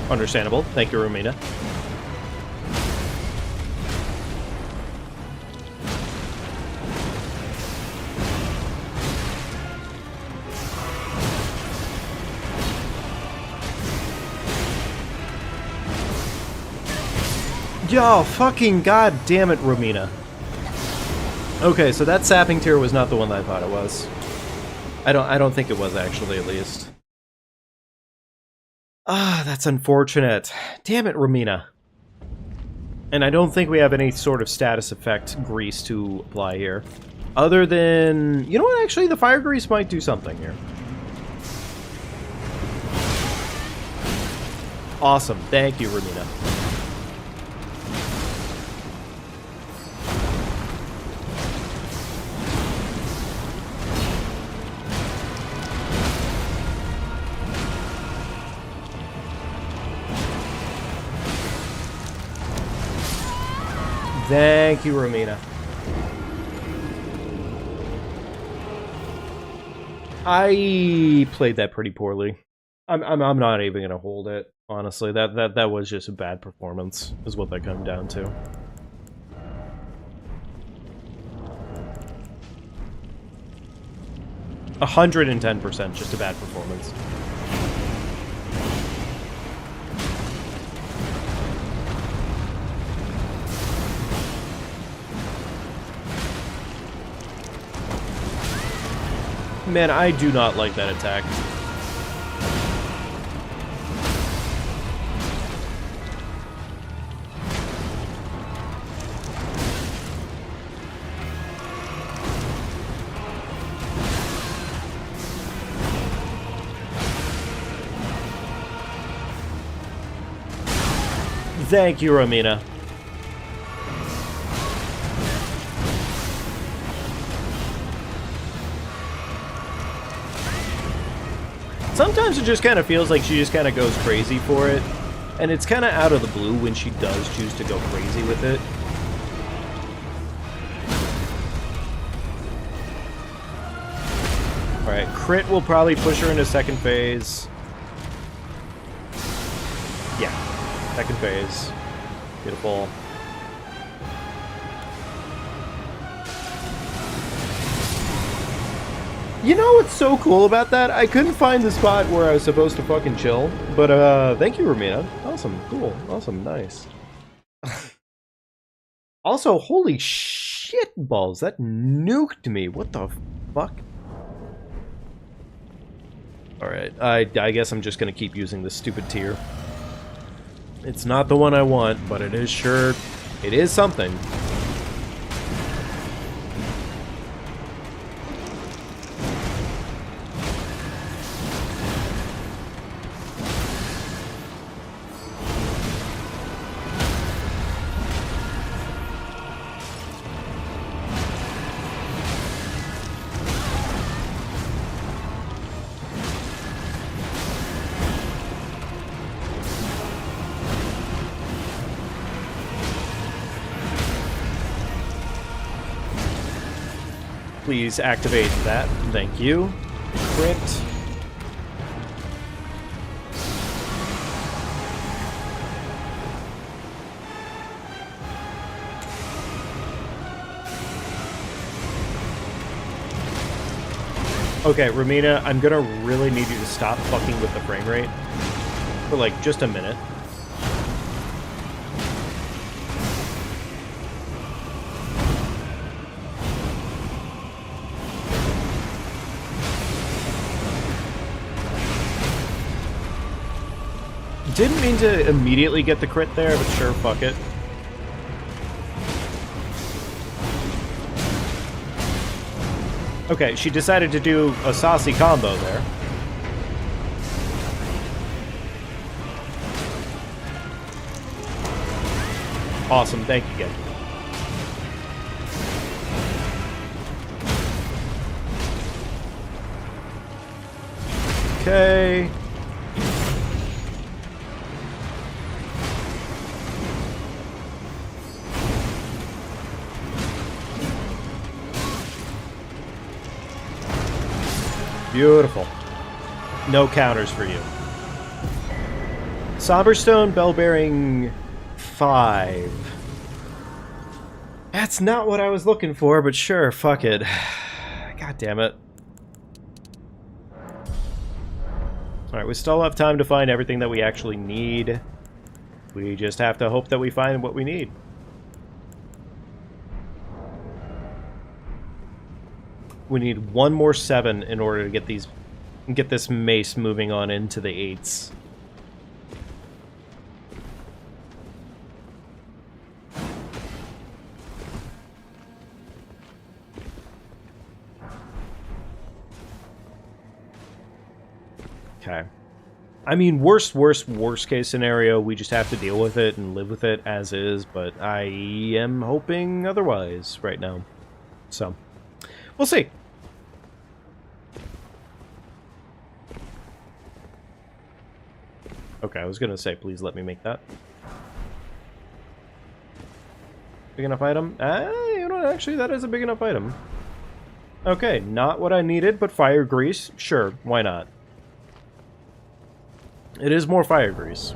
Understandable. Thank you, Romina. Yo, fucking god damn it, Romina. Okay, so that sapping tier was not the one that I thought it was. I don't think it was actually, at least. Ah, that's unfortunate. Damn it, Romina. And I don't think we have any sort of status effect grease to apply here. Other than... You know what, actually, the fire grease might do something here. Awesome. Thank you, Romina. Thank you, Romina. I played that pretty poorly. I'm not even gonna hold it, honestly. That was just a bad performance, is what that comes down to. A 110%, just a bad performance. Man, I do not like that attack. Thank you, Romina. Sometimes it just kind of feels like she just kind of goes crazy for it. And it's kind of out of the blue when she does choose to go crazy with it. Alright, crit will probably push her into second phase. Yeah, second phase. Beautiful. You know what's so cool about that? I couldn't find the spot where I was supposed to fucking chill. But, thank you, Romina. Awesome. Cool. Awesome. Nice. Also, holy shit balls. That nuked me. What the fuck? Alright. I guess I'm just gonna keep using this stupid tier. It's not the one I want, but it is sure... It is something. Please activate that. Thank you. Crit. Okay, Romina, I'm gonna really need you to stop fucking with the frame rate for like just a minute. Didn't mean to immediately get the crit there, but sure, fuck it. Okay, she decided to do a saucy combo there. Awesome, thank you, Genki. Okay. Beautiful. No counters for you. Somberstone, Bell-bearing 5. That's not what I was looking for, but sure, fuck it. God damn it. Alright, we still have time to find everything that we actually need. We just have to hope that we find what we need. We need one more 7 in order to get this mace moving on into the 8s. Okay. I mean, worst case scenario, we just have to deal with it and live with it as is, but I am hoping otherwise right now. So, we'll see. Okay, I was gonna say, please let me make that. Big enough item? You know, actually, that is a big enough item. Okay, not what I needed, but fire grease. Sure, why not? It is more fire grease.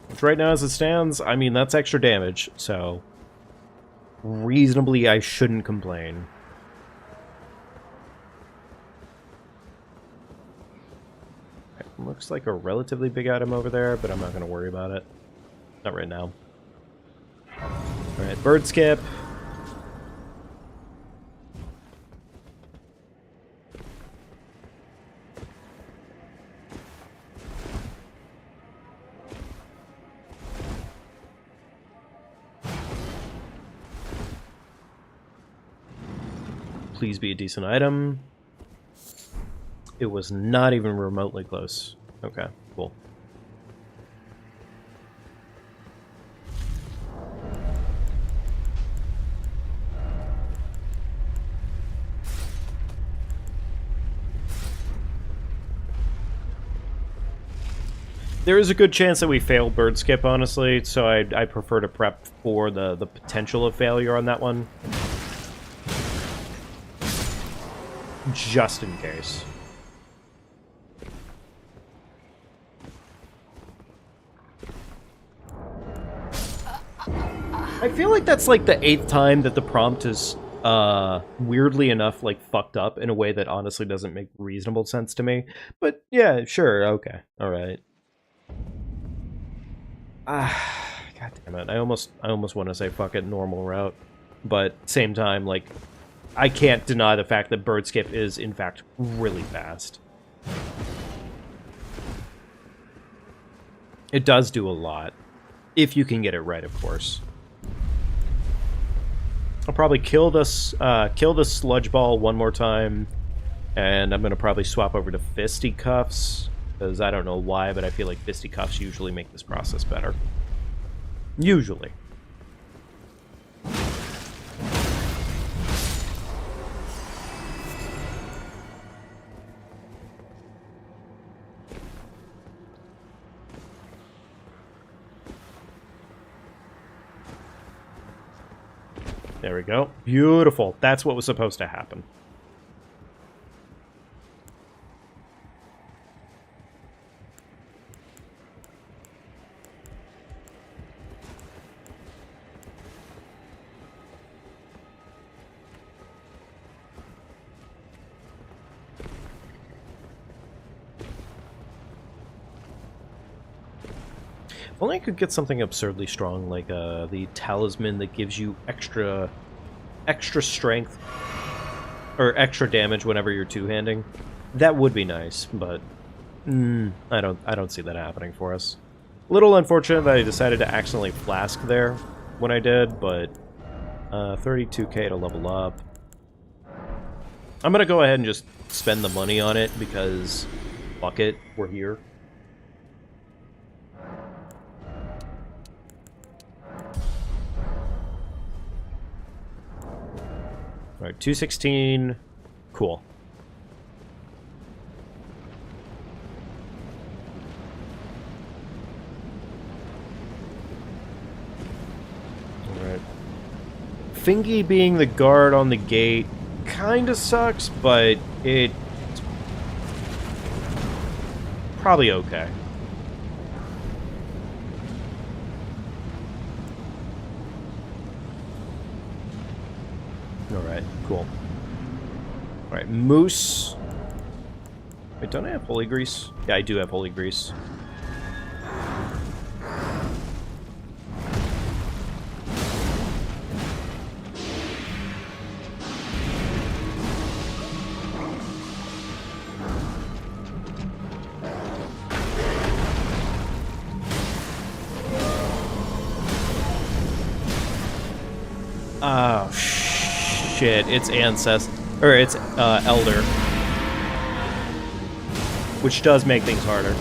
Which right now, as it stands, I mean, that's extra damage, so... reasonably, I shouldn't complain. Looks like a relatively big item over there, but I'm not going to worry about it. Not right now. Alright, bird skip. Please be a decent item. It was not even remotely close. Okay, cool. There is a good chance that we fail bird skip, honestly, so I prefer to prep for the potential of failure on that one. Just in case. I feel like that's like the 8th time that the prompt is weirdly enough like fucked up in a way that honestly doesn't make reasonable sense to me. But yeah, sure, okay, alright. God damn it. I almost want to say fuck it, normal route. But same time, like, I can't deny the fact that bird skip is in fact really fast. It does do a lot. If you can get it right, of course. I'll probably kill this sludge ball one more time, and I'm gonna probably swap over to fisticuffs, because I don't know why, but I feel like fisticuffs usually make this process better. Usually. There we go. Beautiful. That's what was supposed to happen. If only I could get something absurdly strong, like the talisman that gives you extra strength or extra damage whenever you're two-handing. That would be nice, but I don't see that happening for us. A little unfortunate that I decided to accidentally flask there when I did, but 32k to level up. I'm gonna go ahead and just spend the money on it because fuck it, we're here. Alright, 216. Cool. Alright. Fingy being the guard on the gate kinda sucks, but it's probably okay. Alright, cool. Alright, moose. Wait, don't I have holy grease? Yeah, I do have holy grease. Oh, shit, it's it's Elder. Which does make things harder.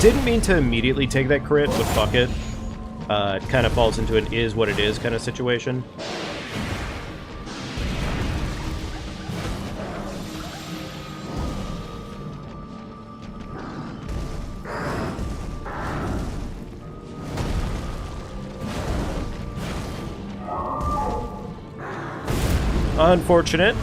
Didn't mean to immediately take that crit, but fuck it. It kind of falls into an is what it is kind of situation. Unfortunate.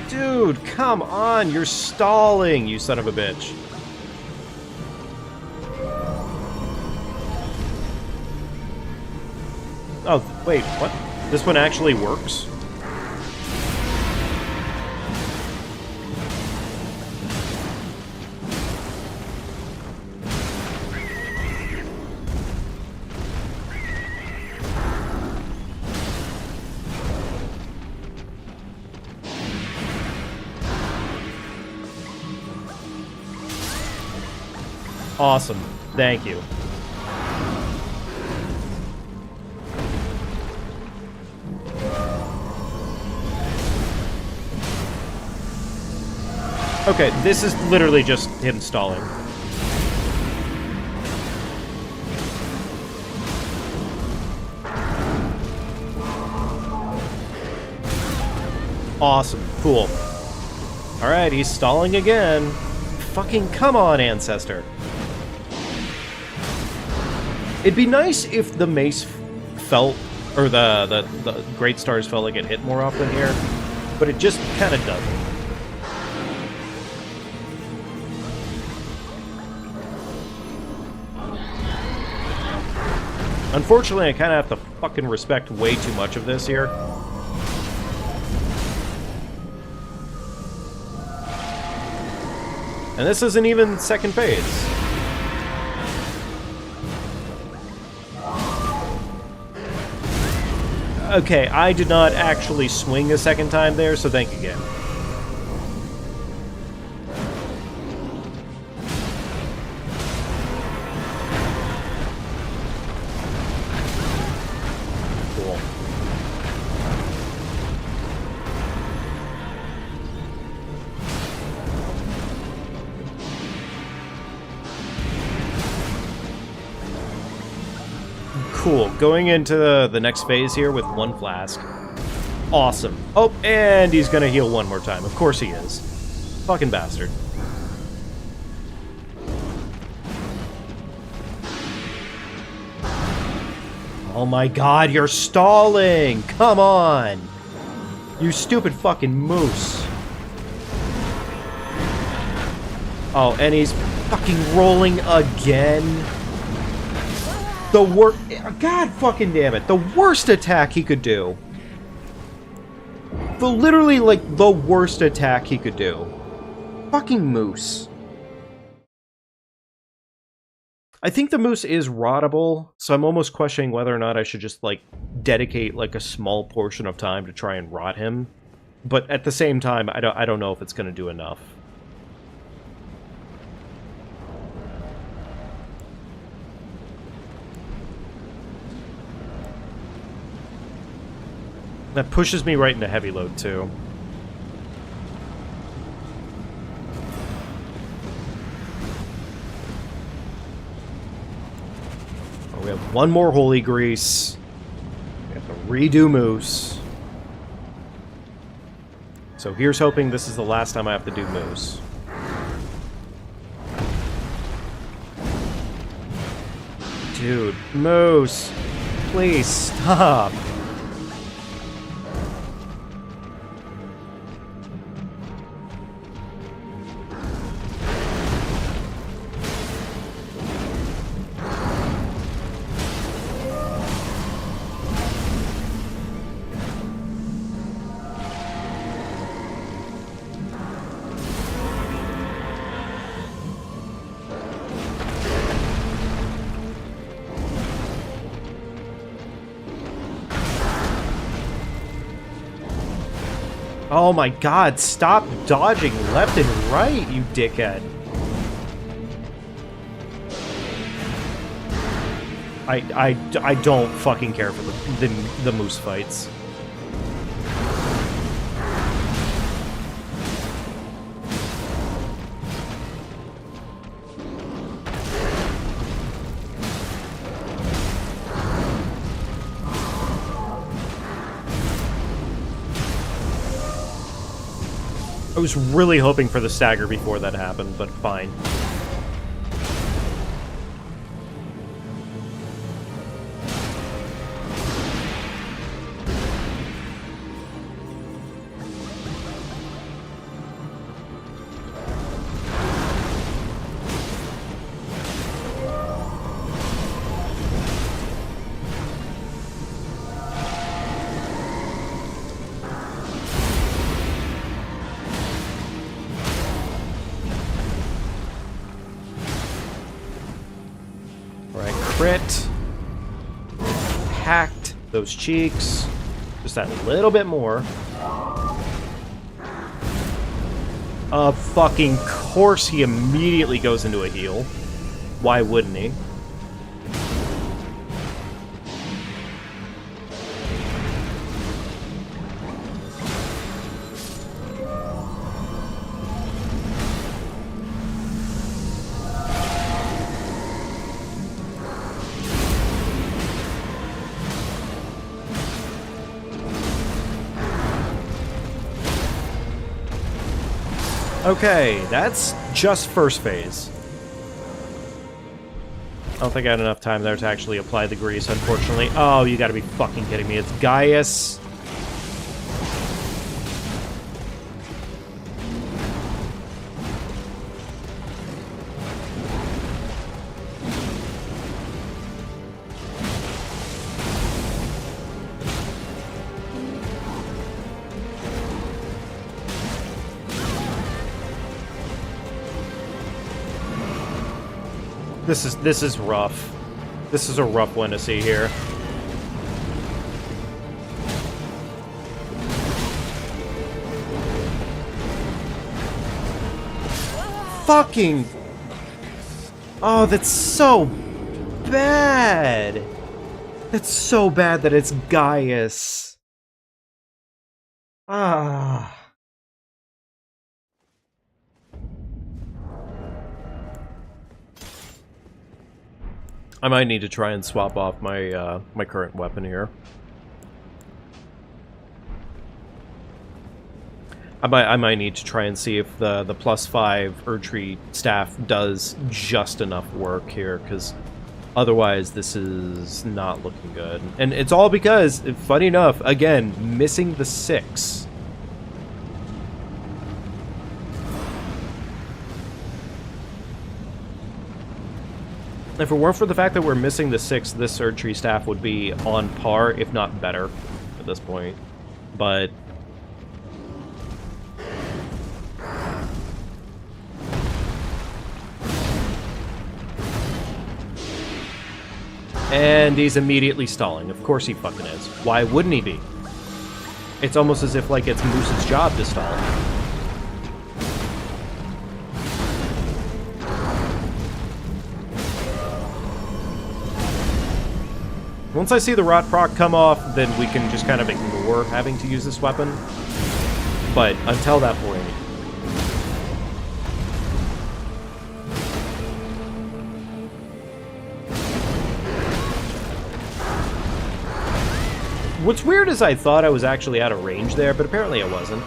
Dude, come on! You're stalling, you son of a bitch. Oh, wait, what? This one actually works? Awesome. Thank you. Okay, this is literally just him stalling. Awesome. Cool. Alright, he's stalling again. Fucking come on, Ancestor. It'd be nice if the mace felt, or the Great Stars felt like it hit more often here, but it just kind of doesn't. Unfortunately, I kind of have to fucking respect way too much of this here. And this isn't even second phase. Okay, I did not actually swing a second time there, so thank you again. Cool. Cool. Going into the next phase here with one flask. Awesome. Oh, and he's gonna heal one more time. Of course he is. Fucking bastard. Oh my god, you're stalling! Come on! You stupid fucking moose. Oh, and he's fucking rolling again. The worst... God fucking damn it. The worst attack he could do. Literally, like, the worst attack he could do. Fucking moose. I think the moose is rottable, so I'm almost questioning whether or not I should just, like, dedicate, like, a small portion of time to try and rot him. But at the same time, I don't know if it's going to do enough. That pushes me right into heavy load, too. Oh, we have one more Holy Grease. We have to redo Moose. So here's hoping this is the last time I have to do Moose. Dude, Moose! Please, stop! Oh my god, stop dodging left and right, you dickhead. I don't fucking care for the moose fights. I was really hoping for the stagger before that happened, but fine. Crit. Hacked those cheeks. Just that little bit more. Of fucking course he immediately goes into a heal. Why wouldn't he? Okay, that's just first phase. I don't think I had enough time there to actually apply the grease, unfortunately. Oh, you gotta be fucking kidding me. It's Gaius. This is rough. This is a rough one to see here. Fucking... Oh, that's so bad. That's so bad that it's Gaius. Ah... I might need to try and swap off my my current weapon here. I might need to try and see if the +5 Erdtree staff does just enough work here, because otherwise this is not looking good. And it's all because, funny enough, again, missing the 6. If it weren't for the fact that we're missing the 6, this Erdtree staff would be on par, if not better, at this point. But... And he's immediately stalling. Of course he fucking is. Why wouldn't he be? It's almost as if, like, it's Moose's job to stall. Once I see the rot proc come off, then we can just kind of ignore having to use this weapon. But until that point... What's weird is I thought I was actually out of range there, but apparently I wasn't.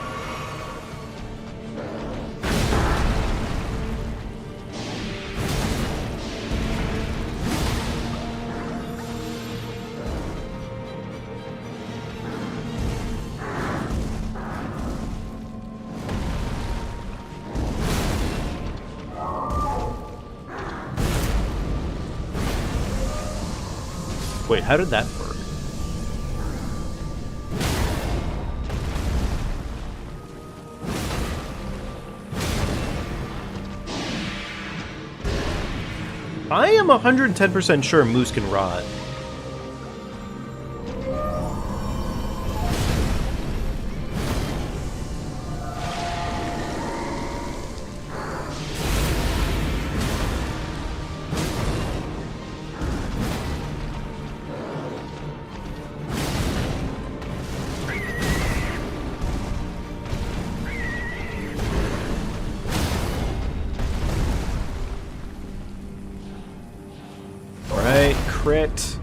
Wait, how did that work? I am 110% sure Moose can rot. Crit.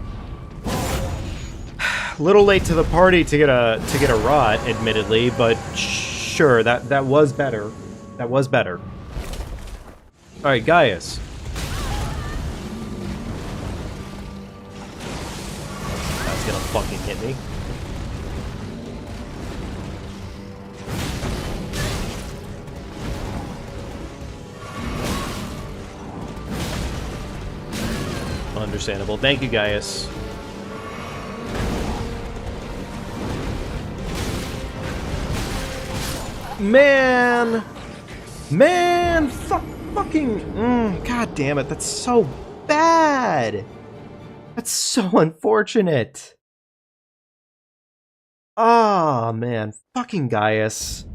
Little late to the party to get a rot, admittedly, but sure, that was better. That was better. All right, Gaius. That's gonna fucking hit me. Understandable. Thank you, Gaius. Man! Man! Fucking... God damn it, that's so bad! That's so unfortunate! Ah, oh, man. Fucking Gaius.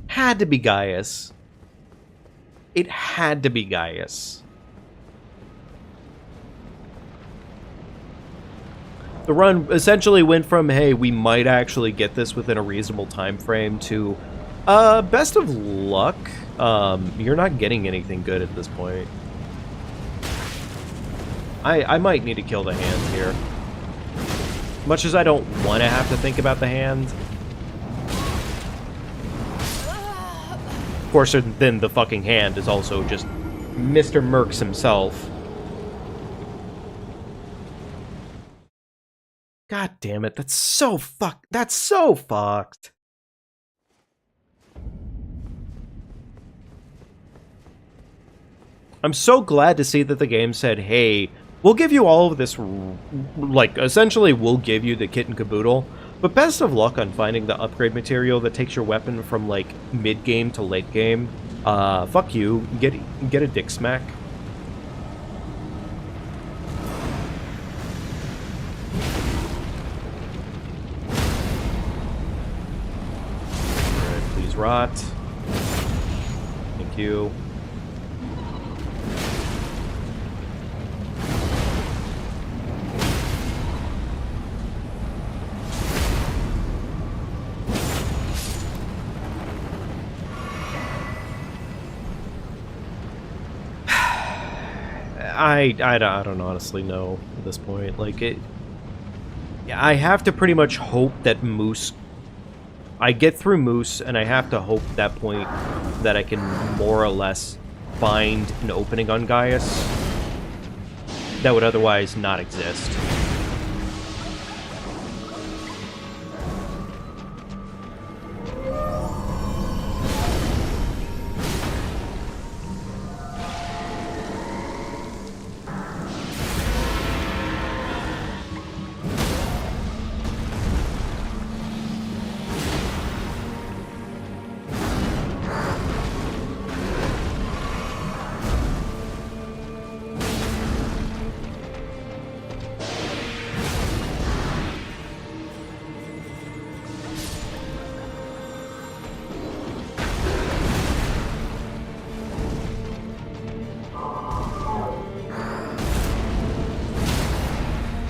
Had to be Gaius. It had to be Gaius. The run essentially went from, hey, we might actually get this within a reasonable time frame to, best of luck. You're not getting anything good at this point. I might need to kill the hand here. Much as I don't want to have to think about the hand. Of course, then the fucking hand is also just Mr. Mercs himself. God damn it, that's so fucked. I'm so glad to see that the game said, hey, we'll give you all of this, like, essentially we'll give you the kit and caboodle, but best of luck on finding the upgrade material that takes your weapon from, like, mid-game to late game. Fuck you, get a dick smack. Alright, please rot. Thank you. I don't honestly know at this point. Like, I have to pretty much hope that Moose... I get through Moose, and I have to hope at that point that I can more or less find an opening on Gaius that would otherwise not exist.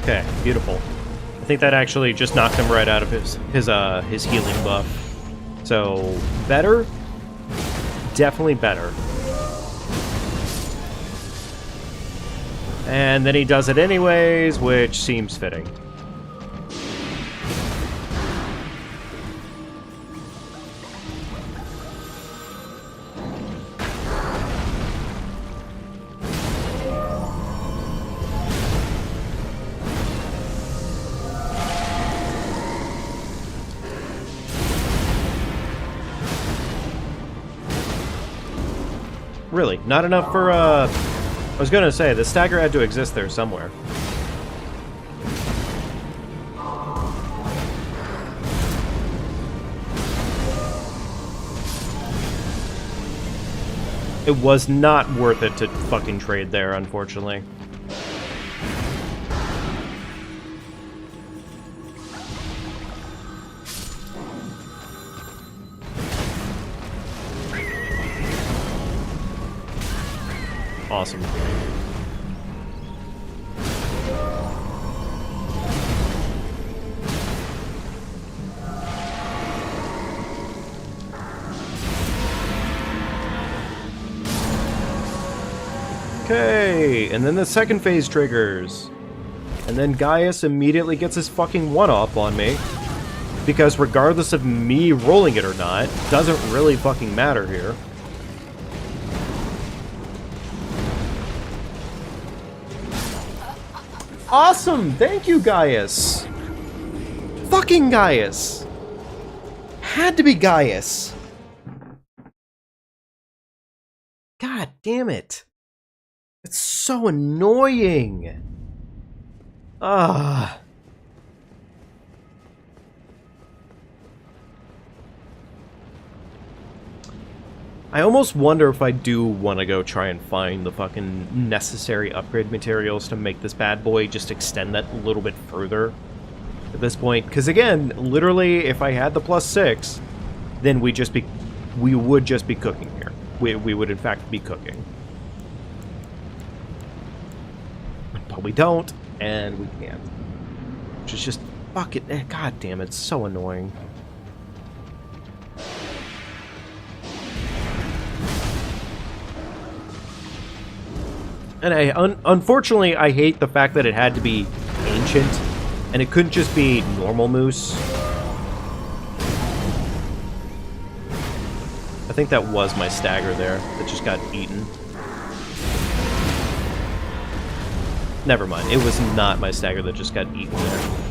Okay, beautiful. I think that actually just knocked him right out of his healing buff. So, better? Definitely better. And then he does it anyways, which seems fitting. Really, not enough for, I was gonna say, the stagger had to exist there somewhere. It was not worth it to fucking trade there, unfortunately. Awesome. Okay, and then the second phase triggers. And then Gaius immediately gets his fucking one-up on me. Because regardless of me rolling it or not, doesn't really fucking matter here. Awesome! Thank you, Gaius! Fucking Gaius! Had to be Gaius! God damn it! It's so annoying! Ah. I almost wonder if I do want to go try and find the fucking necessary upgrade materials to make this bad boy just extend that a little bit further at this point. Because again, literally, if I had the +6, then we would just be cooking here. We would in fact be cooking. But we don't, and we can't. which is just fucking... God damn it, it's so annoying. And unfortunately, I hate the fact that it had to be ancient, and it couldn't just be normal moose. I think that was my stagger there that just got eaten. Never mind, it was not my stagger that just got eaten there.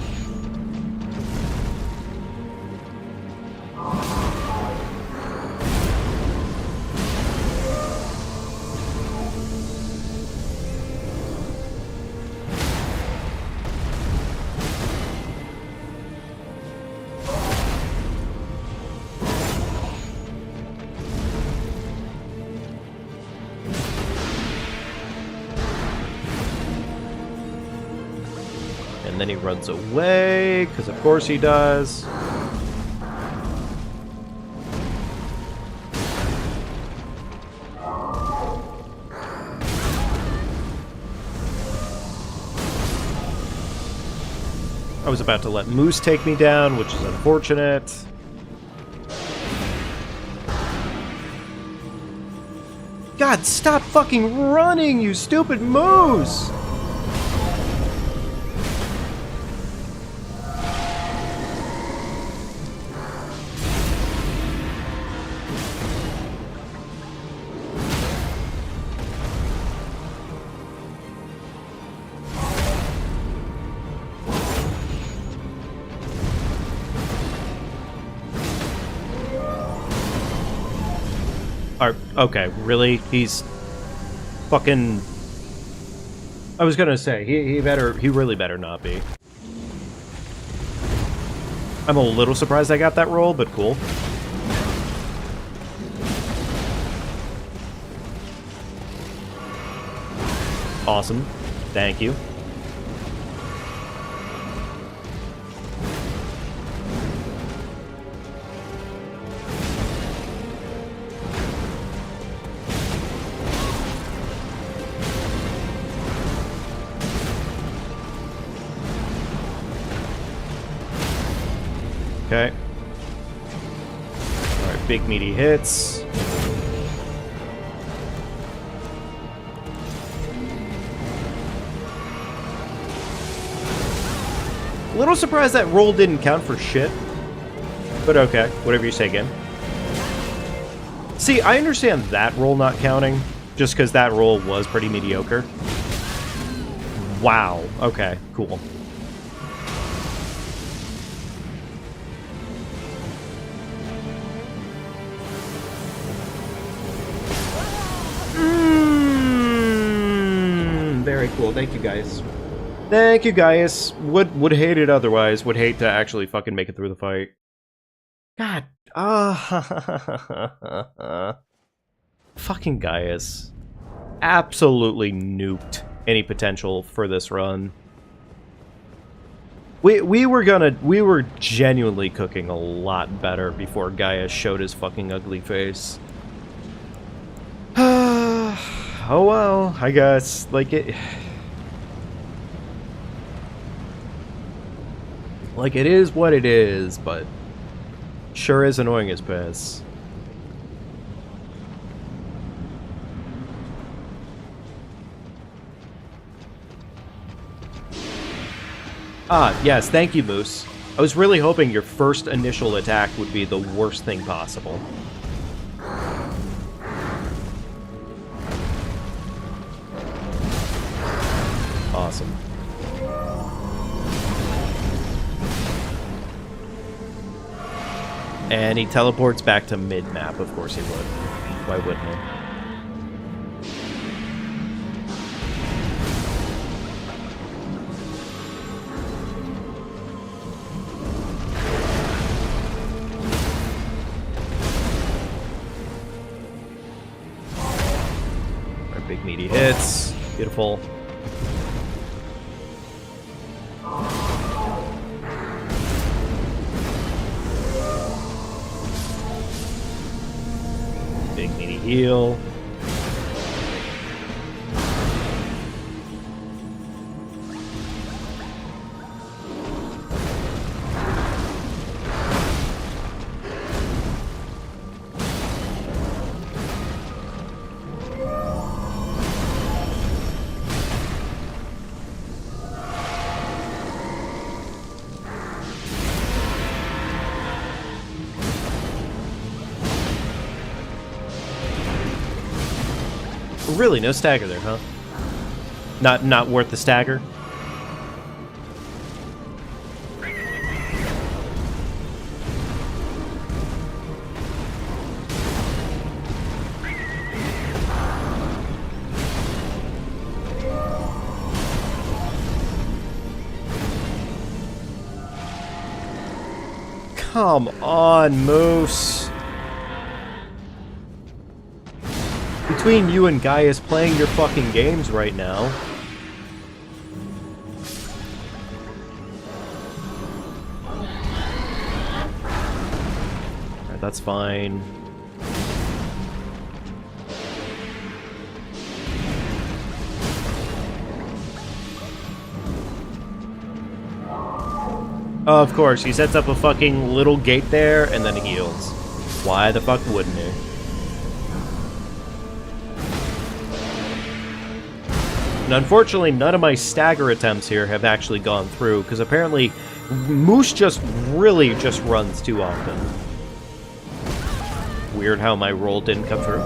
And then he runs away, because of course he does. I was about to let Moose take me down, which is unfortunate. God, stop fucking running, you stupid Moose! Okay, really? He's fucking... I was gonna say, he really better not be. I'm a little surprised I got that roll, but cool. Awesome. Thank you. Okay. Alright, big meaty hits. A little surprised that roll didn't count for shit. But okay, whatever you say again. See, I understand that roll not counting, just because that roll was pretty mediocre. Wow, okay, cool. Very cool. Thank you, guys. Thank you, guys. Would hate it otherwise. Would hate to actually fucking make it through the fight. God. Fucking Gaius. Absolutely nuked any potential for this run. We were genuinely cooking a lot better before Gaius showed his fucking ugly face. Oh well, I guess, like it is what it is, but sure is annoying as piss. Ah, yes, thank you, Moose. I was really hoping your first initial attack would be the worst thing possible. Awesome. And he teleports back to mid-map. Of course he would. Why wouldn't he? Our big meaty hits. Beautiful. Big meaty heal. Really, no stagger there, huh? Not worth the stagger? Come on, Moose. Between you and Gaius playing your fucking games right now. Alright, that's fine. Oh, of course, he sets up a fucking little gate there and then heals. Why the fuck wouldn't he? And unfortunately, none of my stagger attempts here have actually gone through, because apparently Moose just really just runs too often. Weird how my roll didn't come through.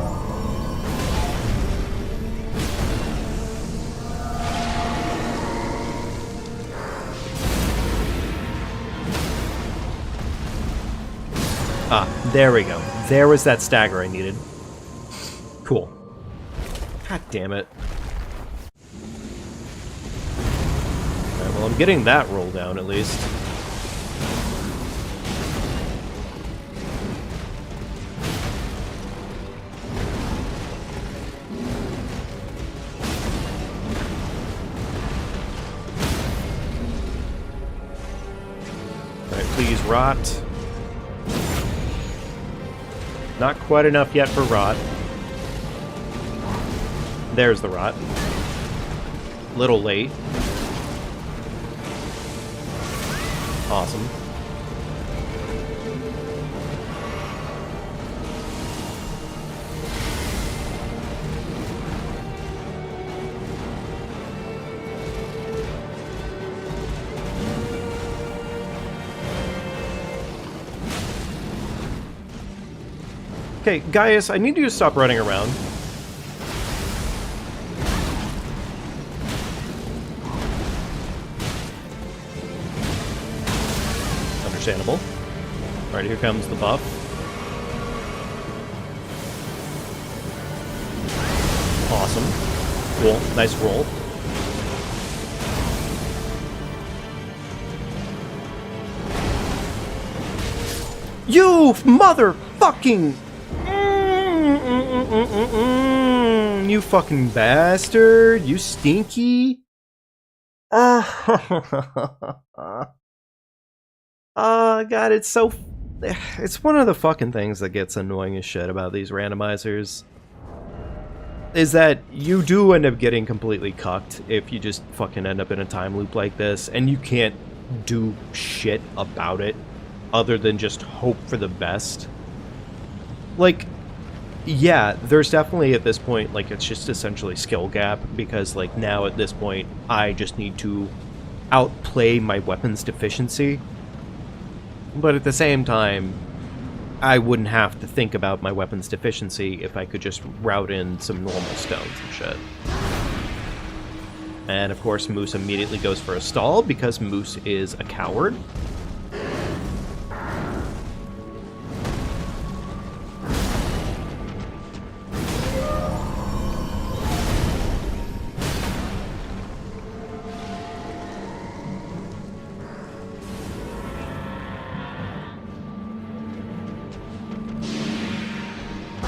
Ah, there we go. There was that stagger I needed. Cool. God damn it. Alright, well, I'm getting that roll down at least. Alright, please rot. Not quite enough yet for rot. There's the rot. Little late. Awesome. Okay, Gaius, I need you to stop running around. Understandable. Alright, here comes the buff. Awesome. Cool. Nice roll. You motherfucking... You fucking bastard. You stinky. God, it's so... It's one of the fucking things that gets annoying as shit about these randomizers. Is that you do end up getting completely cucked if you just fucking end up in a time loop like this, and you can't do shit about it other than just hope for the best. Like... Yeah, there's definitely at this point, like, it's just essentially skill gap, because, like, now at this point, I just need to outplay my weapons deficiency. But at the same time, I wouldn't have to think about my weapons deficiency if I could just route in some normal stones and shit. And of course, Moose immediately goes for a stall, because Moose is a coward.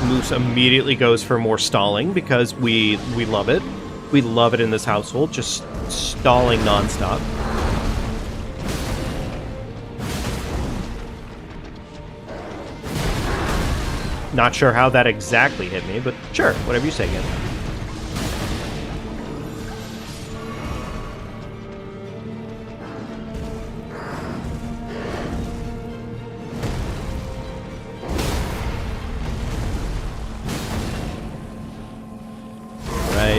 Moose immediately goes for more stalling because we love it. We love it in this household, just stalling nonstop. Not sure how that exactly hit me, but sure, whatever you say, again.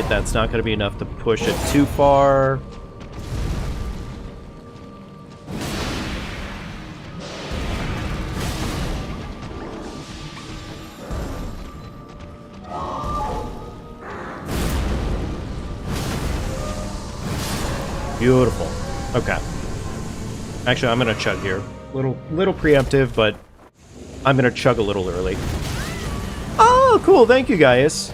That's not going to be enough to push it too far. Beautiful. Okay. Actually, I'm gonna chug here. Little preemptive, but I'm gonna chug a little early. Oh, cool. Thank you, Gaius.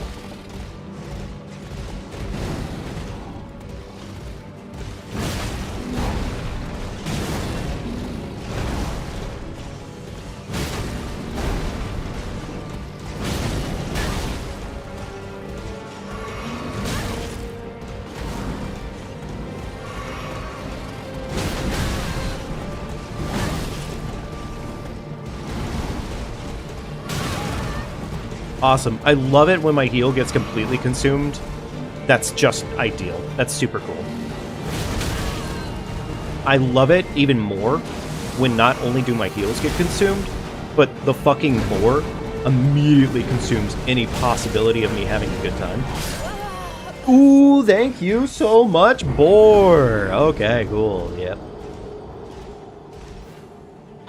Awesome. I love it when my heal gets completely consumed. That's just ideal. That's super cool. I love it even more when not only do my heals get consumed, but the fucking boar immediately consumes any possibility of me having a good time. Ooh, thank you so much, boar. Okay, cool. Yep.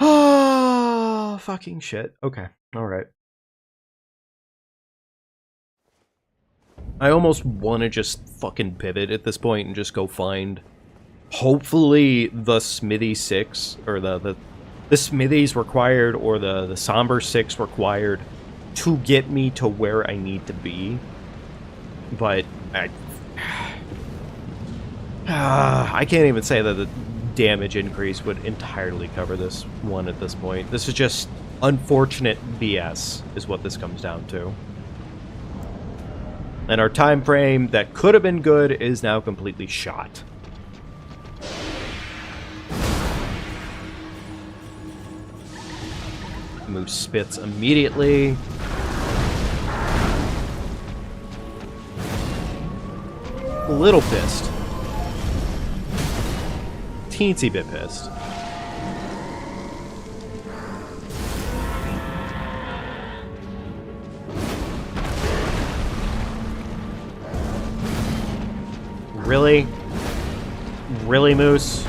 Ah, fucking shit. Okay. All right. I almost want to just fucking pivot at this point and just go find, hopefully, the Smithy 6, or the Smithies required, or the Somber 6 required to get me to where I need to be. But I can't even say that the damage increase would entirely cover this one at this point. This is just unfortunate BS, is what this comes down to. And our time frame that could have been good is now completely shot. Moose spits immediately. A little pissed. Teensy bit pissed. Really? Really, Moose?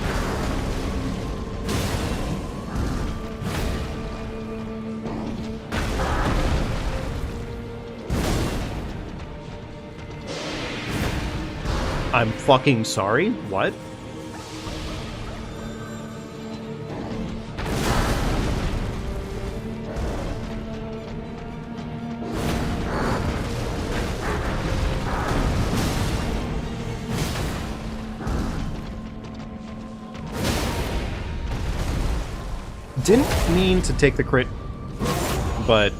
I'm fucking sorry? What? Didn't mean to take the crit, but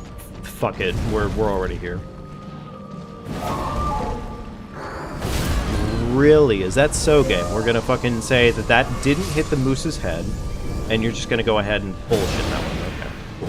fuck it, we're already here. Really? Is that so game? We're gonna fucking say that that didn't hit the moose's head, and you're just gonna go ahead and bullshit that one. Okay, cool.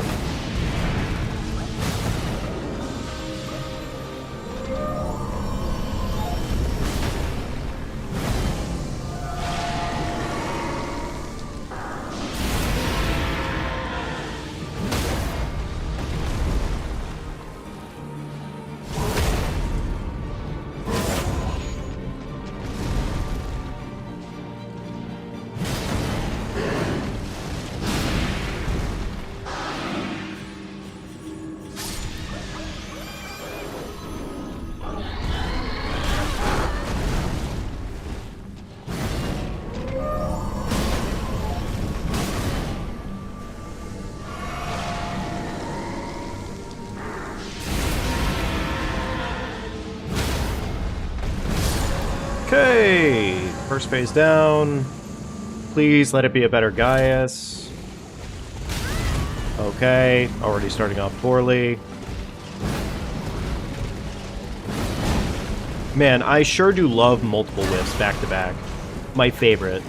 Okay, first phase down. Please let it be a better Gaius. Okay, already starting off poorly. Man, I sure do love multiple whiffs back to back. My favorite.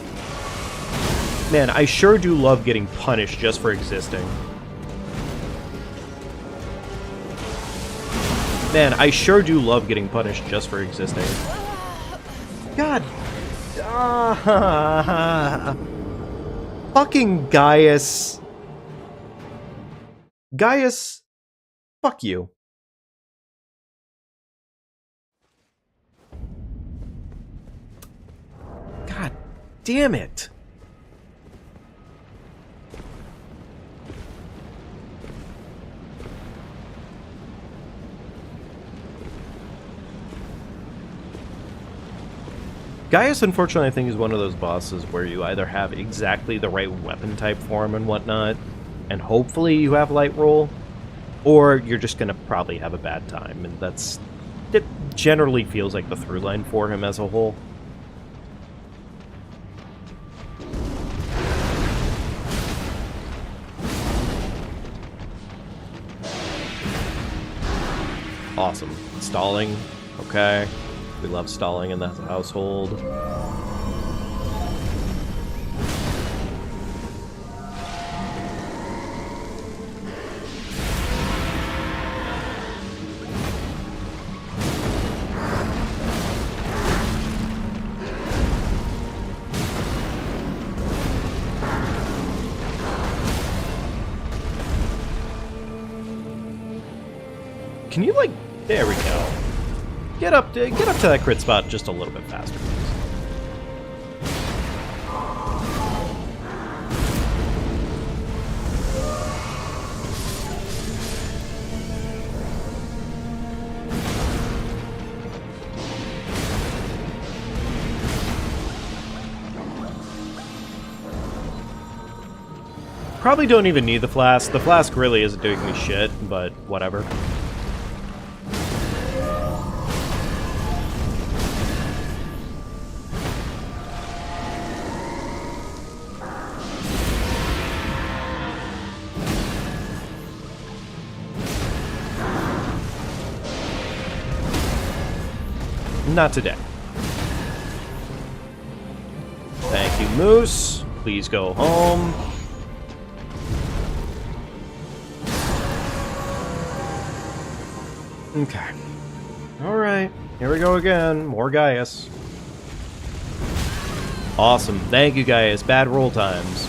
Man, I sure do love getting punished just for existing. Man, I sure do love getting punished just for existing. God. Fucking Gaius. Gaius, fuck you. God damn it. Gaius, unfortunately, I think is one of those bosses where you either have exactly the right weapon type for him and whatnot, and hopefully you have light roll, or you're just going to probably have a bad time, and it generally feels like the through line for him as a whole. Awesome. Stalling. Okay. We love stalling in the household. Can you, like, there we go. Get up to that crit spot just a little bit faster, please. Probably don't even need the flask. The flask really isn't doing me shit, but whatever. Not today. Thank you, Moose. Please go home. Okay. Alright. Here we go again. More Gaius. Awesome. Thank you, Gaius. Bad roll times.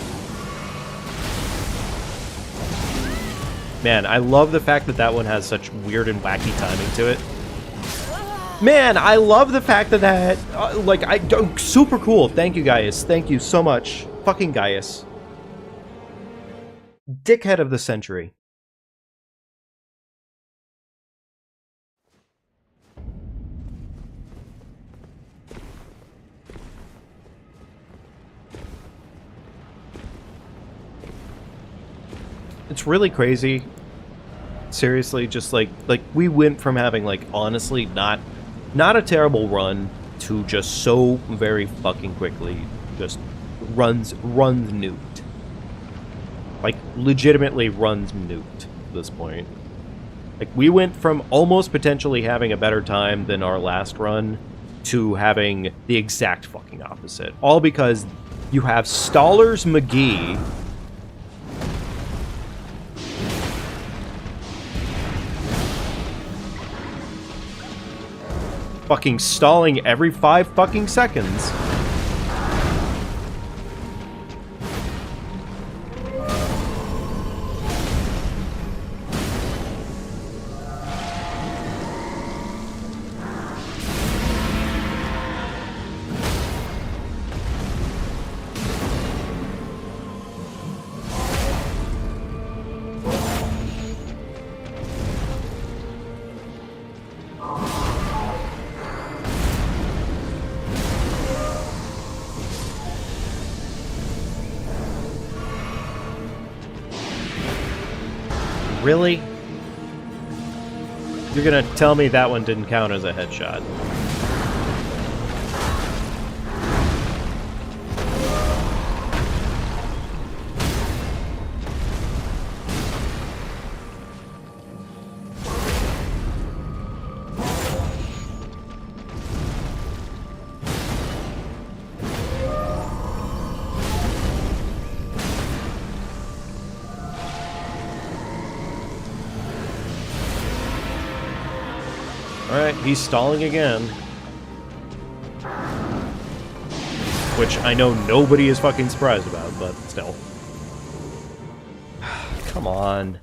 Man, I love the fact that that one has such weird and wacky timing to it. Man, I love the fact that super cool. Thank you, Gaius. Thank you so much. Fucking Gaius. Dickhead of the century. It's really crazy. Seriously, just like we went from having honestly not a terrible run to just so very fucking quickly just runs nuked. Like legitimately runs nuked at this point. Like we went from almost potentially having a better time than our last run to having the exact fucking opposite. All because you have Stallers McGee fucking stalling every 5 fucking seconds. Really? You're gonna tell me that one didn't count as a headshot? Alright, he's stalling again. Which I know nobody is fucking surprised about, but still. Come on.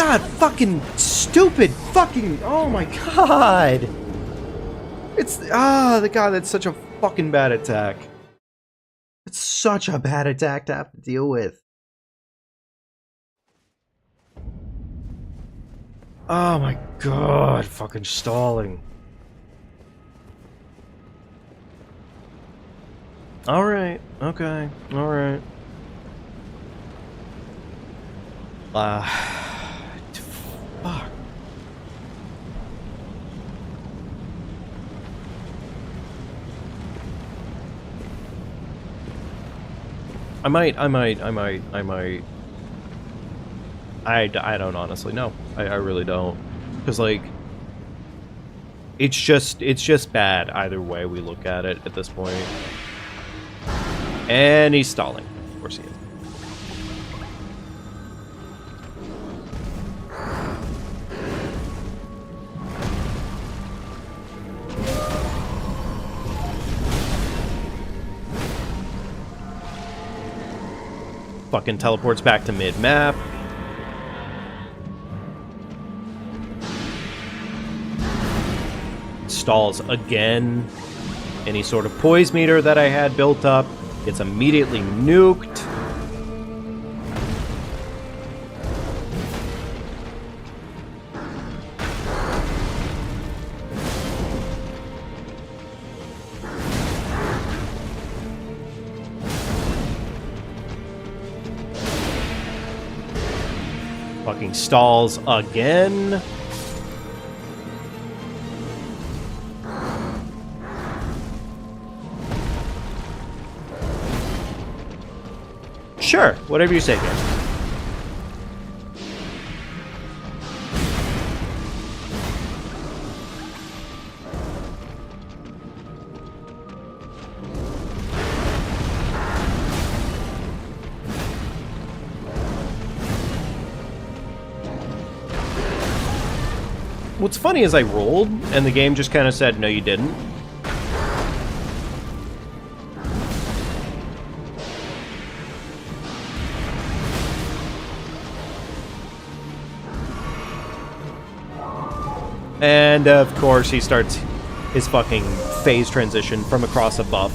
God, fucking stupid, fucking, oh my god. It's, God, that's such a fucking bad attack. It's such a bad attack to have to deal with. Oh my god, fucking stalling. Alright, okay, alright. Fuck. I don't honestly know. I really don't. Because, like, it's just bad either way we look at it at this point. And he's stalling. Of course he is. Fucking teleports back to mid-map. Stalls again. Any sort of poise meter that I had built up gets immediately nuked. Fucking stalls again. Sure, whatever you say, man. What's funny is I rolled, and the game just kind of said, no, you didn't. And, of course, he starts his fucking phase transition from across a buff.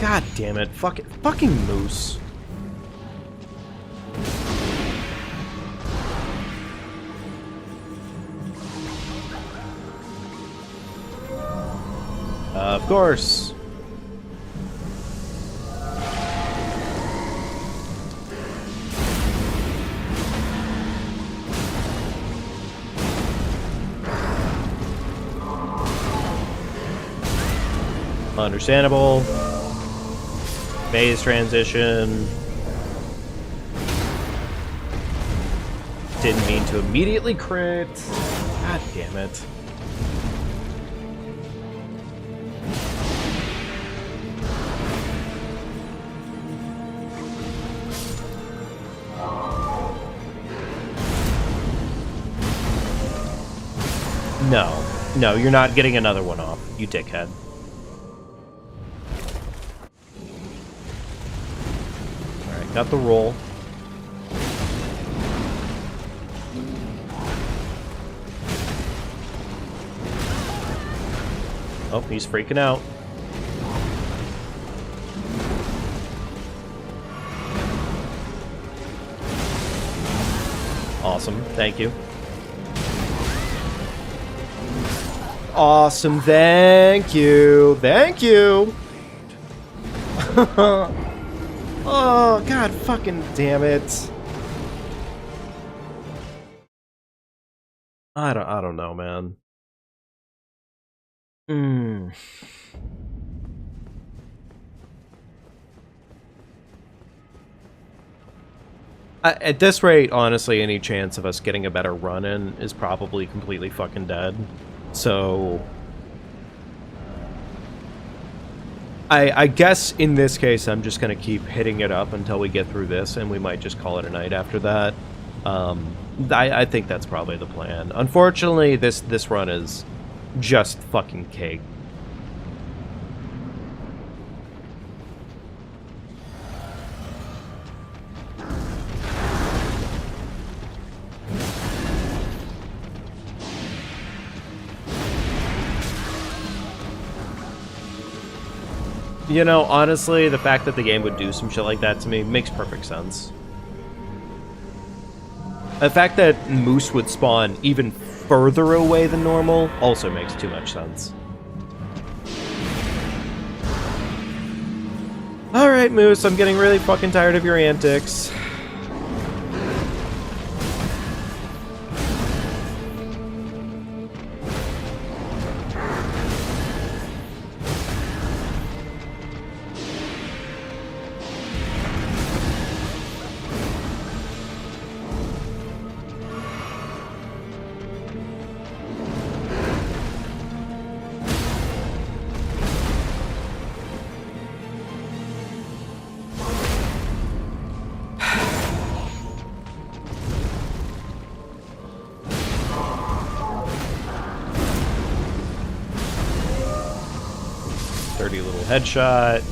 God damn it. Fucking moose. Of course. Understandable. Phase transition. Didn't mean to immediately crit. God damn it. No, you're not getting another one off, you dickhead. Alright, got the roll. Oh, he's freaking out. Awesome, thank you. Awesome, thank you. Thank you. Oh, god fucking damn it. I don't know, man. At this rate, honestly, any chance of us getting a better run in is probably completely fucking dead. So I guess in this case, I'm just going to keep hitting it up until we get through this, and we might just call it a night after that. I think that's probably the plan. Unfortunately, this run is just fucking cake. You know, honestly, the fact that the game would do some shit like that to me makes perfect sense. The fact that moose would spawn even further away than normal also makes too much sense. Alright, Moose, I'm getting really fucking tired of your antics. Dirty little headshot.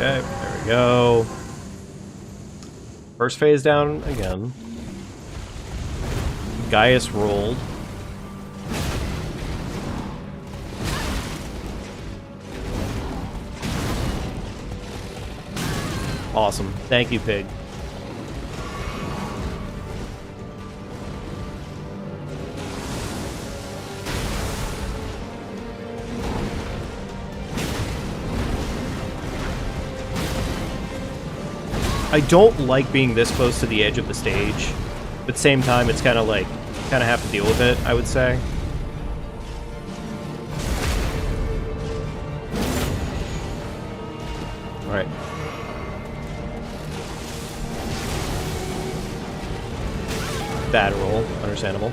Okay, there we go. First phase down again. Gaius rolled. Awesome. Thank you, Pig. I don't like being this close to the edge of the stage, but at the same time, it's kind of like, kind of have to deal with it, I would say. Alright. Bad roll, understandable.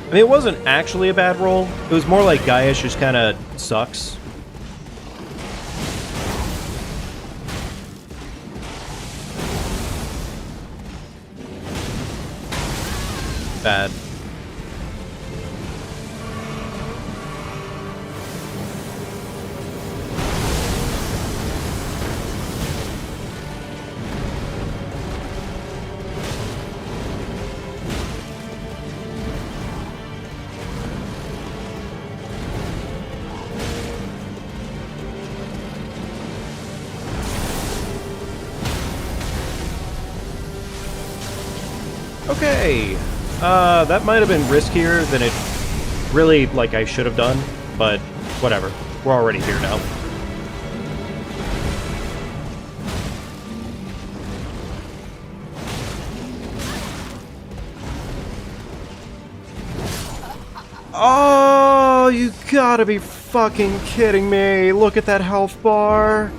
I mean, it wasn't actually a bad roll. It was more like Gaius just kind of sucks. Bad. Okay. That might have been riskier than it really, like, I should have done, but whatever. We're already here now. Oh, you gotta be fucking kidding me. Look at that health bar.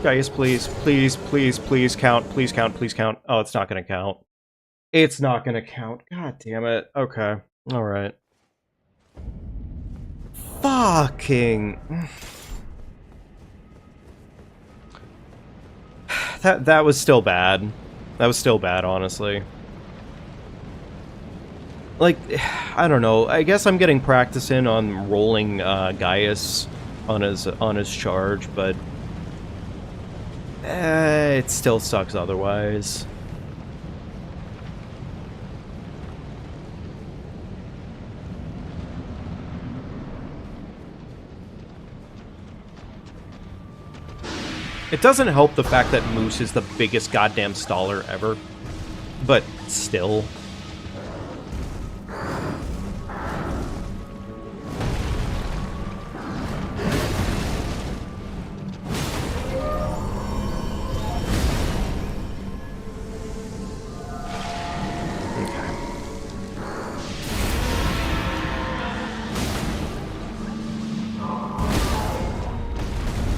Guys, please, please, please, please count. Please count, please count. Oh, it's not gonna count. It's not gonna count. God damn it. Okay. Alright. Fucking... That was still bad. That was still bad, honestly. Like, I don't know. I guess I'm getting practice in on rolling Gaius on his charge, but... it still sucks otherwise. It doesn't help the fact that Moose is the biggest goddamn staller ever, but still.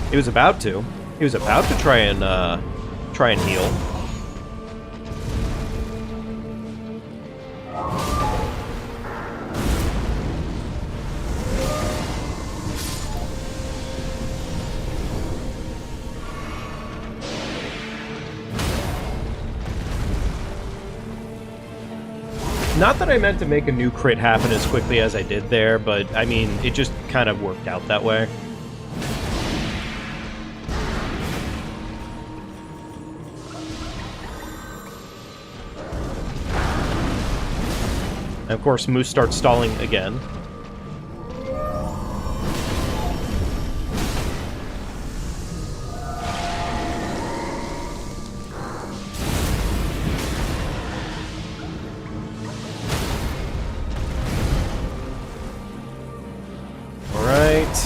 He was about to. He was about to try and heal. Not that I meant to make a new crit happen as quickly as I did there, but I mean, it just kind of worked out that way. And of course, Moose starts stalling again. Alright,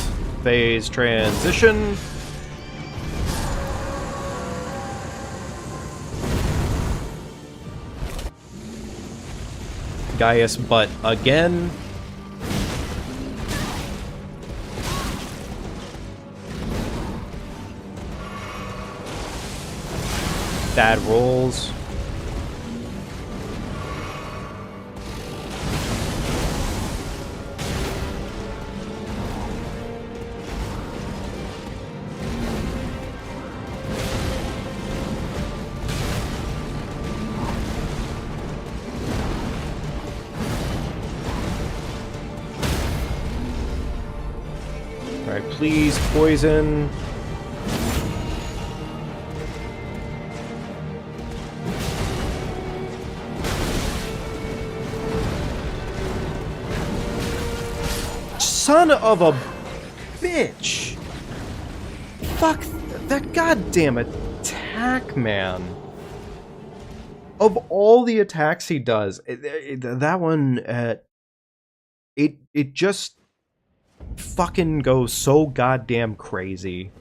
phase transition. Gaius butt again. Bad rolls. Alright, please, poison. Son of a bitch! Fuck that goddamn attack, man. Of all the attacks he does, that one, it just fucking goes so goddamn crazy.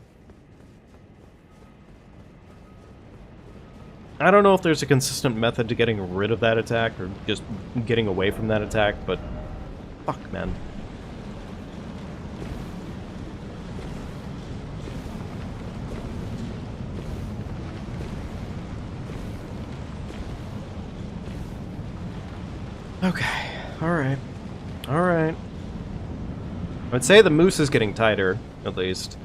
I don't know if there's a consistent method to getting rid of that attack or just getting away from that attack, but fuck, man. Okay, alright. Alright. I'd say the moose is getting tighter, at least.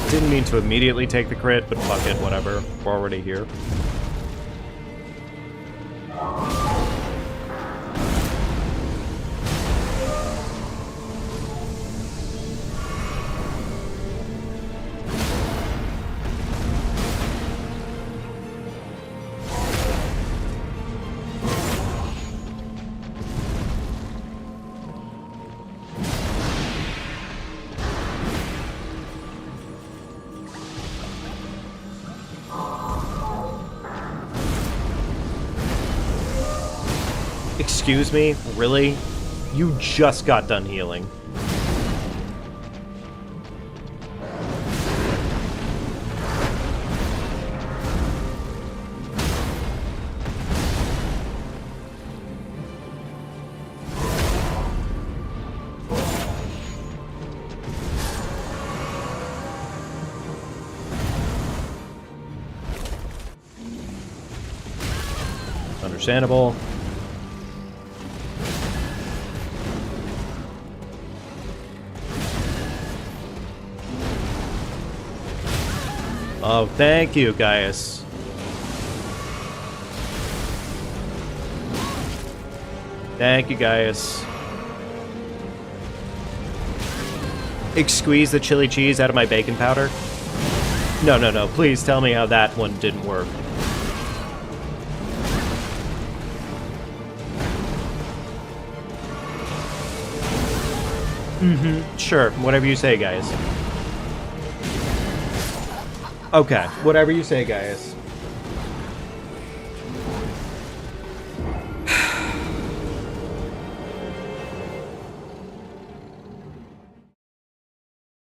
Didn't mean to immediately take the crit, but fuck it, whatever. We're already here. Excuse me? Really? You just got done healing. Understandable. Oh, thank you, Gaius. Thank you, Gaius. Squeeze the chili cheese out of my bacon powder? No, no, no. Please tell me how that one didn't work. Mm-hmm. Sure. Whatever you say, guys. Okay. Whatever you say, guys.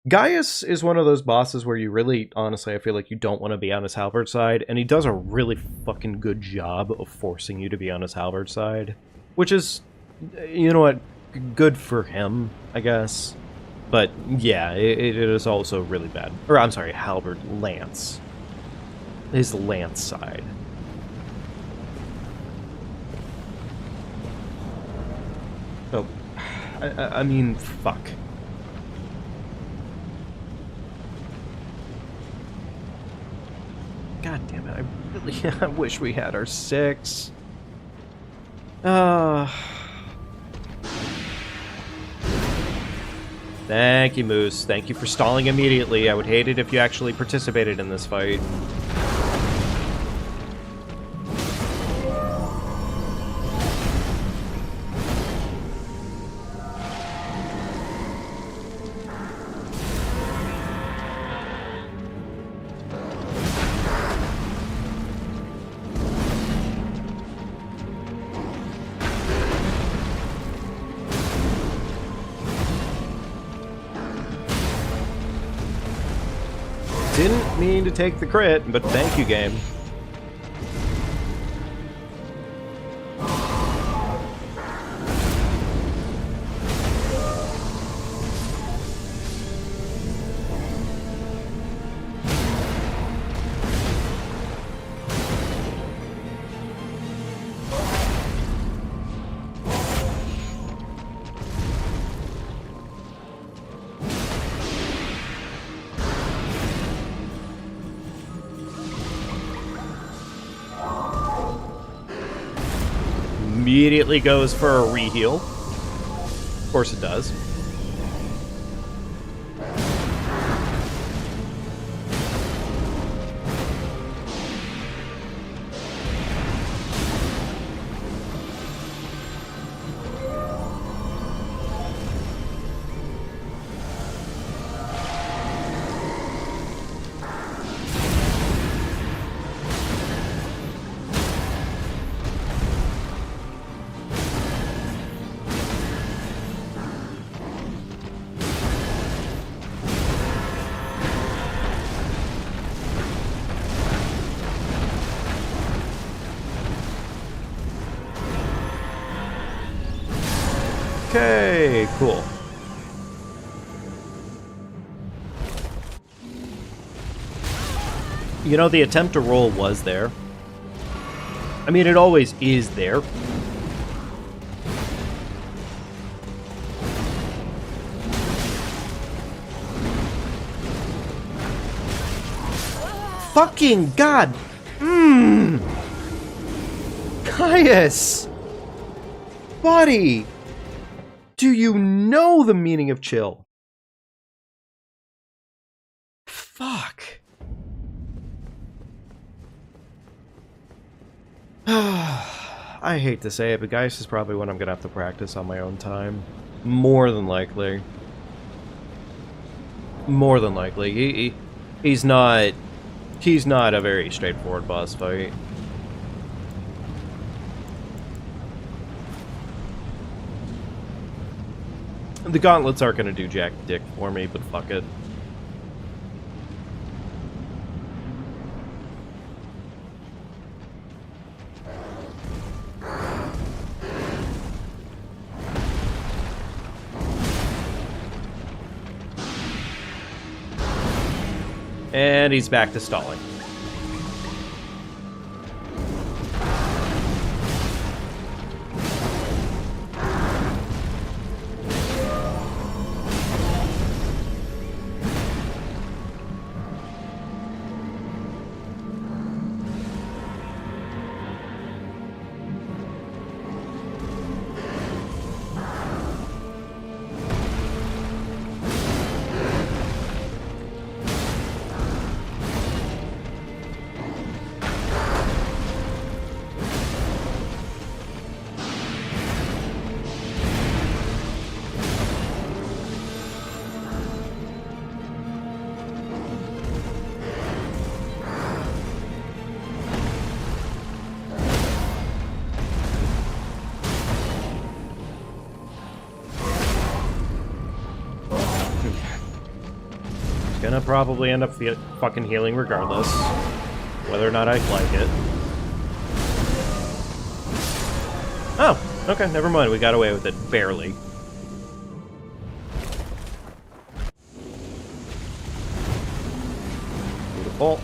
Gaius is one of those bosses where you really, honestly, I feel like you don't want to be on his halberd side, and he does a really fucking good job of forcing you to be on his halberd side. Which is, you know what, good for him, I guess. But, yeah, it is also really bad. Or, I'm sorry, halberd, lance. His lance side. So, I mean, fuck. God damn it, I really I wish we had our 6. Thank you, Moose. Thank you for stalling immediately. I would hate it if you actually participated in this fight. Didn't mean to take the crit, but thank you, game. Immediately goes for a reheal. Of course it does. Okay, cool. You know, the attempt to roll was there. I mean, it always is there. Fucking God! Caius! Buddy! Do you know the meaning of chill? Fuck. I hate to say it, but Gaius is probably what I'm gonna have to practice on my own time. More than likely. More than likely. He's not a very straightforward boss fight. The gauntlets aren't gonna do jack dick for me, but fuck it. And he's back to stalling. gonna probably end up fucking healing regardless, whether or not I like it. Oh, okay, never mind. We got away with it. Barely. Beautiful.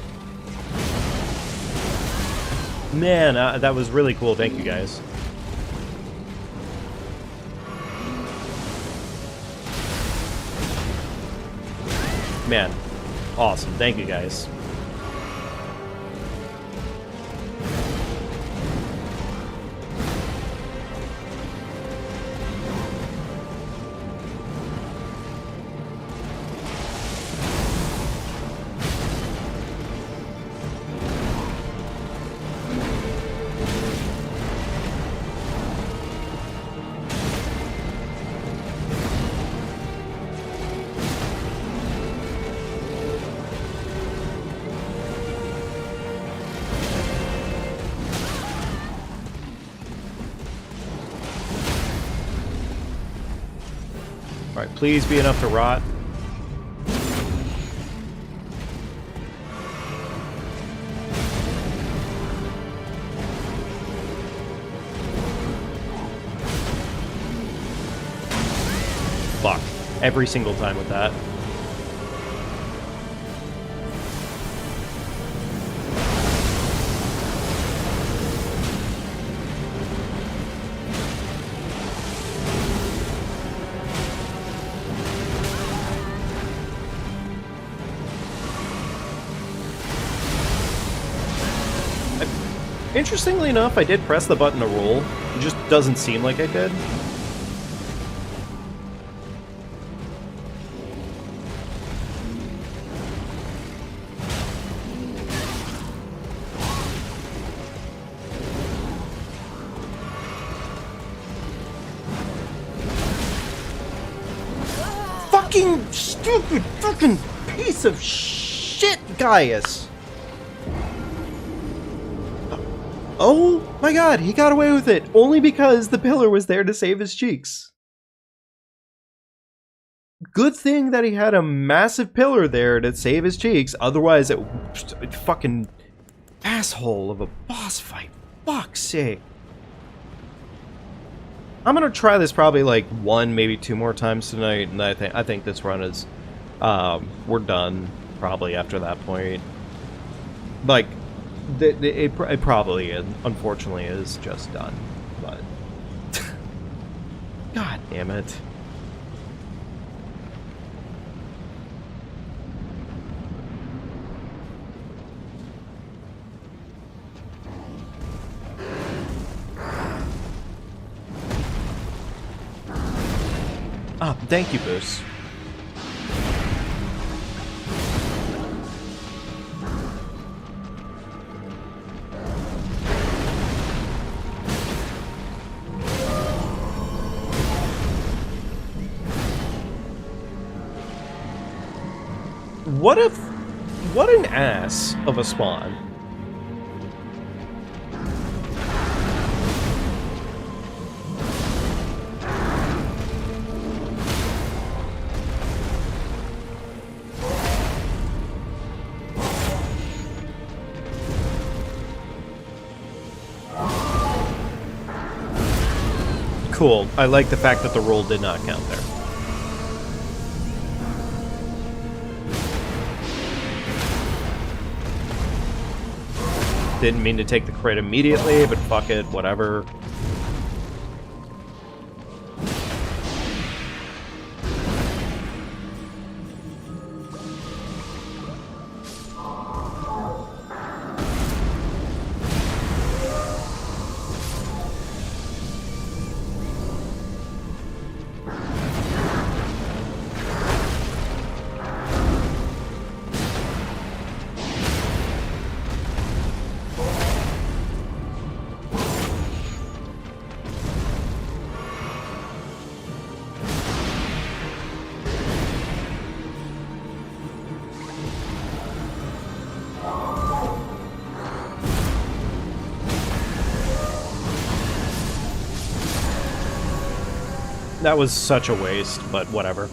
Man, that was really cool. Thank you, guys. Man, awesome. Thank you, guys. Alright, please be enough to rot. Fuck. Every single time with that. Interestingly enough, I did press the button to roll. It just doesn't seem like I did. Fucking stupid fucking piece of shit, Gaius! Oh my god, he got away with it, only because the pillar was there to save his cheeks. Good thing that he had a massive pillar there to save his cheeks, otherwise it fucking asshole of a boss fight. Fuck's sake. I'm gonna try this probably like 1, maybe 2 more times tonight, and I think this run is we're done probably after that point. Like it probably is, unfortunately is just done, but god damn it. Ah, thank you, Boos. What an ass of a spawn. Cool. I like the fact that the roll did not count there. Didn't mean to take the crit immediately, but fuck it, whatever. That was such a waste, but whatever.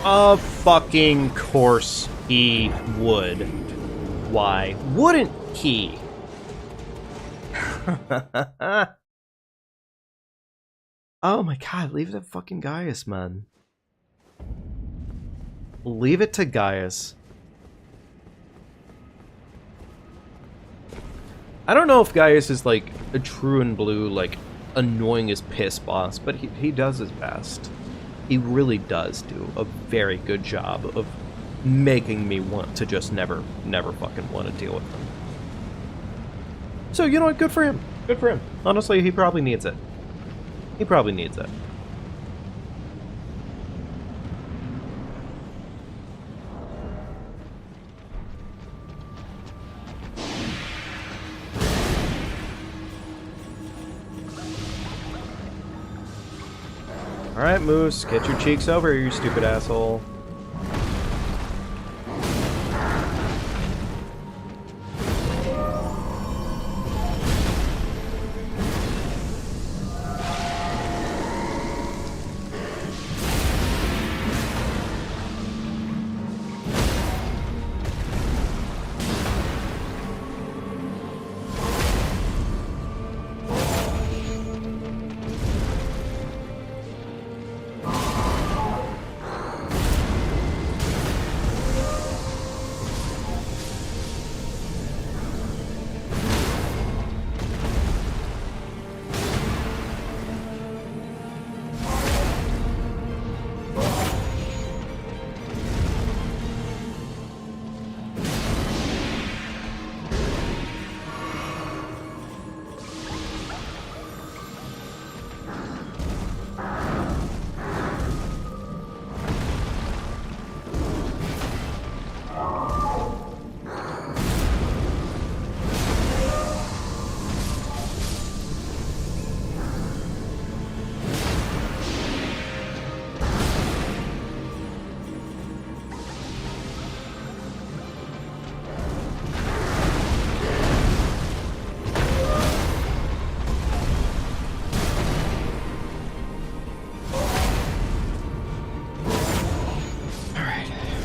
Of fucking course he would. Why wouldn't he? Oh my god, leave it to fucking Gaius, man. Leave it to Gaius. I don't know if Gaius is like a true and blue, like, annoying as piss boss, but he does his best. He really does do a very good job of making me want to just never fucking want to deal with him. So, you know what? Good for him. Good for him. Honestly, he probably needs it. He probably needs it. Alright, Moose, get your cheeks over here, you stupid asshole.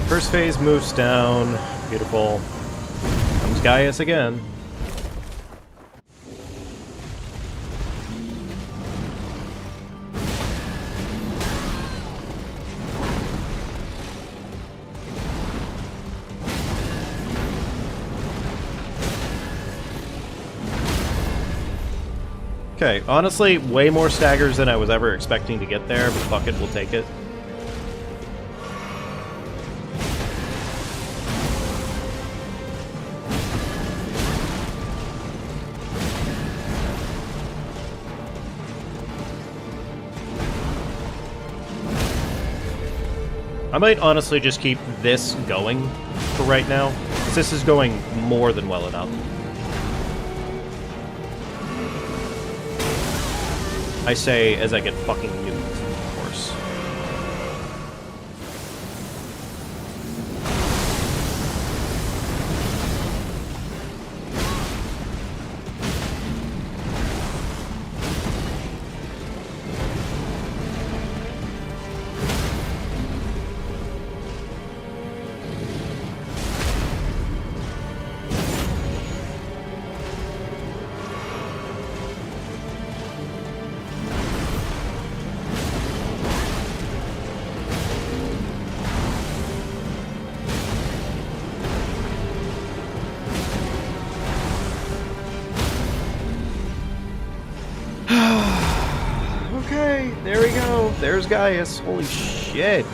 First phase moves down. Beautiful. Comes Gaius again. Okay, honestly, way more staggers than I was ever expecting to get there, but fuck it, we'll take it. I might honestly just keep this going for right now, because this is going more than well enough. I say as I get fucking nuked, of course. Okay, there we go. There's Gaius. Holy shit.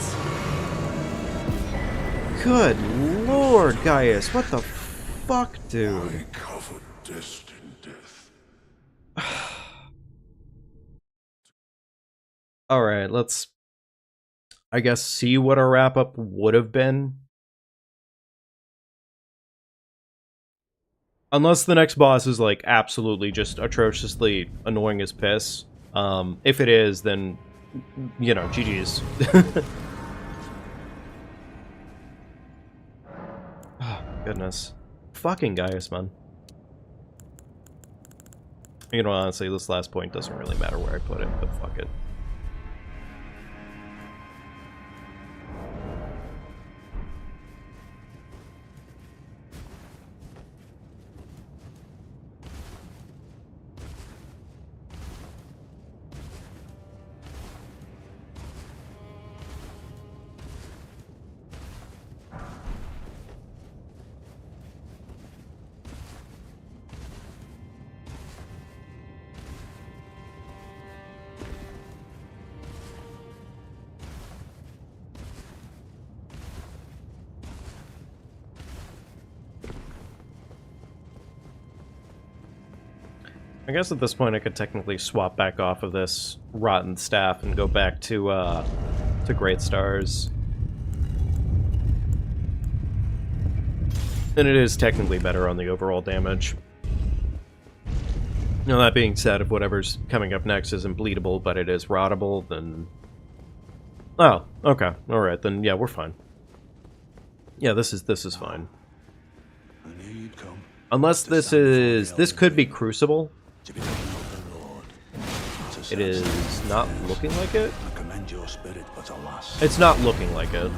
Good lord, Gaius. What the fuck, dude? I covered destined death. Alright, let's, I guess, see what a wrap-up would have been. Unless the next boss is, like, absolutely just atrociously annoying as piss. If it is, then, you know, GG's. Oh, goodness. Fucking Gaius, man. You know, honestly, this last point doesn't really matter where I put it, but fuck it. I guess at this point I could technically swap back off of this rotten staff and go back to Great Stars. And it is technically better on the overall damage. Now that being said, if whatever's coming up next isn't bleedable, but it is rottable, then... Oh, okay. Alright, then yeah, we're fine. Yeah, this is fine. Unless this could be Crucible. It is not looking like it. It's not looking like it.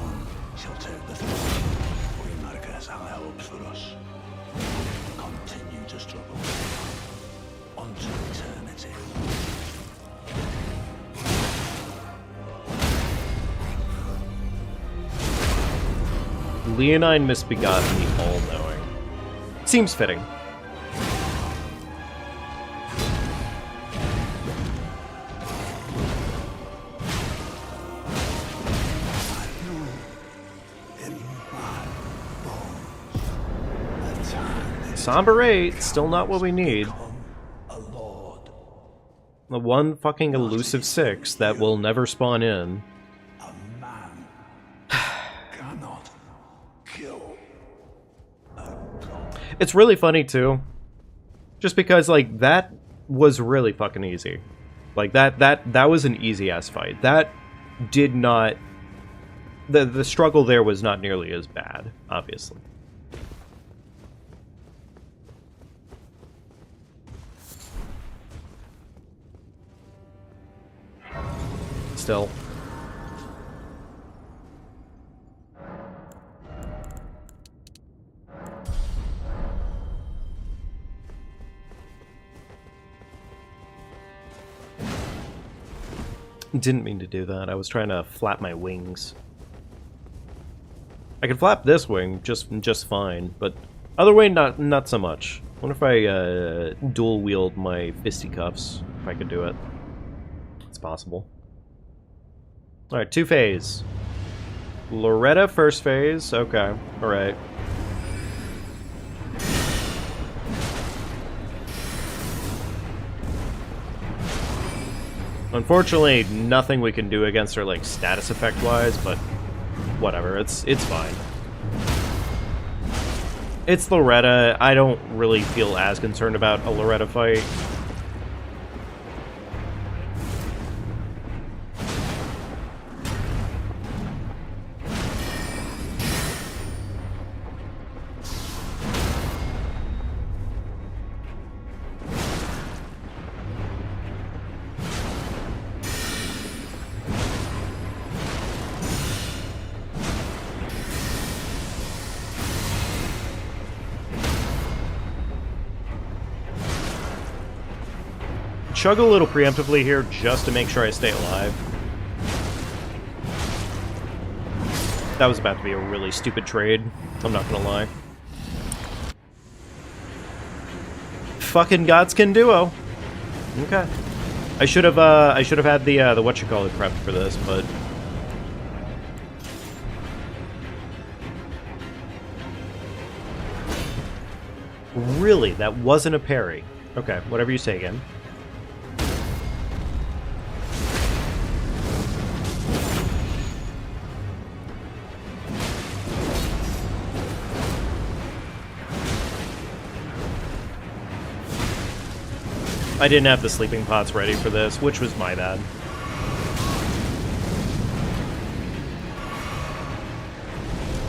Continue to struggle unto eternity. Leonine Misbegotten, the All-Knowing. Seems fitting. Somber 8, still not what we need. The one fucking elusive 6 that will never spawn in. It's really funny too. Just because like that was really fucking easy. Like that was an easy ass fight. That did not the struggle there was not nearly as bad, obviously. Still. Didn't mean to do that. I was trying to flap my wings. I can flap this wing just fine, but other way not so much. I wonder if I dual wield my fisticuffs, if I could do it. It's possible. Alright, 2 phase. Loretta first phase. Okay, alright. Unfortunately, nothing we can do against her, like, status effect-wise, but whatever, it's fine. It's Loretta. I don't really feel as concerned about a Loretta fight. Chug a little preemptively here just to make sure I stay alive. That was about to be a really stupid trade, I'm not gonna lie. Fucking Godskin duo. Okay. I should have had the whatchamacallit prepped for this, but really, that wasn't a parry. Okay, whatever you say again. I didn't have the sleeping pots ready for this, which was my bad.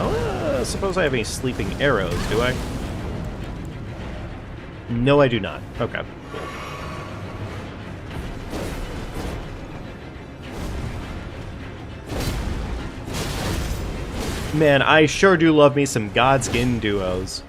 I suppose I have any sleeping arrows, do I? No, I do not. Okay. Man, I sure do love me some Godskin duos.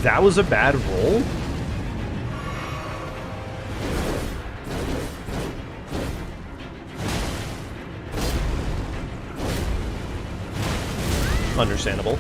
That was a bad roll? Understandable.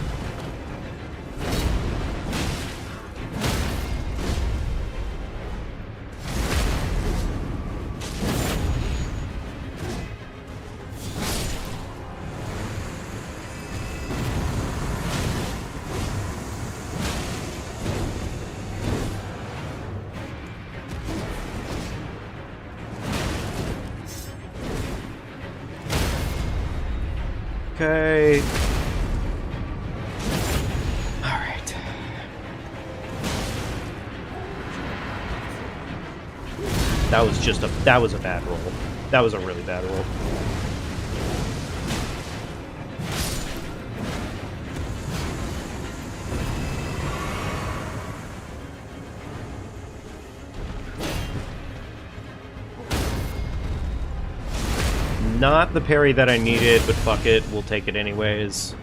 Okay. Alright. That was a bad roll. That was a really bad roll. Not the parry that I needed, but fuck it, we'll take it anyways.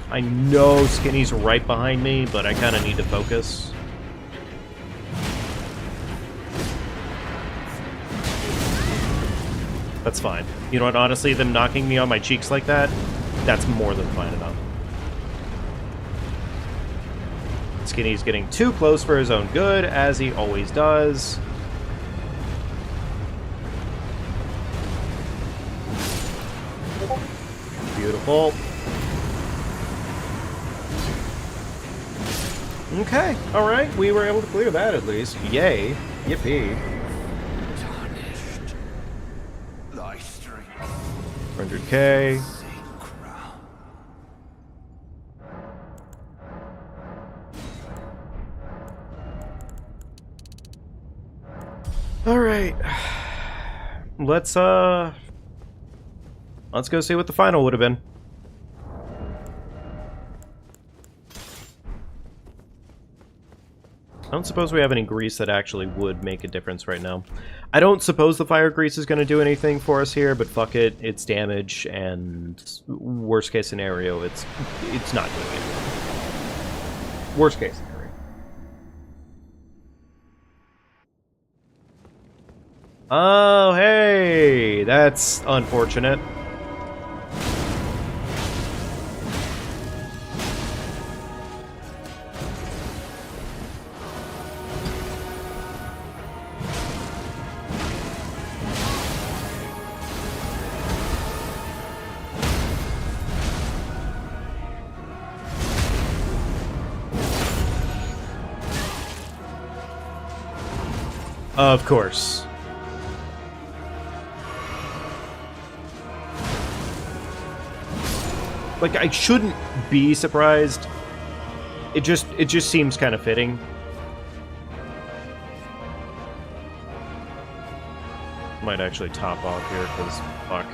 I know Skinny's right behind me, but I kind of need to focus. That's fine. You know what, honestly, them knocking me on my cheeks like that, that's more than fine enough. Skinny's getting too close for his own good, as he always does. Beautiful. Okay, alright, we were able to clear that at least. Yay. Yippee. 100k. Alright. Let's go see what the final would have been. I don't suppose we have any grease that actually would make a difference right now. I don't suppose the fire grease is going to do anything for us here, but fuck it, it's damage, and worst case scenario, it's not doing anything. Worst case scenario. Oh, hey! That's unfortunate. Of course. Like, I shouldn't be surprised. It just seems kind of fitting. Might actually top off here, because fuck.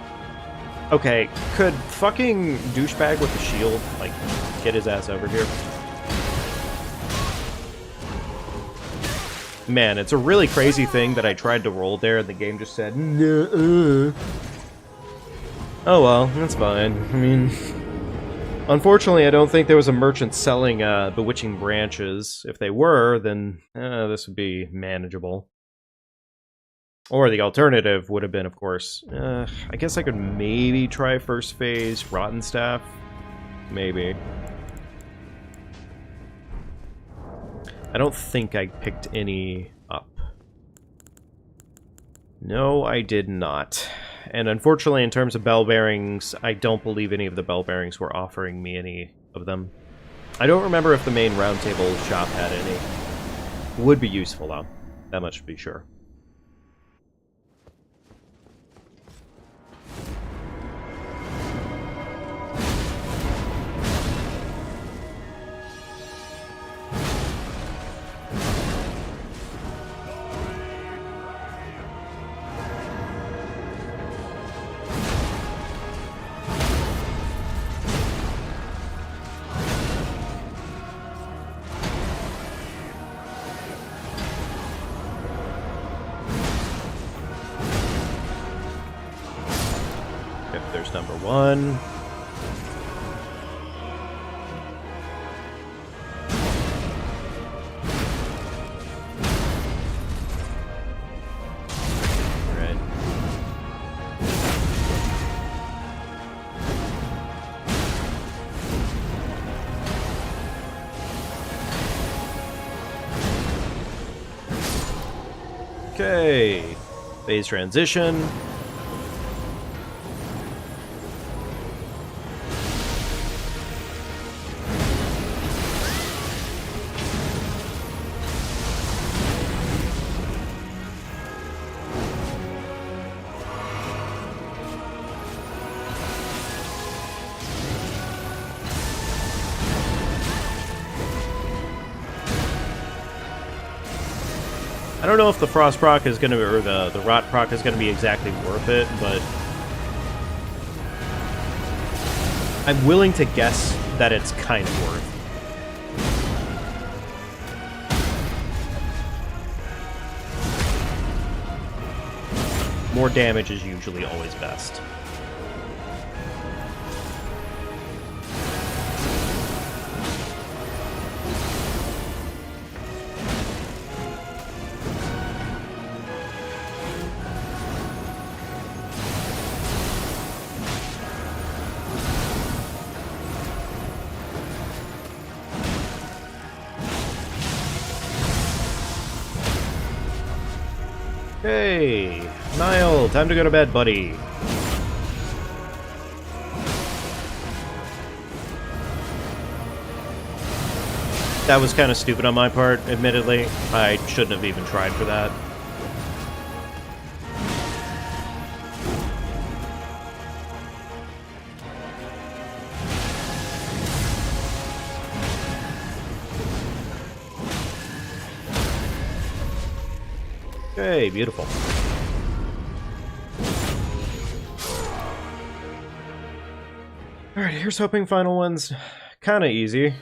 Okay, could fucking douchebag with the shield, like, get his ass over here? Man, it's a really crazy thing that I tried to roll there and the game just said, "Nuh-uh." Oh well, that's fine. I mean, unfortunately, I don't think there was a merchant selling bewitching branches. If they were, then this would be manageable. Or the alternative would have been, of course, I guess I could maybe try first phase Rotten Staff. Maybe. I don't think I picked any up. No, I did not. And unfortunately, in terms of bell bearings, I don't believe any of the bell bearings were offering me any of them. I don't remember if the main roundtable shop had any. Would be useful, though. That much to be sure. There's number one. Right. Okay. Phase transition. don't know if the frost proc is gonna, or the rot proc is gonna be exactly worth it, but I'm willing to guess that it's kind of worth. More damage is usually always best. Hey, Niall, time to go to bed, buddy. That was kind of stupid on my part, admittedly. I shouldn't have even tried for that. Okay, beautiful. Alright, here's hoping final one's kind of easy.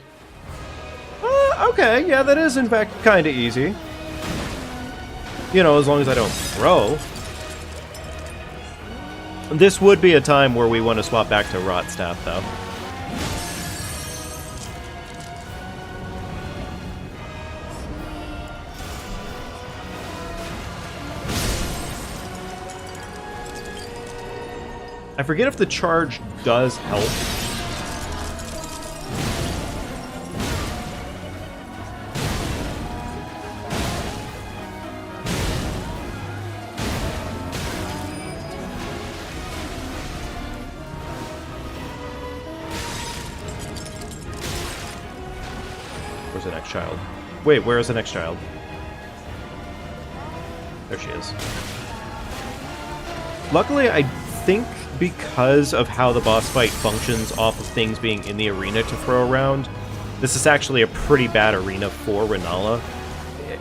Okay, yeah, that is in fact kind of easy. You know, as long as I don't throw. This would be a time where we want to swap back to Rot Staff, though. I forget if the charge does help. Where's the next child? Wait, where is the next child? There she is. Luckily, I think because of how the boss fight functions off of things being in the arena to throw around, this is actually a pretty bad arena for Renala.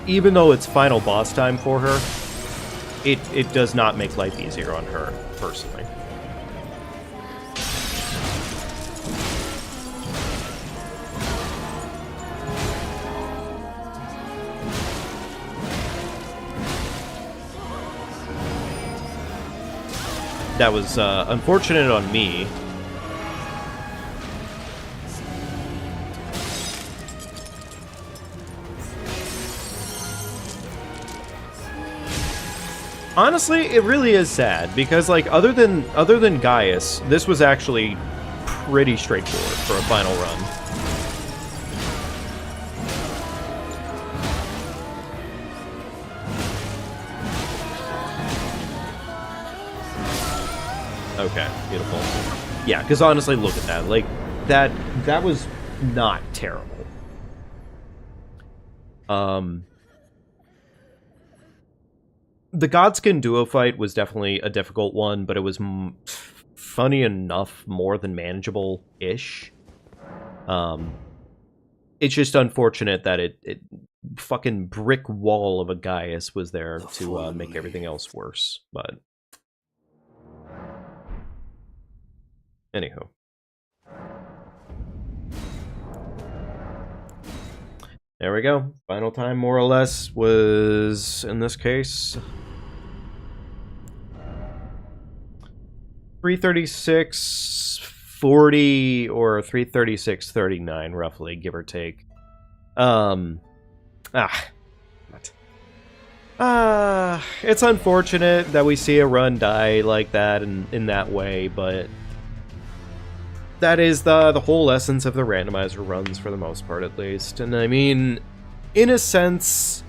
Even though it's final boss time for her, it does not make life easier on her, personally. That was unfortunate on me. Honestly, it really is sad because, like, other than Gaius, this was actually pretty straightforward for a final run. Okay, beautiful. Yeah, because honestly, look at that. Like, that was not terrible. The Godskin duo fight was definitely a difficult one, but it was funny enough, more than manageable-ish. It's just unfortunate that it fucking brick wall of a Gaius was there to make everything else worse, but... Anywho. There we go. Final time, more or less, was, in this case... 336.40 or 336.39, roughly, give or take. It's unfortunate that we see a run die like that in that way, but... that is the whole essence of the randomizer runs, for the most part, at least. And I mean, in a sense,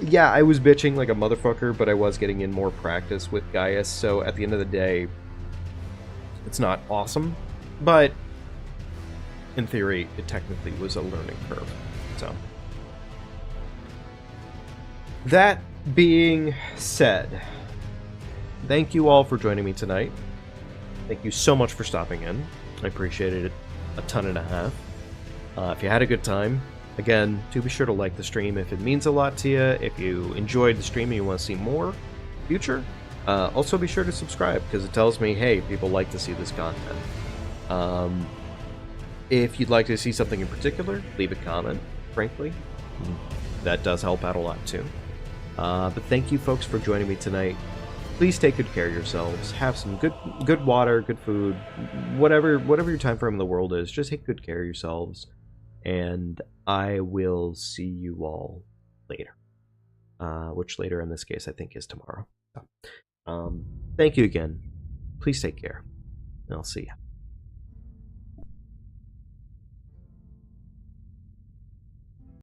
yeah, I was bitching like a motherfucker, but I was getting in more practice with Gaius, so at the end of the day, it's not awesome, but in theory, it technically was a learning curve, so. That being said, thank you all for joining me tonight. Thank you so much for stopping in. I appreciated it a ton and a half. If you had a good time, Again, do be sure to like the stream if it means a lot to you. If you enjoyed the stream and you want to see more future, also be sure to subscribe because it tells me, hey, people like to see this content. If you'd like to see something in particular, leave a comment, frankly. That does help out a lot too. But thank you folks for joining me tonight. Please take good care of yourselves. Have some good water, good food, whatever your time frame in the world is. Just take good care of yourselves. And I will see you all later. Which later in this case I think is tomorrow. Thank you again. Please take care. And I'll see you.